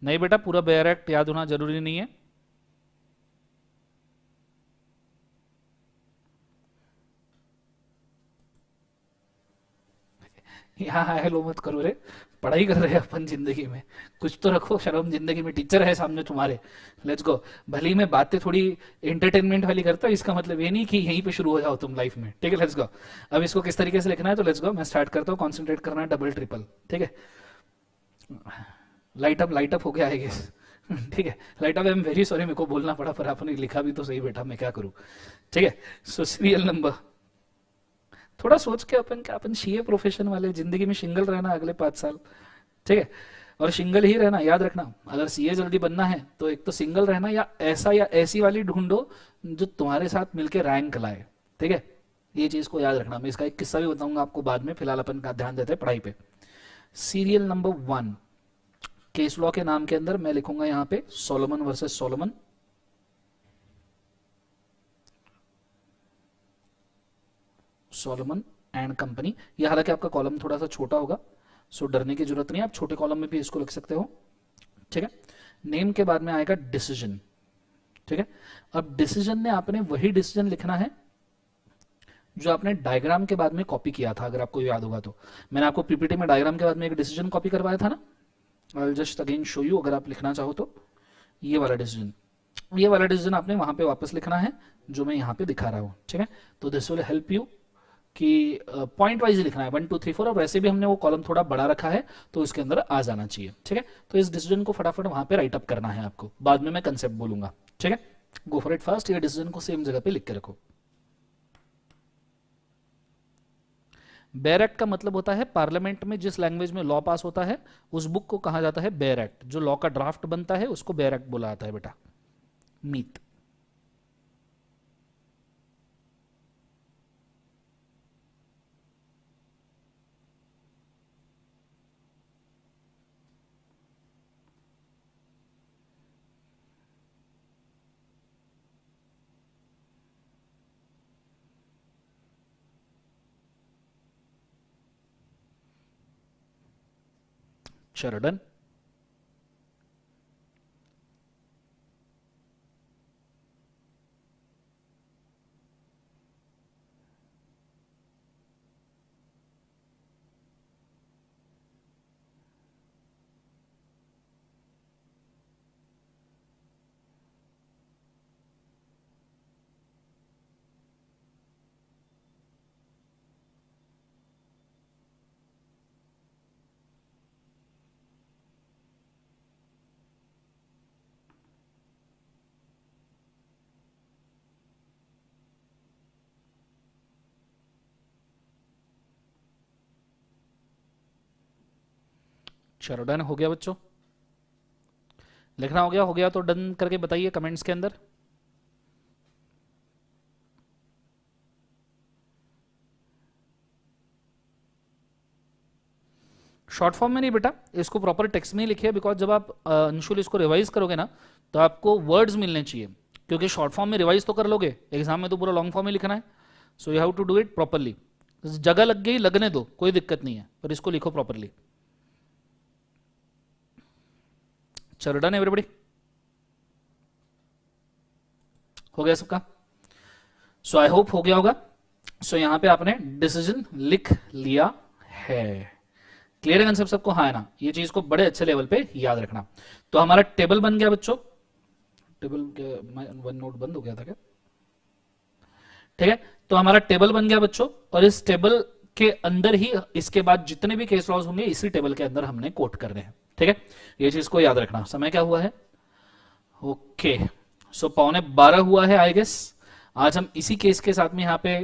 नहीं बेटा, पूरा बेयर एक्ट याद होना जरूरी नहीं है। यहाँ हेलो मत करो रे, पढ़ाई कर रहे हैं अपन जिंदगी में, कुछ तो रखो शर्म जिंदगी में, टीचर है सामने तुम्हारे। Let's go. भले ही मैं बातें थोड़ी एंटरटेनमेंट वाली करता हूँ, इसका मतलब ये नहीं कि यहीं पे शुरू हो जाओ तुम लाइफ में, ठीक है। लेट्स गो। अब इसको किस तरीके से लिखना है तो लेट्स गो, मैं स्टार्ट करता हूँ। कॉन्सेंट्रेट करना है डबल ट्रिपल, ठीक है। लाइट अप हो गया आई गेस। ठीक है, light up. I am very sorry, मेरे को बोलना पड़ा, पर आपने लिखा भी तो सही बेटा, मैं क्या करूँ, ठीक है। सो सीरियल नंबर, थोड़ा सोच के अपन, क्या अपन सीए प्रोफेशन वाले, जिंदगी में सिंगल रहना अगले 5 साल, ठीक है। और सिंगल ही रहना, याद रखना। अगर सीए जल्दी बनना है तो एक तो सिंगल रहना, या ऐसा या ऐसी वाली ढूंढो जो तुम्हारे साथ मिलके रैंक लाए, ठीक है। ये चीज को याद रखना। मैं इसका एक किस्सा भी बताऊंगा आपको बाद में, फिलहाल अपन का ध्यान देते हैं पढ़ाई पे। सीरियल नंबर 1, केस लॉ के नाम के अंदर मैं लिखूंगा यहाँ पे Solomon versus Solomon. Solomon and company. ये हालांकि आपका कॉलम थोड़ा सा छोटा होगा, सो डरने की जरूरत नहीं है, आप छोटे कॉलम में भी इसको लिख सकते हो, ठीक है। नेम के बाद में आएगा डिसीजन, ठीक है। अब डिसीजन ने आपने वही डिसीजन लिखना है जो आपने डायग्राम के बाद में कॉपी किया था, अगर आपको याद होगा तो। मैंने आपको पीपीटी में डायग्राम के बाद में एक डिसीजन कॉपी करवाया था ना, I just again show you, अगर आप लिखना चाहो तो। ये वाला डिसीजन, ये वाला डिसीजन आपने वहां पे वापस लिखना है जो मैं यहाँ पे दिखा रहा हूँ, ठीक है। तो दिस विल हेल्प यू कि पॉइंट वाइज लिखना है 1 2 3 4, और वैसे भी हमने वो कॉलम थोड़ा बड़ा रखा है तो इसके अंदर आ जाना चाहिए, ठीक है। तो इस डिसीजन को फटाफट वहां पे राइट अप करना है आपको, बाद में मैं कंसेप्ट बोलूंगा, ठीक है। गो फॉर इट फास्ट। ये डिसीजन को सेम जगह पे लिख के रखो। बेयर एक्ट का मतलब होता है पार्लियामेंट में जिस लैंग्वेज में लॉ पास होता है उस बुक को कहा जाता है बेयर एक्ट। जो लॉ का ड्राफ्ट बनता है उसको बेयर एक्ट बोला जाता है बेटा। मीत। शरडन, शरडन हो गया बच्चों? लिखना हो गया? हो गया तो डन करके बताइए कमेंट्स के अंदर। शॉर्ट फॉर्म में नहीं बेटा, इसको प्रॉपर टेक्स्ट में ही लिखिए, बिकॉज जब आप अंशुल इसको रिवाइज करोगे ना तो आपको वर्ड्स मिलने चाहिए। क्योंकि शॉर्ट फॉर्म में रिवाइज तो कर लोगे, एग्जाम में तो पूरा लॉन्ग फॉर्म में लिखना है, so you have to do it properly. जगह लग गई लगने दो, कोई दिक्कत नहीं है, पर इसको लिखो प्रॉपरली। चलो डन एवरीबॉडी, हो गया सबका? सो आई होप हो गया होगा। सो यहां पे आपने डिसीजन लिख लिया है। क्लियर है कंसेप्ट सबको? हाँ है ना? ये चीज को बड़े अच्छे लेवल पे याद रखना। तो हमारा टेबल बन गया बच्चों। टेबल वन नोट बंद हो गया था क्या? ठीक है, तो हमारा टेबल बन गया बच्चों, और इस टेबल के अंदर ही इसके बाद जितने भी केस लॉज होंगे इसी टेबल के अंदर हमने कोट करने हैं। ठीक है, ये चीज को याद रखना। समय क्या हुआ है? ओके, सो 11:15 हुआ है आई गेस। आज हम इसी केस के साथ में यहाँ पे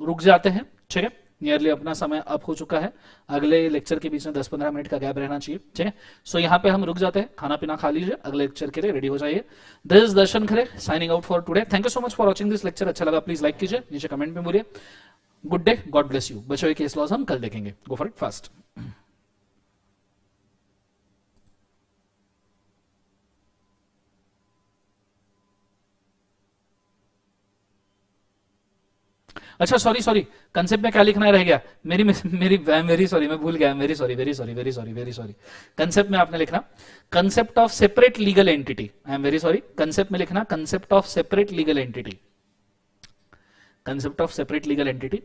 रुक जाते हैं। ठीक है, नियरली अपना समय अप हो चुका है, अगले लेक्चर के बीच में 10-15 मिनट का गैप रहना चाहिए। ठीक है, सो यहाँ पे हम रुक जाते हैं, खाना पीना खा लीजिए, अगले लेक्चर के लिए रेडी हो जाइए। This is Darshan Khare signing out for today. Thank you so much for watching this lecture. अच्छा लगा प्लीज लाइक कीजिए, नीचे कमेंट में बोलिए। Good day, God bless you. बचे हुए केस लॉज हम कल देखेंगे। गो फॉर इट फास्ट। अच्छा सॉरी, कंसेप्ट में क्या लिखना रह गया? मेरी सॉरी, मैं भूल गया। Very sorry. कंसेप्ट में आपने लिखना concept of separate legal entity. I am very sorry, concept में लिखना concept of separate legal entity. Concept of separate legal entity,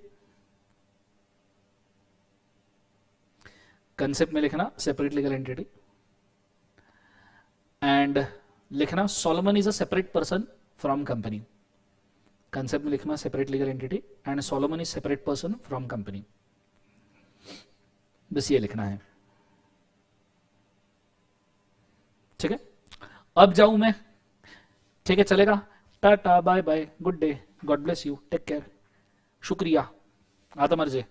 concept में लिखना सेपरेट लीगल एंटिटी, एंड लिखना Solomon is a separate person from company. Concept में लिखना separate legal entity and Solomon is separate person from company. बस ये लिखना है। ठीक है, अब जाऊं मैं? ठीक है, चलेगा? Tata, bye bye, good day, God bless you, take care, शुक्रिया, आता मर्जे।